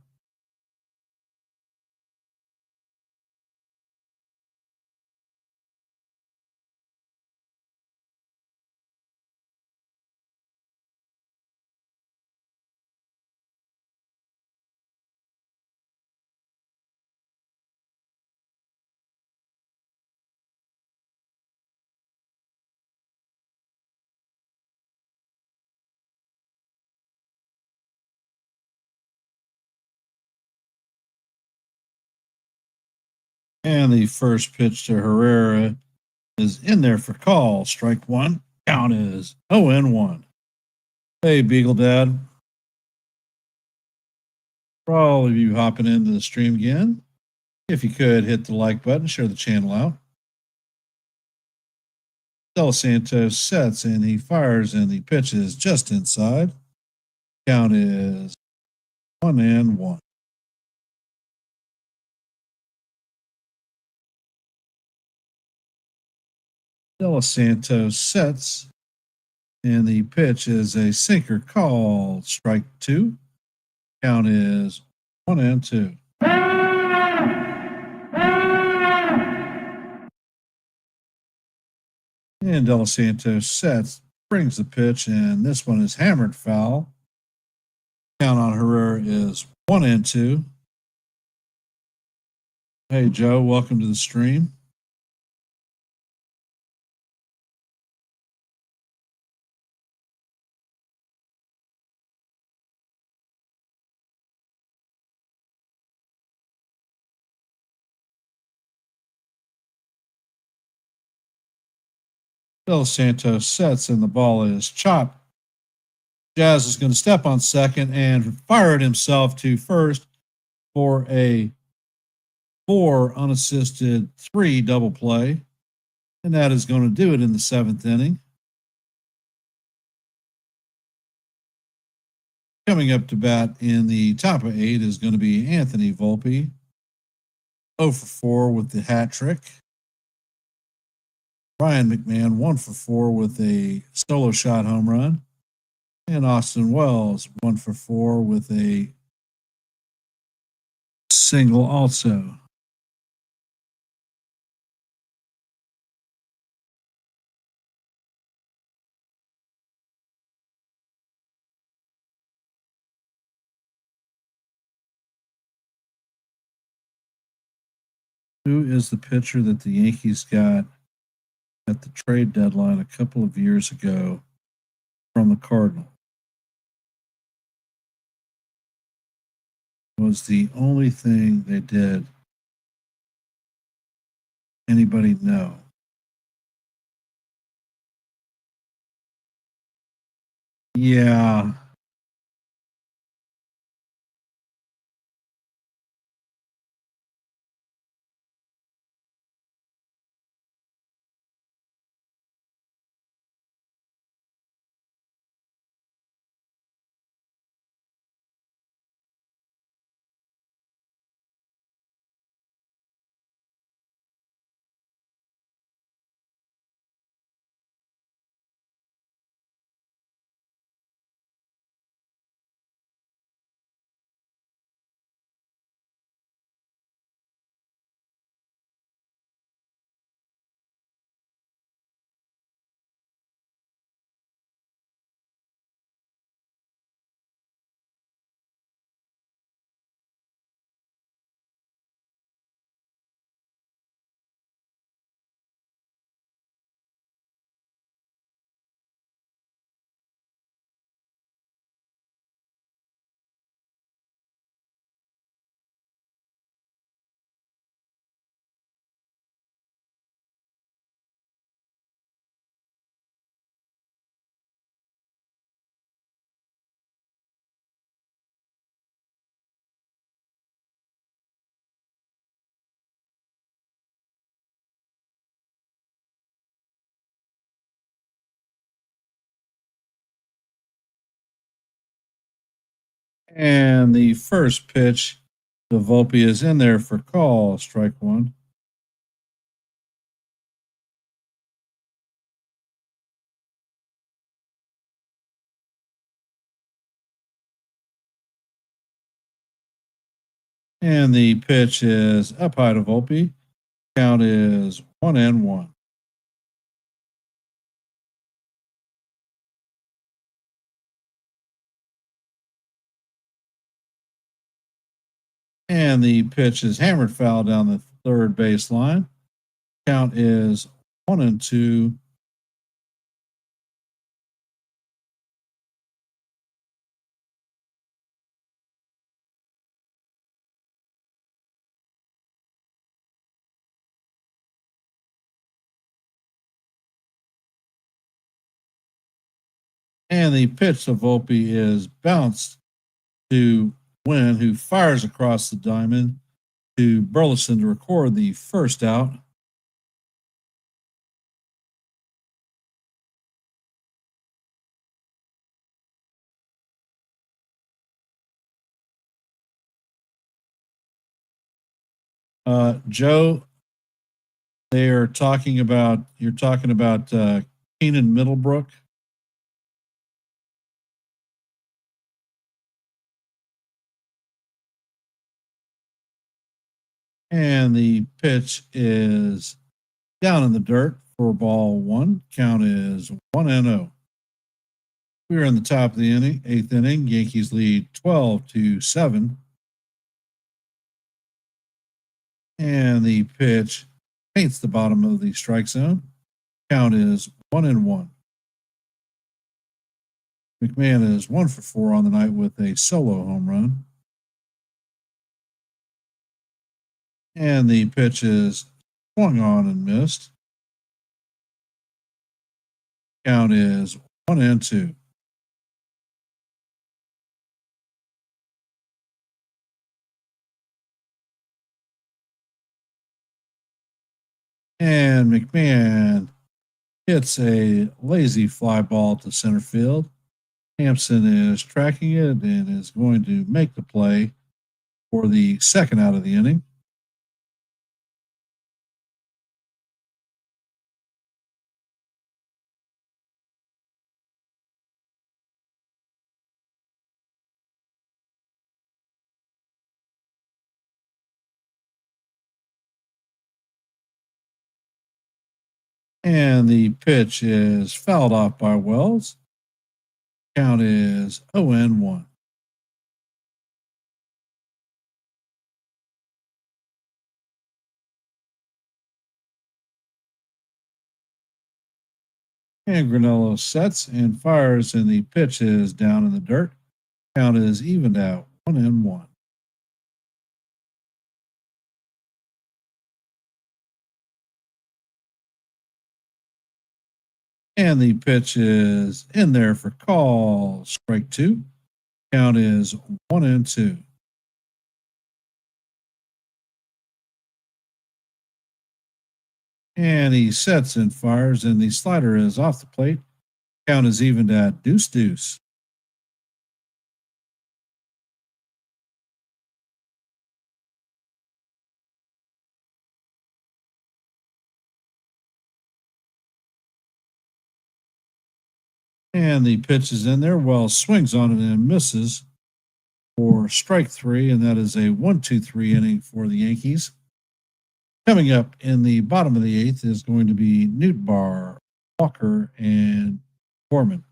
And the first pitch to Herrera is in there for call. Strike one. Count is 0-1. Hey, Beagle Dad. For all of you hopping into the stream again, if you could hit the like button, share the channel out. Dos Santos sets and he fires, and the pitch is just inside. Count is 1-1. Dos Santos sets, and the pitch is a sinker called strike two. Count is 1-2. And Dos Santos sets, brings the pitch, and this one is hammered foul. Count on Herrera is 1-2. Hey, Joe, welcome to the stream. Dos Santos sets, and the ball is chopped. Jazz is going to step on second and fire it himself to first for a 4 unassisted 3 double play. And that is going to do it in the 7th inning. Coming up to bat in the top of 8 is going to be Anthony Volpe. 0 for 4 with the hat trick. Ryan McMahon 1 for 4 with a solo shot home run. And Austin Wells 1 for 4 with a single also. Who is the pitcher that the Yankees got at the trade deadline a couple of years ago from the Cardinals? Was the only thing they did. Anybody know? Yeah. And the first pitch, the Volpe is in there for call, strike one. And the pitch is up high to Volpe. Count is 1-1. And the pitch is hammered foul down the third base line. Count is 1-2. And the pitch to Volpe is bounced to Wynn, who fires across the diamond to Burleson to record the first out. Joe, they are talking about, you're talking about Keenan Middlebrook. And the pitch is down in the dirt for ball one. Count is 1-0. We're in the top of the inning, eighth inning. Yankees lead 12-7. And the pitch paints the bottom of the strike zone. Count is 1-1. McMahon is 1 for 4 on the night with a solo home run. And the pitch is swung on and missed. Count is 1-2. And McMahon hits a lazy fly ball to center field. Hampson is tracking it and is going to make the play for the second out of the inning. And the pitch is fouled off by Wells. Count is 0-1. And Granello sets and fires, and the pitch is down in the dirt. Count is evened out, 1-1. And the pitch is in there for call, strike two. Count is 1-2. And he sets and fires, and the slider is off the plate. Count is evened at 2-2. And the pitch is in there. Wells swings on it and misses for strike three, and that is a 1-2-3 inning for the Yankees. Coming up in the bottom of the eighth is going to be Newtbar, Walker, and Gorman.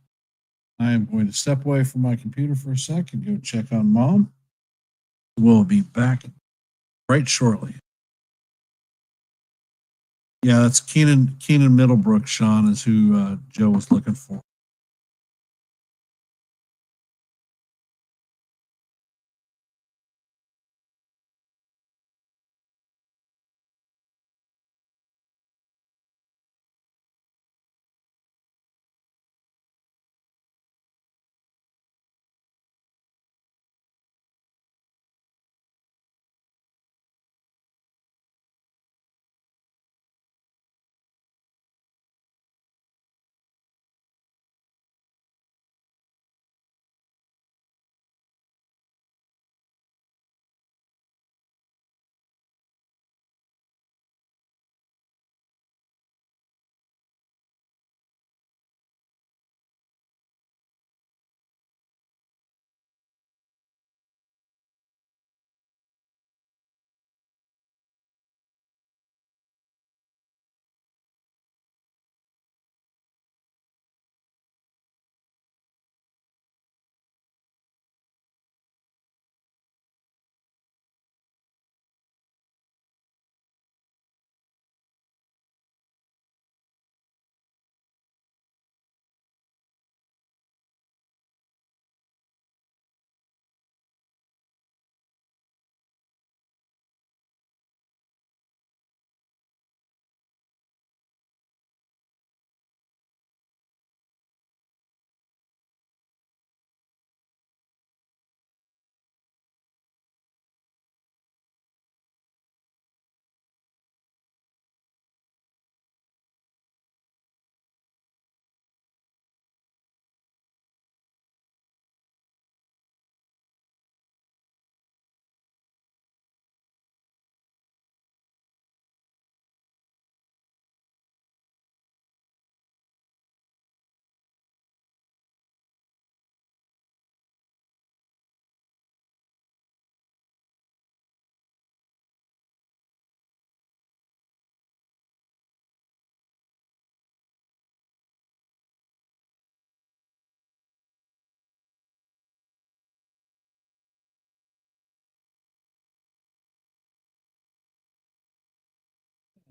I am going to step away from my computer for a sec and go check on Mom. We'll be back right shortly. Yeah, that's Keenan Middlebrook, Sean, is who Joe was looking for.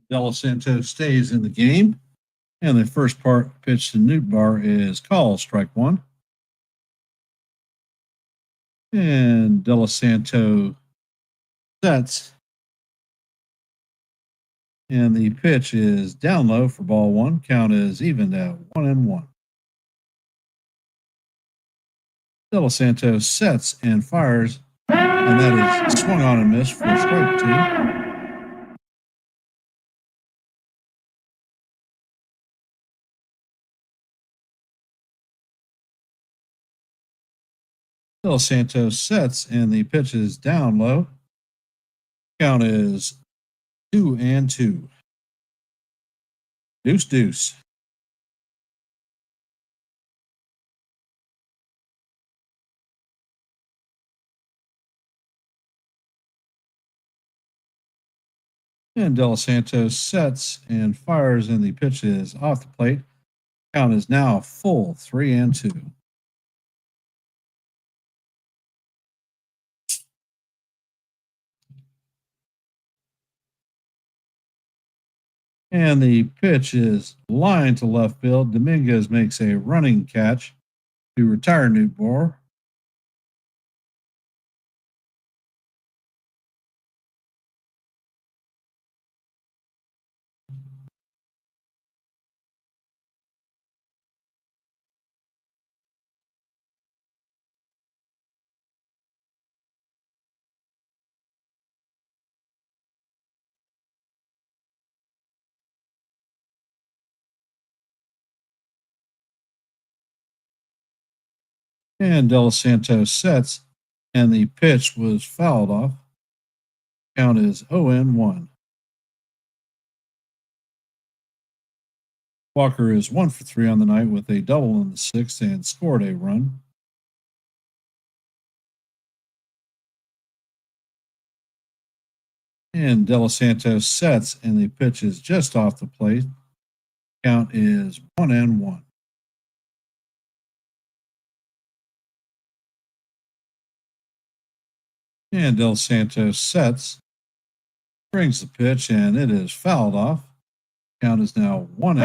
De Los Santos stays in the game. And the first part pitch to Newtbar is called strike one. And De Los Santos sets. And the pitch is down low for ball one. Count is even at 1-1. De Los Santos sets and fires. And that is swung on and missed for strike two. De Los Santos sets and the pitch is down low. Count is 2-2. Deuce, deuce. And De Los Santos sets and fires, and the pitch is off the plate. Count is now full 3-2. And the pitch is lined to left field. Dominguez makes a running catch to retire Newtbar. And De Los Santos sets, and the pitch was fouled off. Count is 0-1. Walker is 1 for 3 on the night with a double in the sixth and scored a run. And De Los Santos sets, and the pitch is just off the plate. Count is 1-1. And Del Santos sets, brings the pitch, and it is fouled off. Count is now 1-2.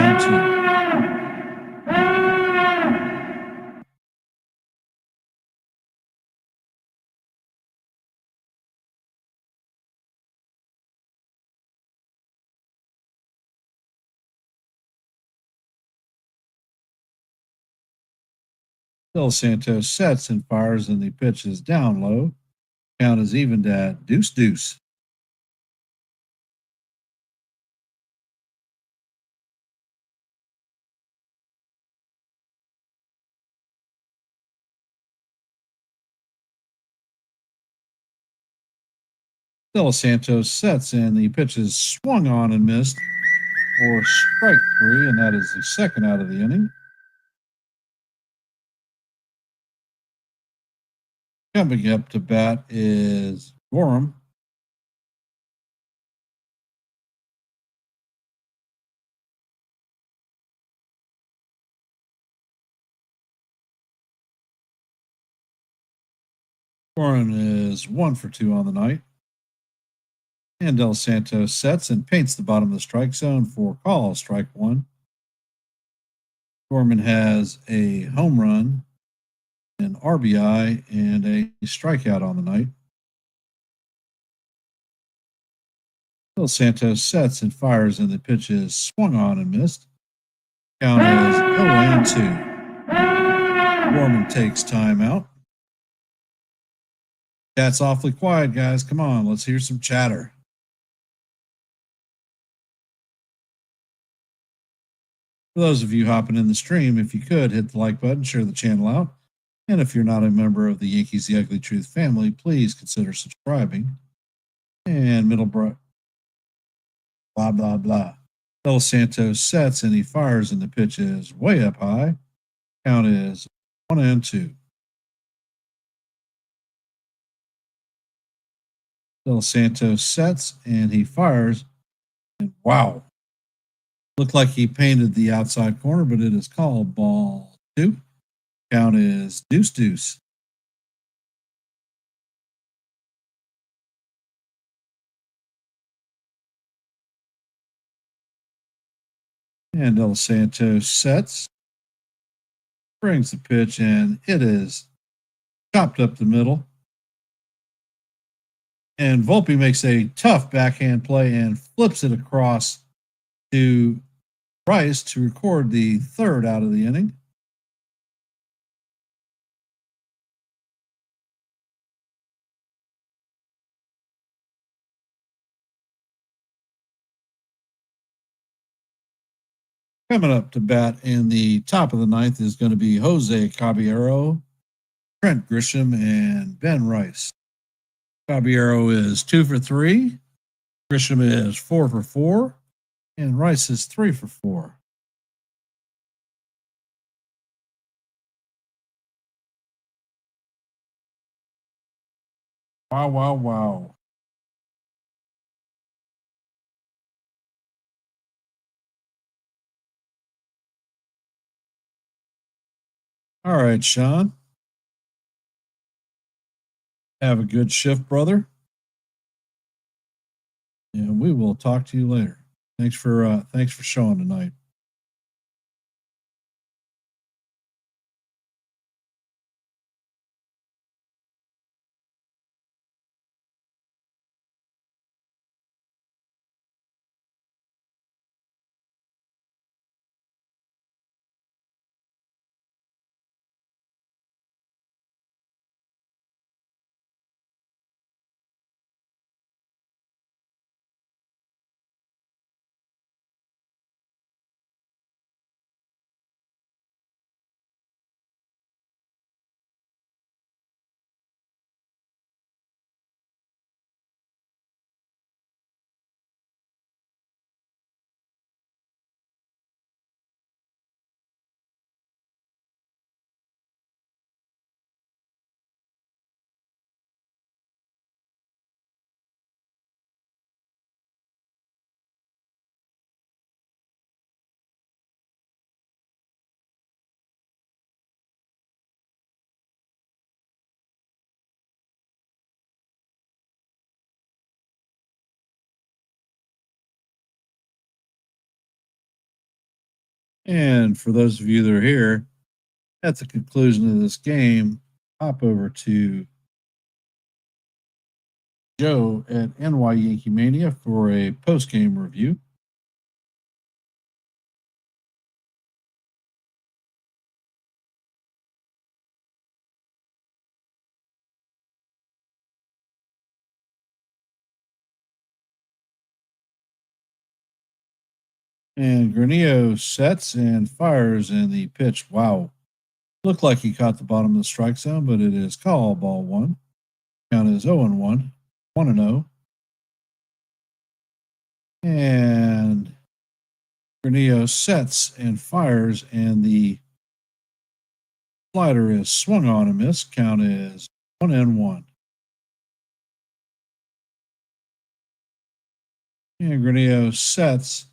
Del Santos sets and fires, and the pitch is down low. Count is evened at deuce, deuce. Del Santos sets, and the pitch is swung on and missed for strike three, and that is the second out of the inning. Coming up to bat is Gorham. Gorham is 1 for 2 on the night. And Del Santos sets and paints the bottom of the strike zone for call, strike one. Gorman has a home run, an RBI, and a strikeout on the night. Del Santos sets and fires, and the pitch is swung on and missed. Count is 0-2. Gorman takes time out. That's awfully quiet, guys. Come on, let's hear some chatter. For those of you hopping in the stream, if you could, hit the like button, share the channel out. And if you're not a member of the Yankees The Ugly Truth family, please consider subscribing. And Middlebrook, blah, blah, blah. Del Santos sets and he fires, and the pitch is way up high. Count is 1-2. Del Santos sets and he fires, and wow. Looked like he painted the outside corner, but it is called ball two. Count is deuce, deuce. And Del Santos sets, brings the pitch, and it is chopped up the middle. And Volpe makes a tough backhand play and flips it across to Rice to record the third out of the inning. Coming up to bat in the top of the ninth is going to be Jose Caballero, Trent Grisham, and Ben Rice. Caballero is 2 for 3. Grisham is 4 for 4. And Rice is 3 for 4. Wow, wow, wow. All right, Sean. Have a good shift, brother. And we will talk to you later. Thanks for showing tonight. And for those of you that are here, at the conclusion of this game, hop over to Joe at NY Yankee Mania for a post-game review. And Granillo sets and fires in the pitch. Wow. Looked like he caught the bottom of the strike zone, but it is call ball 1. Count is 0-1, 1-0. And Granillo sets and fires, and the slider is swung on and missed. Count is 1-1. And Granillo sets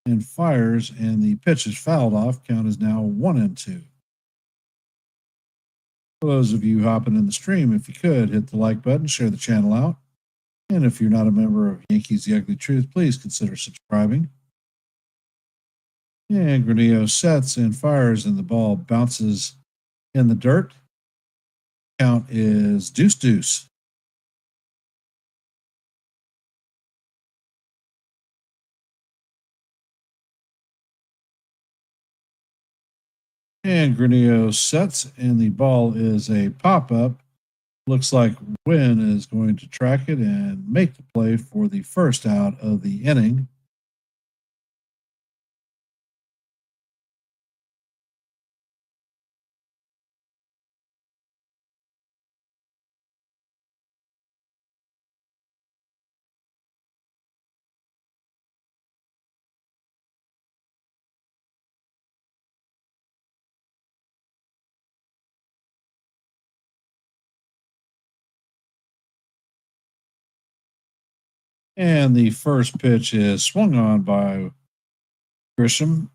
and fires, and the pitch is fouled off. Count is now 1-2. For those of you hopping in the stream, if you could, hit the like button, share the channel out. And if you're not a member of Yankees The Ugly Truth, please consider subscribing. And Granillo sets and fires, and the ball bounces in the dirt. Count is 2-2. And Granillo sets, and the ball is a pop-up. Looks like Wynn is going to track it and make the play for the first out of the inning. And the first pitch is swung on by Grisham.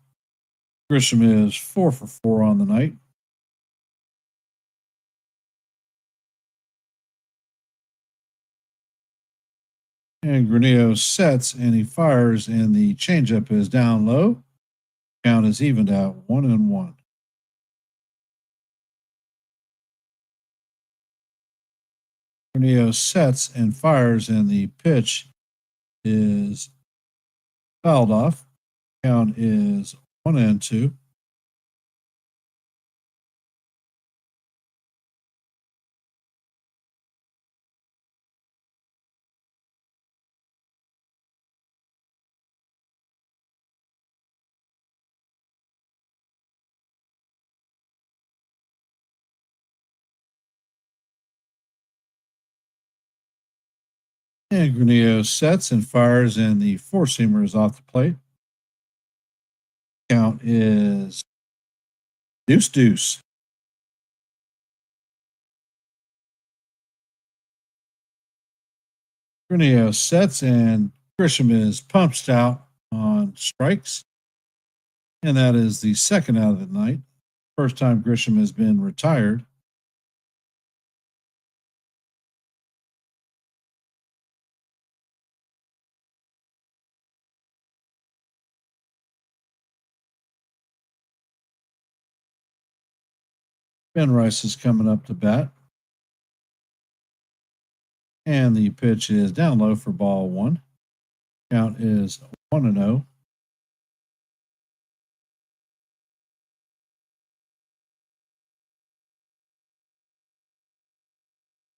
Grisham is 4 for 4 on the night. And Granillo sets and he fires, and the changeup is down low. Count is evened out 1-1. Granillo sets and fires, and the pitch is fouled off. Count is 1-2. And Granillo sets and fires, and the four-seamer is off the plate. Count is deuce. Granillo sets, and Grisham is punched out on strikes. And that is the second out of the night. First time Grisham has been retired. Ben Rice is coming up to bat. And the pitch is down low for ball one. Count is 1-0.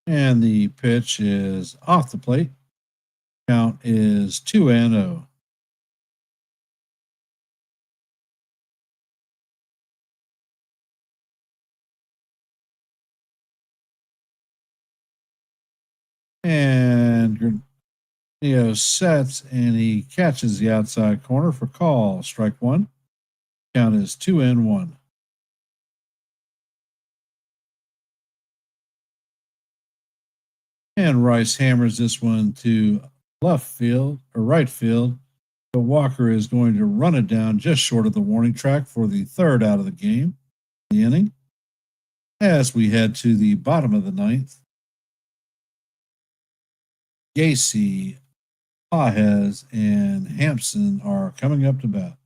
And the pitch is off the plate. Count is 2-0. And Granillo sets, and he catches the outside corner for call. Strike one. Count is 2-1. And Rice hammers this one to left field or right field. But Walker is going to run it down just short of the warning track for the third out of the game, the inning. As we head to the bottom of the ninth, Gacy, Pajes, and Hampson are coming up to bat.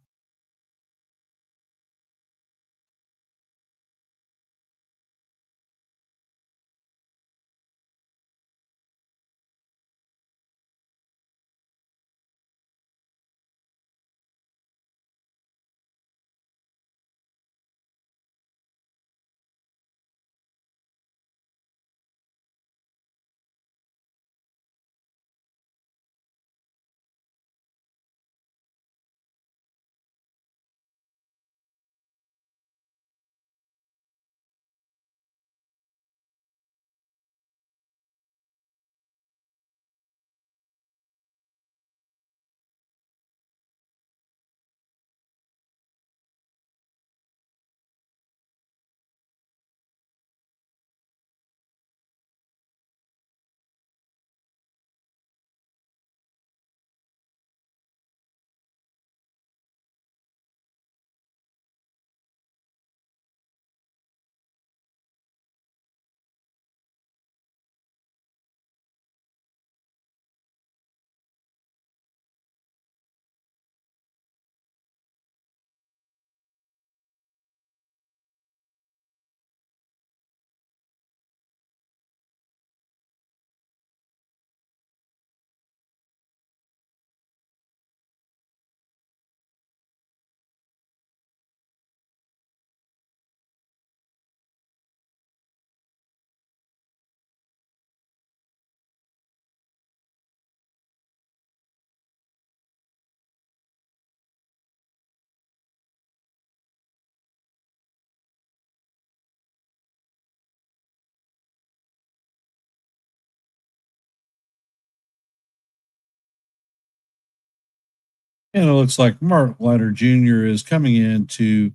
And it looks like Mark Leiter Jr. is coming in to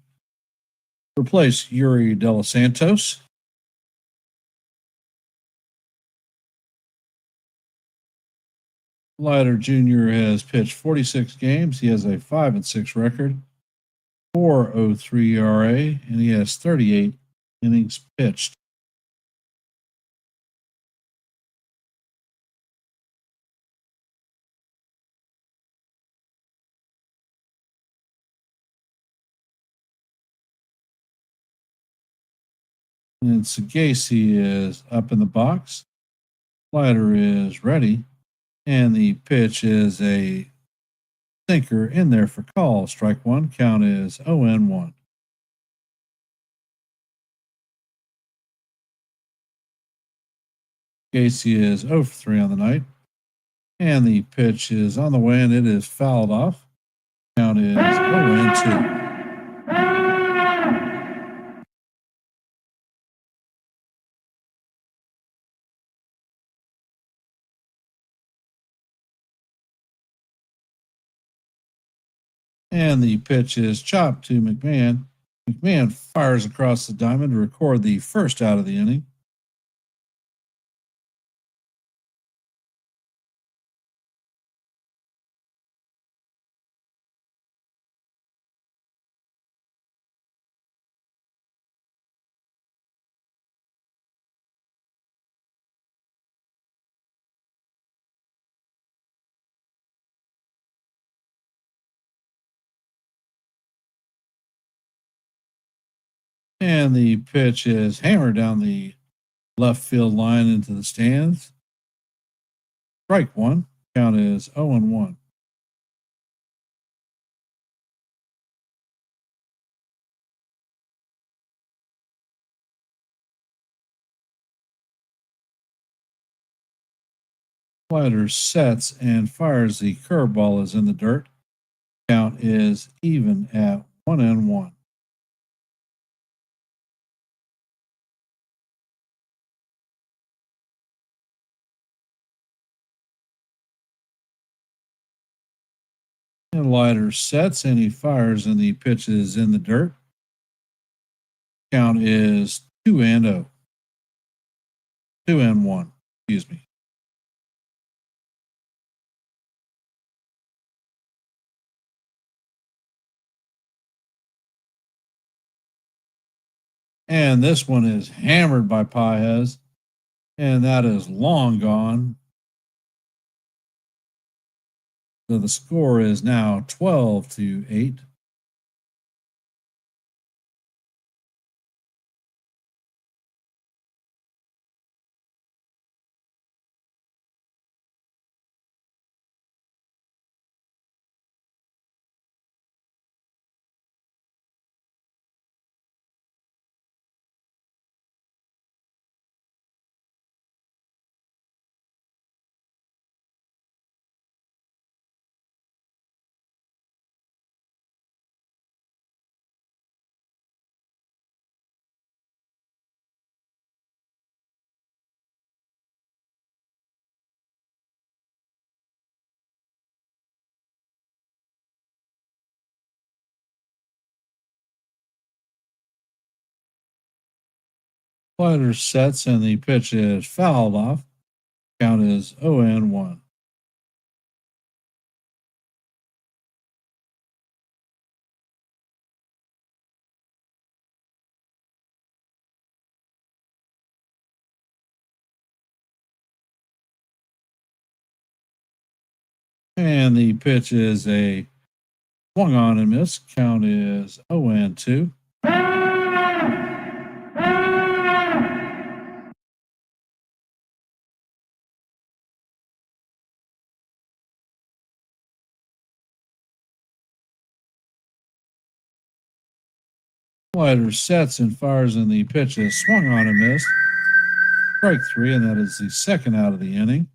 replace Yuri De Los Santos. Leiter Jr. has pitched 46 games. He has a 5-6 record, 4.03 ERA, and he has 38 innings pitched. And Sagasi is up in the box. Slider is ready. And the pitch is a sinker in there for call. Strike one. Count is 0-1. Gacy is 0 for 3 on the night. And the pitch is on the way, and it is fouled off. Count is 0-2. And the pitch is chopped to McMahon. McMahon fires across the diamond to record the first out of the inning. And the pitch is hammered down the left field line into the stands. Strike one. Count is 0-1. Slider sets and fires. The curveball is in the dirt. Count is even at 1-1. And Lighter sets and he fires, and the pitch is in the dirt. Count is 2-0. 2-1. Excuse me. And this one is hammered by Paez, and that is long gone. So the score is now 12-8. Slider sets and the pitch is fouled off. Count is 0-1. And the pitch is a swung on and miss. Count is 0-2. Slider sets and fires, and the pitch is swung on and missed. Strike three, and that is the second out of the inning.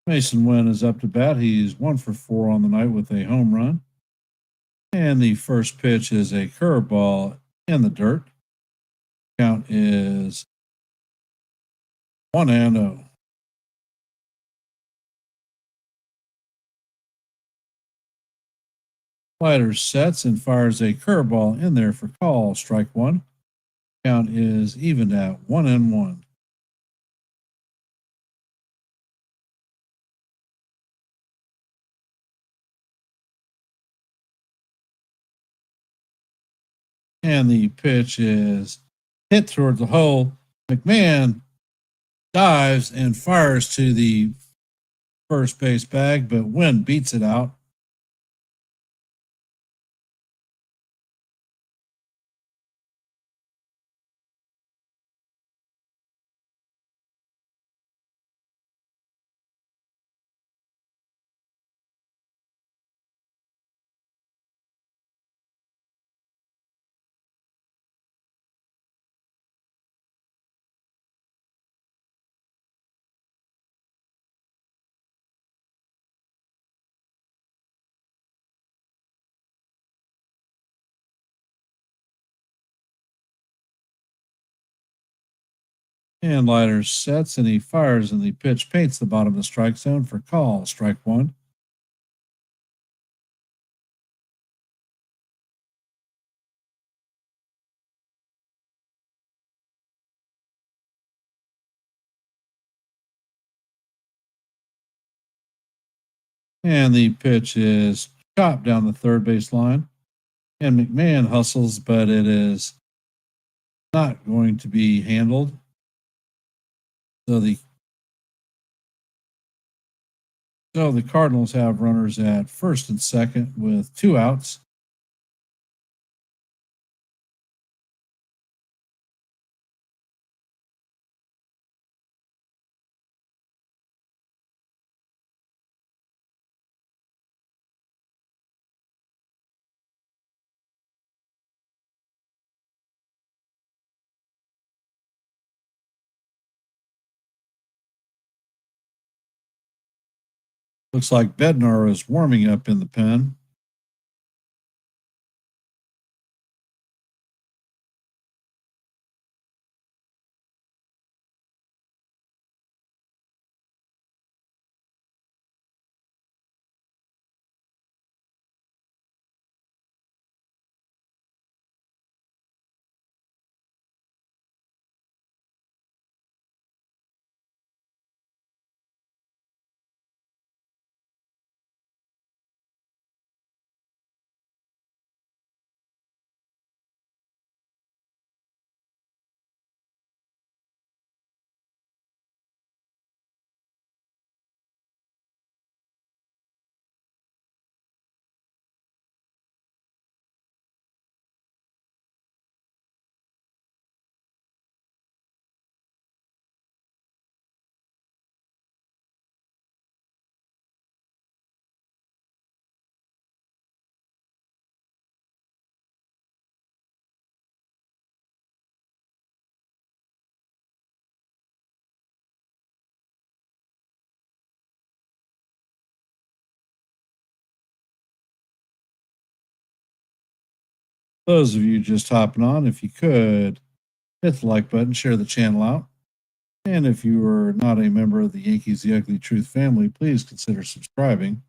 Mason Wynn is up to bat. He's 1 for 4 on the night with a home run. And the first pitch is a curveball in the dirt. Count is 1-0. Slider sets and fires a curveball in there for call. Strike one. Count is even at 1-1. And the pitch is hit towards the hole. McMahon dives and fires to the first base bag, but Wynn beats it out. And Leiter sets and he fires, and the pitch paints the bottom of the strike zone for call. Strike one. And the pitch is chopped down the third base line. And McMahon hustles, but it is not going to be handled. So the Cardinals have runners at first and second with 2 outs. Looks like Bednar is warming up in the pen. Those of you just hopping on, if you could, hit the like button, share the channel out. And if you are not a member of the Yankees The Ugly Truth family, please consider subscribing.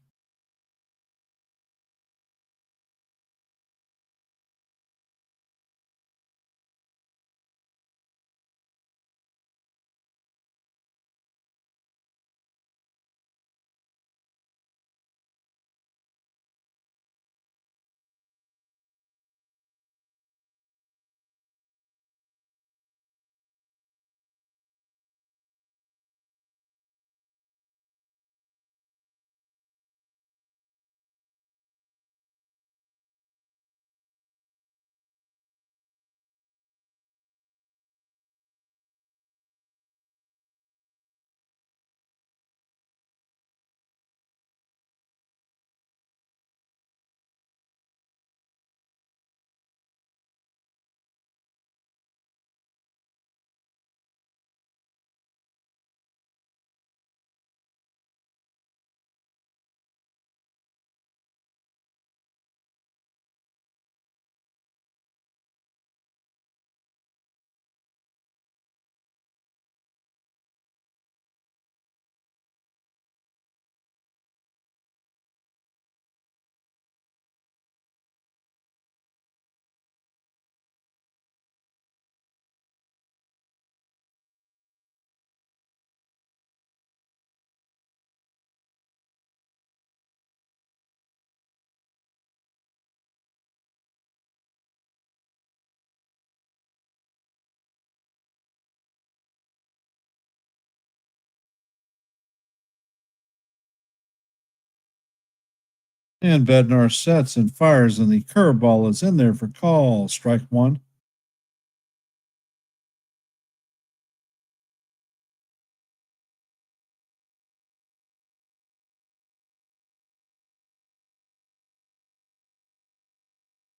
And Bednar sets and fires, and the curveball is in there for call. Strike one.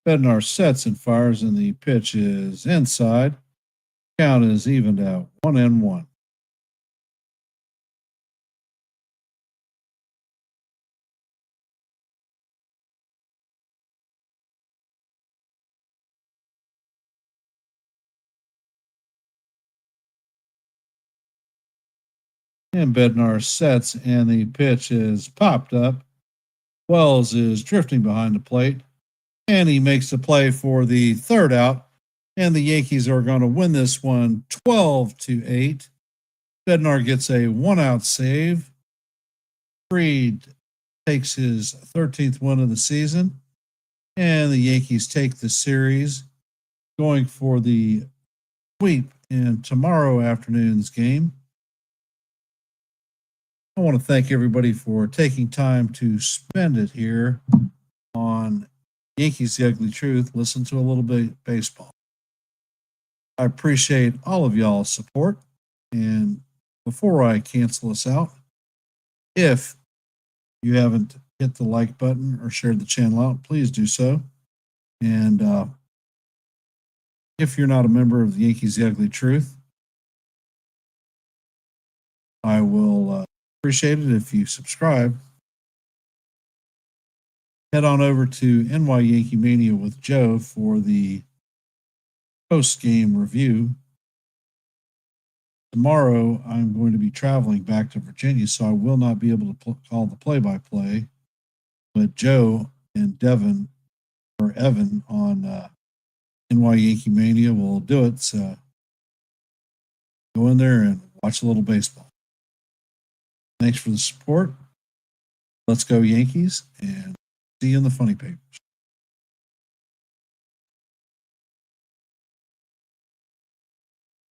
Bednar sets and fires, and the pitch is inside. Count is evened out 1-1. And Bednar sets, and the pitch is popped up. Wells is drifting behind the plate, and he makes the play for the third out. And the Yankees are going to win this one 12-8. Bednar gets a 1-out save. Fried takes his 13th win of the season, and the Yankees take the series, going for the sweep in tomorrow afternoon's game. I want to thank everybody for taking time to spend it here on Yankees The Ugly Truth. Listen to a little bit of baseball. I appreciate all of y'all's support. And before I cancel us out, if you haven't hit the like button or shared the channel out, please do so. And if you're not a member of the Yankees The Ugly Truth, I will appreciate it if you subscribe. Head on over to NY Yankee Mania with Joe for the post-game review. Tomorrow, I'm going to be traveling back to Virginia, so I will not be able to call the play-by-play. But Joe and Evan on NY Yankee Mania will do it. So go in there and watch a little baseball. Thanks for the support. Let's go Yankees, and see you in the funny papers.